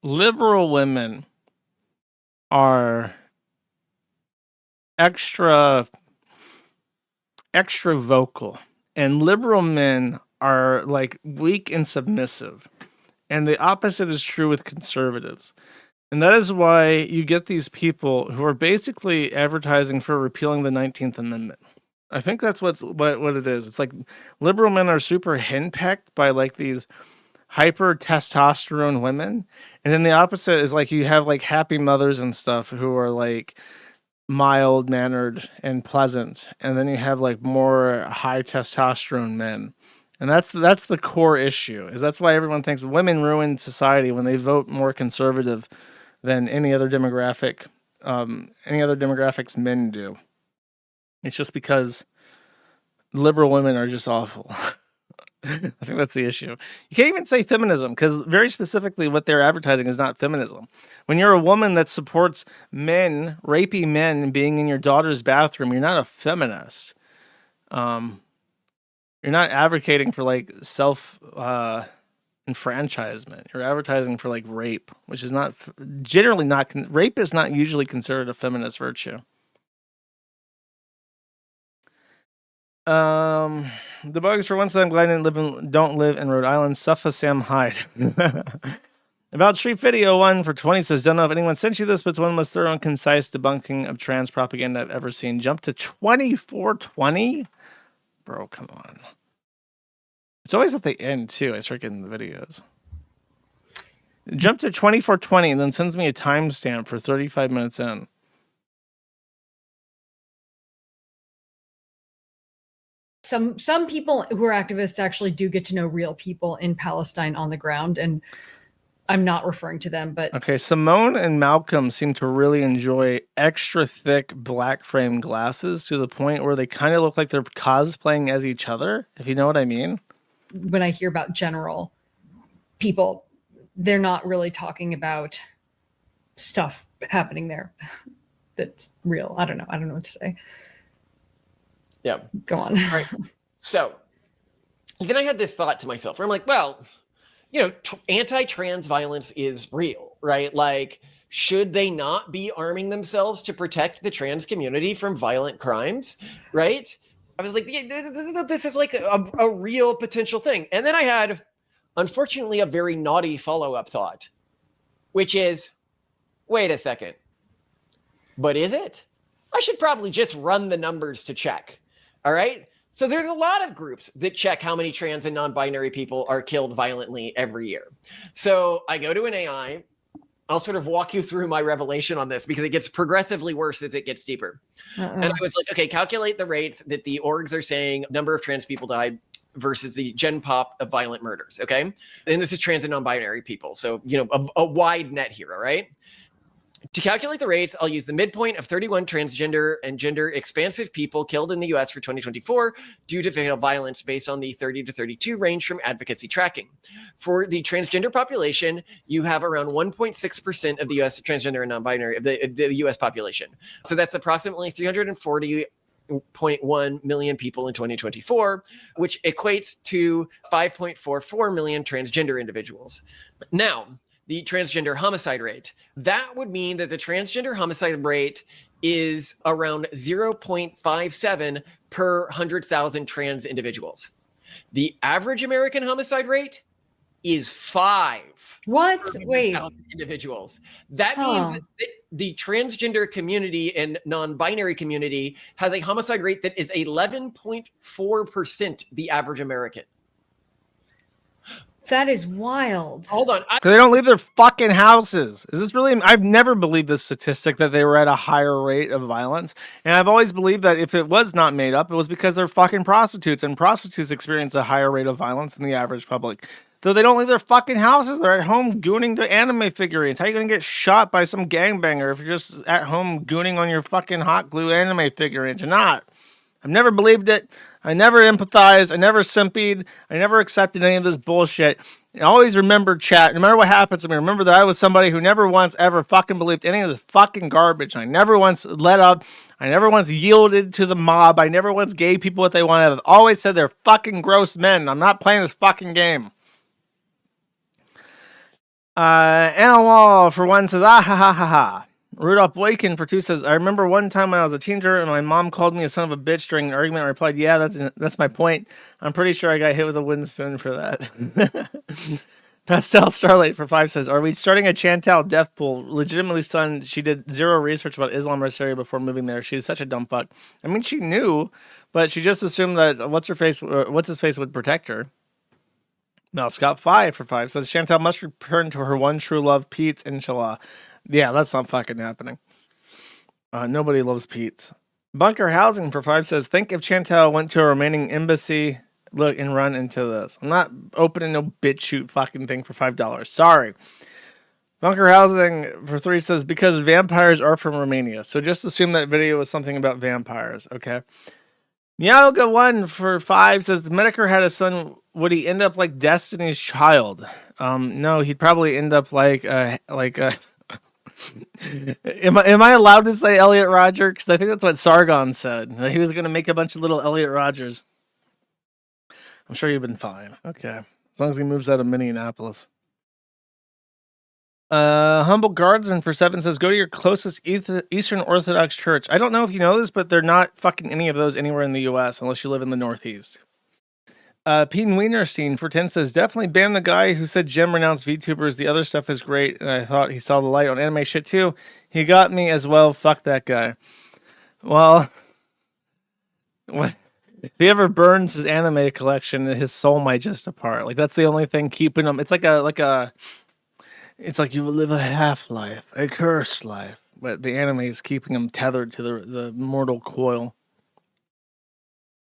liberal women are extra vocal and liberal men are weak and submissive. And the opposite is true with conservatives. And that is why you get these people who are basically advertising for repealing the 19th Amendment. I think that's what it is. It's like liberal men are super henpecked by these hyper testosterone women. And then the opposite is you have happy mothers and stuff who are mild mannered and pleasant, and then you have like more high testosterone men. And that's the core issue. Is that's why everyone thinks women ruin society when they vote more conservative than any other demographics men do. It's just because liberal women are just awful. I think that's the issue. You can't even say feminism because very specifically what they're advertising is not feminism. When you're a woman that supports men, rapey men being in your daughter's bathroom, you're not a feminist. You're not advocating for like self enfranchisement. You're advertising for like rape, which is not generally not rape is not usually considered a feminist virtue. The bugs for once that I'm glad I don't live in Rhode Island. Suffa Sam Hyde. About Street Video 1 for 20 says, don't know if anyone sent you this, but it's one of the most thorough and concise debunking of trans propaganda I've ever seen. Jump to 2420? Bro, come on. It's always at the end, too. I start getting the videos. Jump to 2420 and then sends me a timestamp for 35 minutes in. Some people who are activists actually do get to know real people in Palestine on the ground, and I'm not referring to them, but okay, Simone and Malcolm seem to really enjoy extra thick black frame glasses to the point where they kind of look like they're cosplaying as each other, if you know what I mean. when I hear about general people, they're not really talking about stuff happening there that's real. I don't know. I don't know what to say. Yeah. Go on. All right. So then I had this thought to myself where I'm like, well, you know, anti-trans violence is real, right? Like, should they not be arming themselves to protect the trans community from violent crimes, right? I was like, yeah, this is like a real potential thing. And then I had, unfortunately, a very naughty follow-up thought, which is, wait a second, but is it? I should probably just run the numbers to check, all right? So there's a lot of groups that check how many trans and non-binary people are killed violently every year. So I go to an AI. I'll sort of walk you through my revelation on this because it gets progressively worse as it gets deeper. And I was like, okay, calculate the rates that the orgs are saying number of trans people died versus the gen pop of violent murders, okay? And this is trans and non-binary people. So, you know, a wide net here, all right? To calculate the rates, I'll use the midpoint of 31 transgender and gender expansive people killed in the US for 2024 due to fatal violence based on the 30 to 32 range from advocacy tracking. For the transgender population, you have around 1.6% of the US transgender and non-binary, of the US population. So that's approximately 340.1 million people in 2024, which equates to 5.44 million transgender individuals. Now, the transgender homicide rate. That would mean that the transgender homicide rate is around 0.57 per 100,000 trans individuals. The average American homicide rate is 5. What? Wait. Individuals. That means that the transgender community and non-binary community has a homicide rate that is 11.4% the average American. That is wild. Hold on. Because they don't leave their fucking houses. Is this really? I've never believed this statistic that they were at a higher rate of violence. And I've always believed that if it was not made up, it was because they're fucking prostitutes. And prostitutes experience a higher rate of violence than the average public. Though they don't leave their fucking houses. They're at home gooning to anime figurines. How are you going to get shot by some gangbanger if you're just at home gooning on your fucking hot glue anime figurines? You're not. I've never believed it. I never empathized. I never simpied. I never accepted any of this bullshit. I always remember, chat, no matter what happens to me, remember that I was somebody who never once ever fucking believed any of this fucking garbage. I never once let up. I never once yielded to the mob. I never once gave people what they wanted. I've always said they're fucking gross men. I'm not playing this fucking game. Anna Wall, for one, says, ah, ha, ha, ha, ha. Rudolph Boykin for 2 says, I remember one time when I was a teenager and my mom called me a son of a bitch during an argument. I replied, yeah, that's my point. I'm pretty sure I got hit with a wooden spoon for that. Pastel Starlight for 5 says, are we starting a Chantal death pool? Legitimately stunned. She did zero research about Islam or Syria before moving there. She's such a dumb fuck. I mean, she knew, but she just assumed that what's his face would protect her. Now, Scott 5 for 5 says, Chantal must return to her one true love, Pete, inshallah. Yeah, that's not fucking happening. Nobody loves Pete's. Bunker Housing for 5 says, think if Chantal went to a Romanian embassy, look and run into this. I'm not opening no BitChute fucking thing for $5. Sorry. Bunker Housing for 3 says, because vampires are from Romania. So just assume that video was something about vampires, okay? Nyaoga 1 for 5 says, the Metokur had a son. Would he end up like Destiny's Child? No, he'd probably end up like am I allowed to say Elliot Rodger? Because I think that's what Sargon said. He was going to make a bunch of little Elliot Rodgers. I'm sure you've been fine. Okay. As long as he moves out of Minneapolis. Humble Guardsman for 7 says, go to your closest Eastern Orthodox church. I don't know if you know this, but they're not fucking any of those anywhere in the U.S. unless you live in the Northeast. Pete Wienerstein for 10 says, definitely ban the guy who said Jim renounced VTubers. The other stuff is great, and I thought he saw the light on anime shit too. He got me as well. Fuck that guy. Well, if he ever burns his anime collection, his soul might just depart. Like, that's the only thing keeping him. It's like it's like you will live a half-life, a cursed life. But the anime is keeping him tethered to the mortal coil.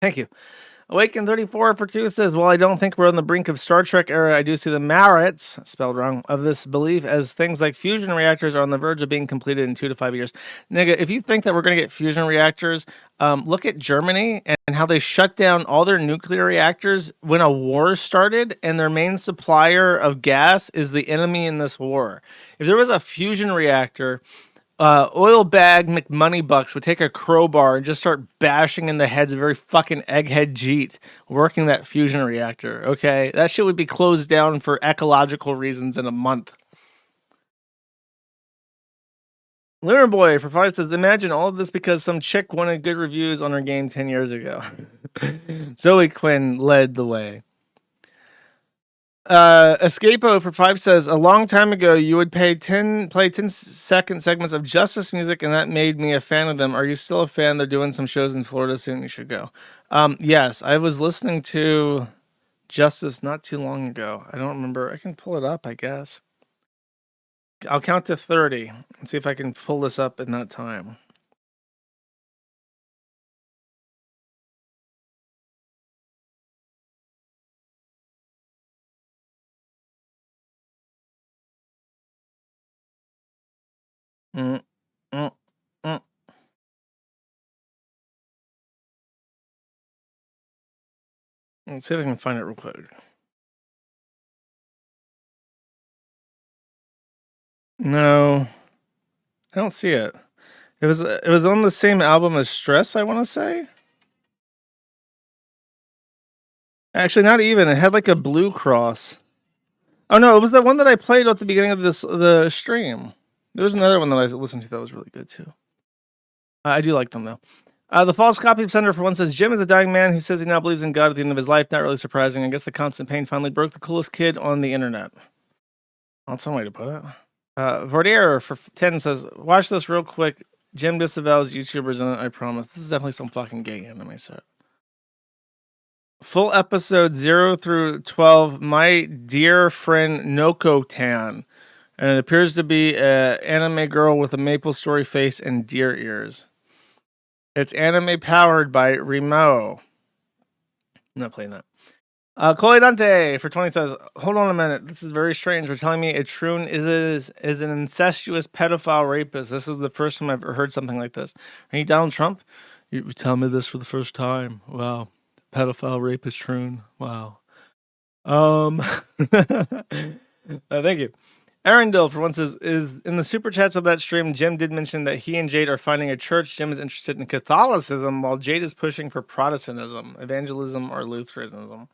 Thank you. Awaken 34 for 2 says, well, I don't think we're on the brink of Star Trek era. I do see the merits, spelled wrong, of this belief as things like fusion reactors are on the verge of being completed in 2 to 5 years. Nigga, if you think that we're going to get fusion reactors, look at Germany and how they shut down all their nuclear reactors when a war started, and their main supplier of gas is the enemy in this war. If there was a fusion reactor, oil bag McMoneybucks would take a crowbar and just start bashing in the heads of every fucking egghead Jeet working that fusion reactor, okay? That shit would be closed down for ecological reasons in a month. Lunar Boy for 5 says, imagine all of this because some chick wanted good reviews on her game 10 years ago. Zoe Quinn led the way. Escapo for 5 says, a long time ago you would play 10-second segments of Justice music, and that made me a fan of them. Are you still a fan? They're doing some shows in Florida soon. You should go. Yes, I was listening to Justice not too long ago. I don't remember. I can pull it up, I guess. I'll count to 30 and see if I can pull this up in that time. Let's see if I can find it real quick. No, I don't see it. It was on the same album as Stress, I want to say. Actually, not even. It had like a blue cross. Oh no, it was the one that I played at the beginning of the stream. There was another one that I listened to that was really good too. I do like them though. The false copy of Senator for 1 says, Jim is a dying man who says he now believes in God at the end of his life. Not really surprising. I guess the constant pain finally broke the coolest kid on the internet. That's one way to put it. Vordier for 10 says, watch this real quick. Jim disavows YouTubers in it, I promise. This is definitely some fucking gay anime set. Full episode 0 through 12, my dear friend Noko-tan. And it appears to be an anime girl with a Maple Story face and deer ears. It's anime powered by Remo. I'm not playing that. Colidante for 20 says, hold on a minute. This is very strange. You're telling me a Troon is an incestuous pedophile rapist. This is the first time I've ever heard something like this. Are you Donald Trump? You tell me this for the first time. Wow. Pedophile rapist Troon. Wow. Thank you. Arendelle for 1 says, is in the super chats of that stream, Jim did mention that he and Jade are finding a church. Jim is interested in Catholicism while Jade is pushing for Protestantism, evangelism, or Lutheranism.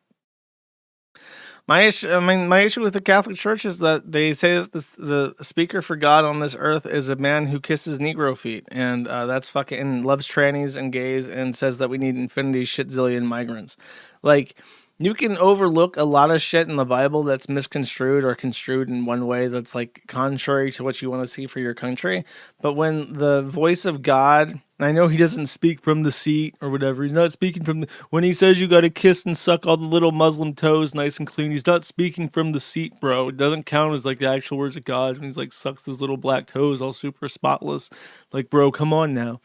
My issue with the Catholic Church is that they say that the speaker for God on this earth is a man who kisses Negro feet, and that's fucking, and loves trannies and gays, and says that we need infinity shit zillion migrants. Like, you can overlook a lot of shit in the Bible that's misconstrued or construed in one way that's like contrary to what you want to see for your country. But when the voice of God, I know he doesn't speak from the seat or whatever. He's not speaking from the... When he says you got to kiss and suck all the little Muslim toes nice and clean, he's not speaking from the seat, bro. It doesn't count as like the actual words of God when he's like sucks those little black toes all super spotless. Like, bro, come on now.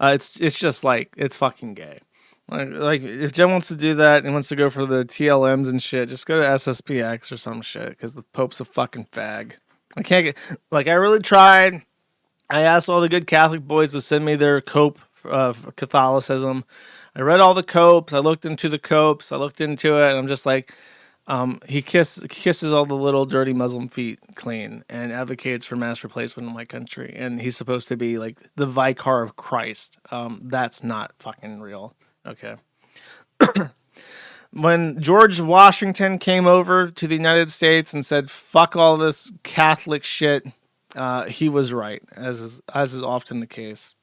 It's just like, it's fucking gay. Like if Jen wants to do that and wants to go for the TLMs and shit, just go to SSPX or some shit, because the Pope's a fucking fag. I can't get... Like, I really tried... I asked all the good Catholic boys to send me their cope of Catholicism. I read all the copes. I looked into the copes. I looked into it, and I'm just like, he kisses all the little dirty Muslim feet clean and advocates for mass replacement in my country. And he's supposed to be like the vicar of Christ. That's not fucking real. Okay. When George Washington came over to the United States and said, fuck all this Catholic shit, he was right, as is often the case.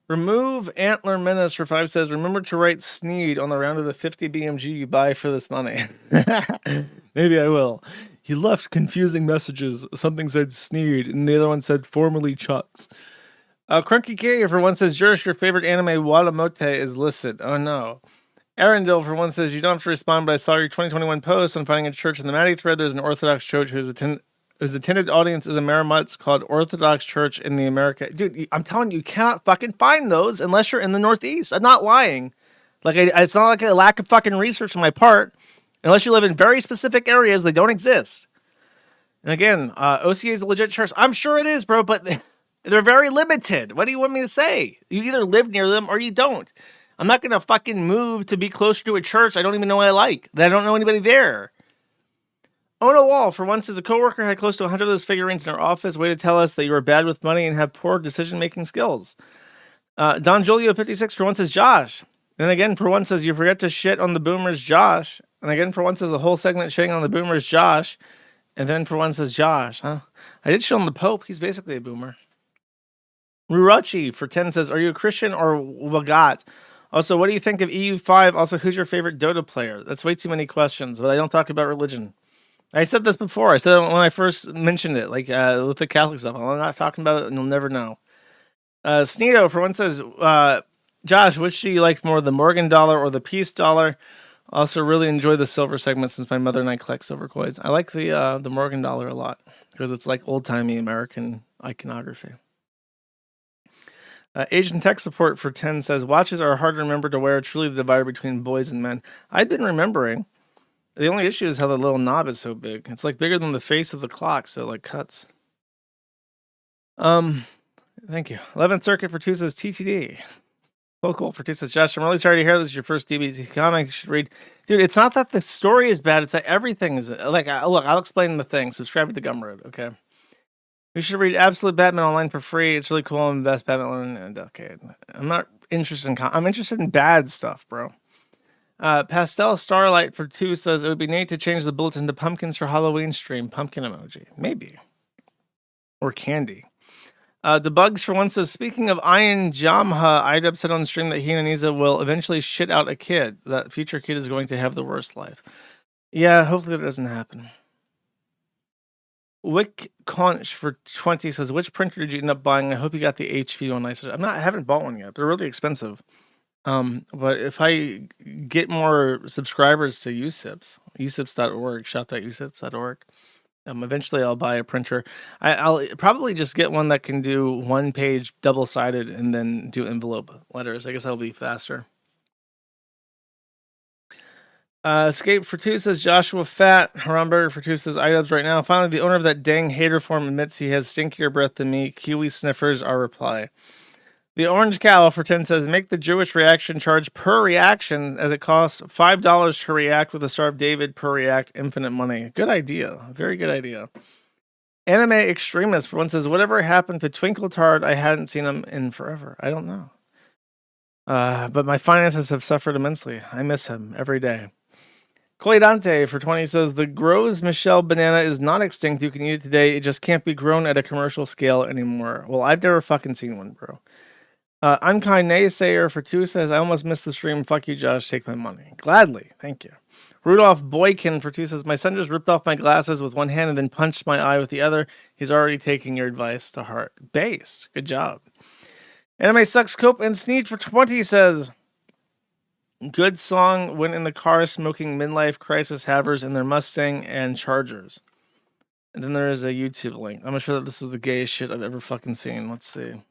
Remove Antler Menace for 5 says, remember to write Sneed on the round of the 50 BMG you buy for this money. Maybe I will. He left confusing messages. Something said Sneed, and the other one said formerly Chucks. Crunky K for one says, Jurish, your favorite anime Wadamote is listed. Oh no. Arendelle for one says, you don't have to respond, but I saw your 2021 post on finding a church in the Maddie thread. There's an Orthodox church whose attended audience is a Meramutz called Orthodox Church in the America. Dude, I'm telling you, you cannot fucking find those unless you're in the Northeast. I'm not lying. Like, it's not like a lack of fucking research on my part. Unless you live in very specific areas, they don't exist. And again, OCA is a legit church. I'm sure it is, bro, but they're very limited. What do you want me to say? You either live near them or you don't. I'm not going to fucking move to be closer to a church I don't even know I like, that I don't know anybody there. Ona Wall, for once, says a coworker had close to 100 of those figurines in her office. Way to tell us that you are bad with money and have poor decision-making skills. Don Julio 56 for once says Josh. And again, for once says you forget to shit on the boomers, Josh. And again, for once says a whole segment shitting on the boomers, Josh. And then for one says Josh. Huh? I did shit on the Pope. He's basically a boomer. Rurachi for 10 says, are you a Christian or Wagat? Also, what do you think of EU5? Also, who's your favorite Dota player? That's way too many questions, but I don't talk about religion. I said this before. I said it when I first mentioned it, like with the Catholic stuff. I'm not talking about it, and you'll never know. Sneedo, for one, says, Josh, which do you like more, the Morgan dollar or the Peace dollar? Also, really enjoy the silver segment since my mother and I collect silver coins. I like the Morgan dollar a lot because it's like old-timey American iconography. Asian Tech Support for 10 says, watches are hard to remember to wear, truly the divider between boys and men. I've been remembering. The only issue is how the little knob is so big. It's like bigger than the face of the clock, so it like cuts. Thank you. 11th Circuit for 2 says TTD. Cool for 2 says, Josh, I'm really sorry to hear this is your first DBZ comic. You should read. Dude, it's not that the story is bad. It's that everything is like, look, I'll explain the thing. Subscribe to the Gumroad, okay? You should read Absolute Batman online for free. It's really cool. I'm the best Batman in a decade. I'm not interested in... I'm interested in bad stuff, bro. Pastel Starlight for 2 says, it would be neat to change the bulletin to pumpkins for Halloween stream. Pumpkin emoji. Maybe. Or candy. Debugs for 1 says, speaking of Ian Jamha, Idub said on stream that he and Anisa will eventually shit out a kid. That future kid is going to have the worst life. Yeah, hopefully that doesn't happen. Wick Conch for 20 says, which printer did you end up buying? I hope you got the HP one. I haven't bought one yet. They're really expensive. But if I get more subscribers to USIPS, usips.org, shop.usips.org, eventually I'll buy a printer. I'll probably just get one that can do 1 page double-sided and then do envelope letters. I guess that'll be faster. Escape for 2 says Joshua Fat. Haramburger for 2 says iDubbbz right now. Finally, the owner of that dang hater form admits he has stinkier breath than me. Kiwi sniffers, our reply. The Orange Cow for 10 says make the Jewish reaction charge per reaction as it costs $5 to react with the Star of David per react, infinite money. Good idea. Very good idea. Anime Extremist for 1 says whatever happened to Twinkletard? I hadn't seen him in forever. I don't know. But my finances have suffered immensely. I miss him every day. Coidante for 20 says the Gros Michel banana is not extinct. You can eat it today. It just can't be grown at a commercial scale anymore. Well, I've never fucking seen one, bro. Unkind Naysayer for 2 says, I almost missed the stream. Fuck you, Josh. Take my money. Gladly. Thank you. Rudolph Boykin for 2 says, my son just ripped off my glasses with one hand and then punched my eye with the other. He's already taking your advice to heart. Base. Good job. Anime Sucks Cope and Sneed for 20 says, good song when in the car smoking midlife crisis havers in their Mustang and Chargers. And then there is a YouTube link. I'm not sure that this is the gayest shit I've ever fucking seen. Let's see.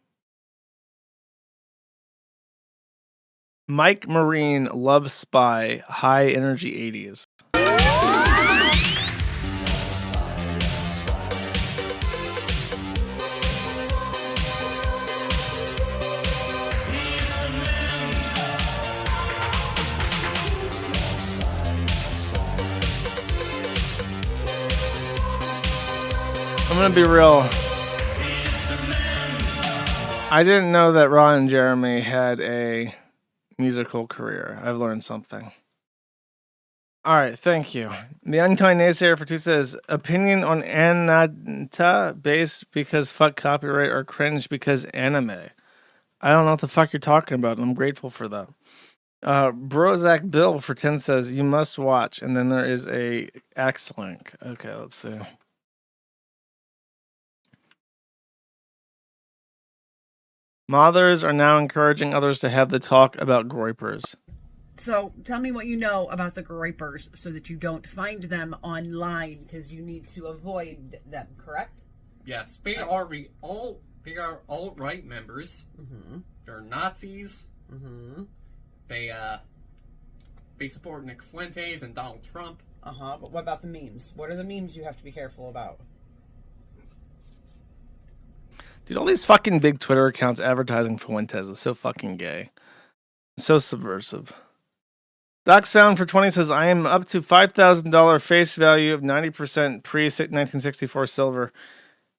Mike Marine, Love Spy, High Energy 80s. I'm gonna be real. I didn't know that Ron and Jeremy had a musical career. I've learned something. All right, thank you. The Unkind Naysayer for 2 says, opinion on Anata based because fuck copyright or cringe because anime. I don't know what the fuck you're talking about, and I'm grateful for that. Brozak Bill for 10 says, you must watch, and then there is a X link. Okay, let's see. Mothers are now encouraging others to have the talk about groypers. So tell me what you know about the groypers so that you don't find them online because you need to avoid them, correct? Yes, they are alt-right members. Mm-hmm. They're Nazis. Mm-hmm. They support Nick Fuentes and Donald Trump. Uh-huh, but what about the memes? What are the memes you have to be careful about? Dude, all these fucking big Twitter accounts advertising Fuentes is so fucking gay. So subversive. Docs Found for 20 says, I am up to $5,000 face value of 90% pre-1964 silver.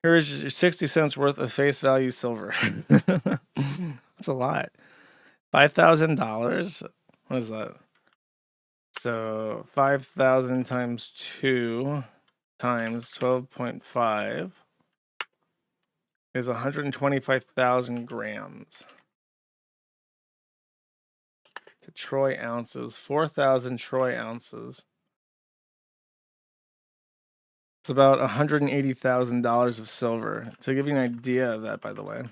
Here is your 60 cents worth of face value silver. That's a lot. $5,000? What is that? So 5,000 times 2 times 12.5 is 125,000 grams. To troy ounces, 4,000 troy ounces. It's about $180,000 of silver. To give you an idea of that, by the way.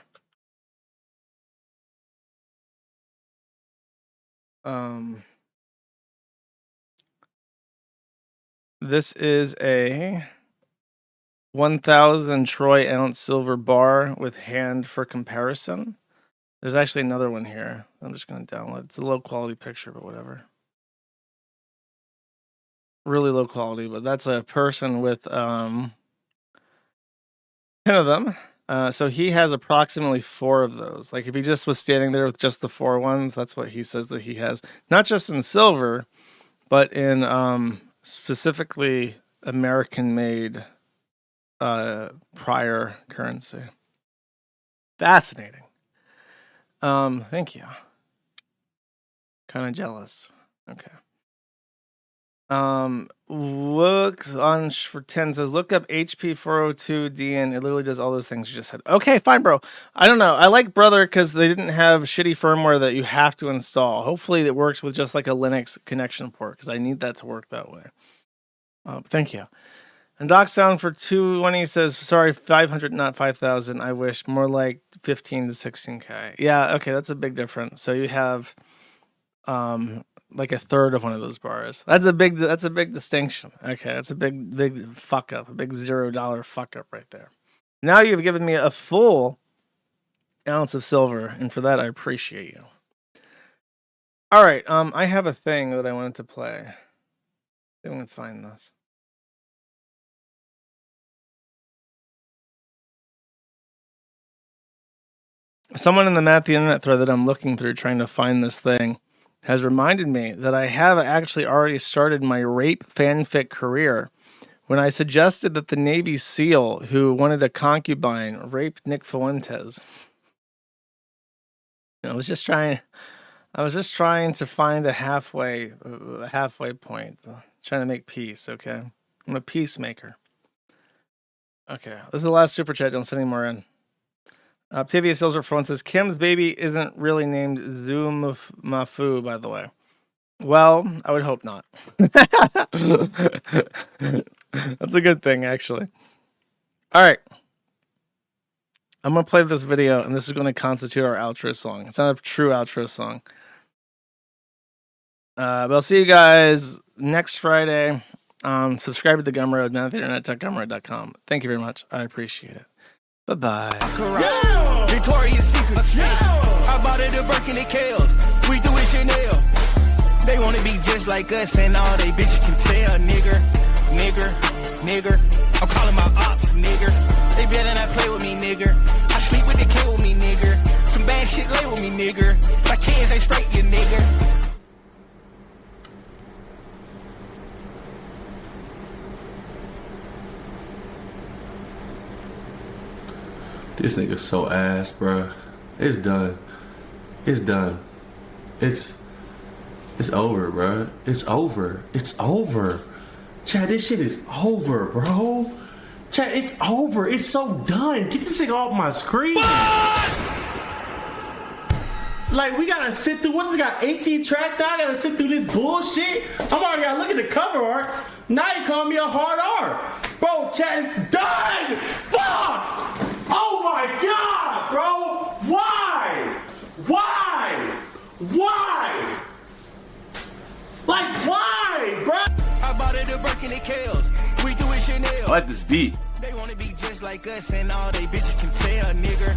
This is a 1,000 troy ounce silver bar with hand for comparison. There's actually another one here. I'm just going to download. It's a low quality picture, but whatever. Really low quality, but that's a person with 10 of them. So he has approximately 4 of those. Like if he just was standing there with just the 4 ones, that's what he says that he has. Not just in silver, but in specifically American-made prior currency. Fascinating. Thank you. Kind of jealous. Okay. Looks on for 10 says, look up HP 402D and it literally does all those things you just said. Okay, fine, bro. I don't know. I like Brother because they didn't have shitty firmware that you have to install. Hopefully it works with just like a Linux connection port because I need that to work that way. Thank you. And Docs Found for 220 says, sorry, 500, not 5,000. I wish more like 15 to 16K. Yeah, okay, that's a big difference. So you have like a third of one of those bars. That's a big distinction. Okay, that's a big fuck up, a big $0 fuck up right there. Now you've given me a full ounce of silver, and for that I appreciate you. All right, I have a thing that I wanted to play. I can find this. Someone in the Matt the Internet thread that I'm looking through trying to find this thing has reminded me that I have actually already started my rape fanfic career when I suggested that the Navy SEAL who wanted a concubine raped Nick Fuentes. I was just trying to find a halfway point, trying to make peace, okay? I'm a peacemaker. Okay, this is the last super chat. Don't send any more in. Octavia Silver Phone says Kim's baby isn't really named Mafu, by the way. Well, I would hope not. That's a good thing, actually. All right. I'm going to play this video, and this is going to constitute our outro song. It's not a true outro song. But I'll see you guys next Friday. Subscribe to the Gumroad, mantheaternet.gumroad.com. Thank you very much. I appreciate it. Bye-bye. Victoria's Secret. I bought it at Birkin and Kales. We do it Chanel. They want to be just like us, and all they bitches can tell. Nigger. I'm calling my ops, nigger. They better not play with me, nigger. I sleep with the K with me, nigger. Some bad shit lay with me, nigger. My kids ain't straight, you nigger. This nigga's so ass, bruh. It's done. It's done. It's over, bruh. It's over. It's over. Chad, this shit is over, bro. Chad, it's over. It's so done. Get this nigga off my screen. What? Like, we gotta sit through, what, this got 18 track now? I gotta sit through this bullshit? I'm already gotta look at the cover art. Now you call me a hard R. Bro, Chad, it's done. Fuck! Oh my God, bro! Why? Like, why, bro? I bought it at Birkin and Kales. We do it Chanel. I like this beat. They wanna be just like us, and all they bitches can tell. Nigger.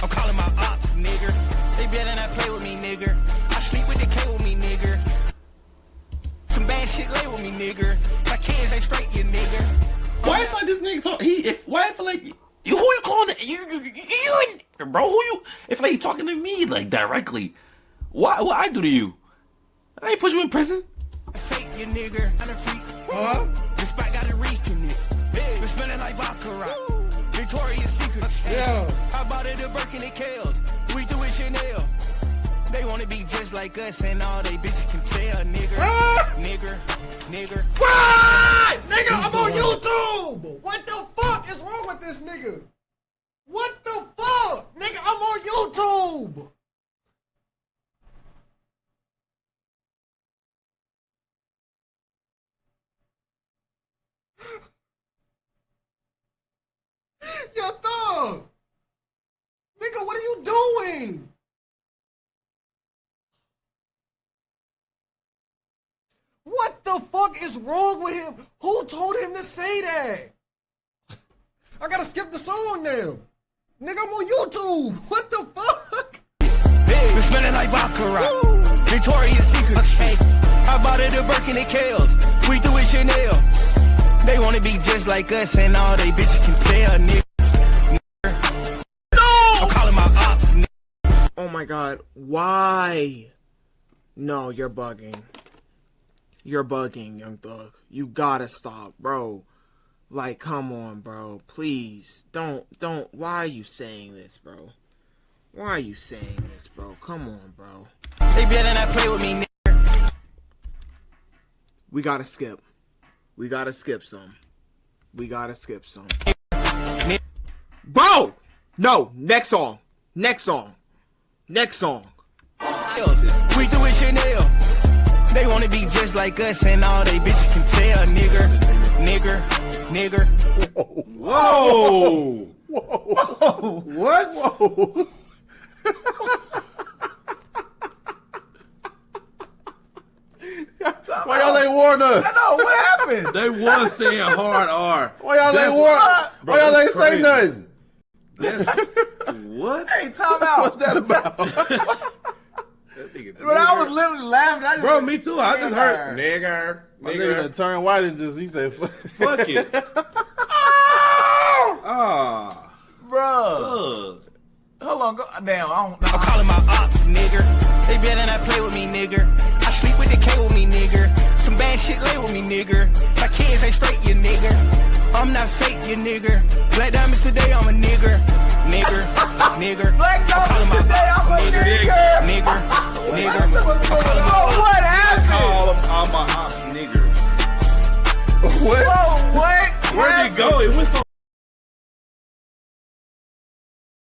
I'm calling my ops, nigger. They better not play with me, nigger. I sleep with the K with me, nigger. Some bad shit lay with me, nigger. My kids ain't straight, you nigger. Why if like this nigga talk? Why if like who you calling? You bro? Who you? If like you talking to me like directly, what I do to you? I ain't put you in prison. Fake you nigger. Huh? This spot got a reek in it. It's smelling like baccarat. Victoria's Secret. Yeah. I bought it at Birkin and Kales. We do it Chanel. They wanna be just like us, and all they bitches can tell. Nigger. What? Nigga, I'm on YouTube! What the fuck is wrong with this nigga? What the fuck? Nigga, I'm on YouTube! Yo, thug! Nigga, what are you doing? What the fuck is wrong with him? Who told him to say that? I gotta skip the song now. Nigga, I'm on YouTube. What the fuck? It's smelling like baccarat. Victoria's Secret. I bought it at Birkin and Kales. We do it Chanel. They wanna be just like us, and all they bitches can tell. Nigger. No! I'm calling my ops, nigger. Oh my God. Why? No, you're bugging. You're bugging, Young Thug. You gotta stop, bro. Like, come on, bro. Please. Don't. Why are you saying this, bro? Why are you saying this, bro? Come on, bro. They better not play with me, nigger. We gotta skip. We gotta skip some. Bro! No! Next song. We do it Chanel. They wanna be just like us, and all they bitches can tell. Nigger. Whoa! What? Whoa. Why y'all ain't warn us? I know, what happened? They was saying hard R. Why y'all ain't warn? Why y'all ain't say nothing? What? Hey, time out. What's that about? But I was literally laughing. Bro, me too. I just heard nigger. Nigga turned white and just, he said, fuck it. Ah, bro. Hold on, go down. I'm calling my ops, nigger. They better not play with me, nigger. I sleep with the K with me, nigger. Some bad shit lay with me, nigger. My kids ain't straight, you nigger. I'm not fake, you nigger. Black diamonds today, I'm a nigger. Black diamonds today, I'm a nigger. What happened? I call them all my ops niggers. What? Whoa, what? Where'd it go? It went so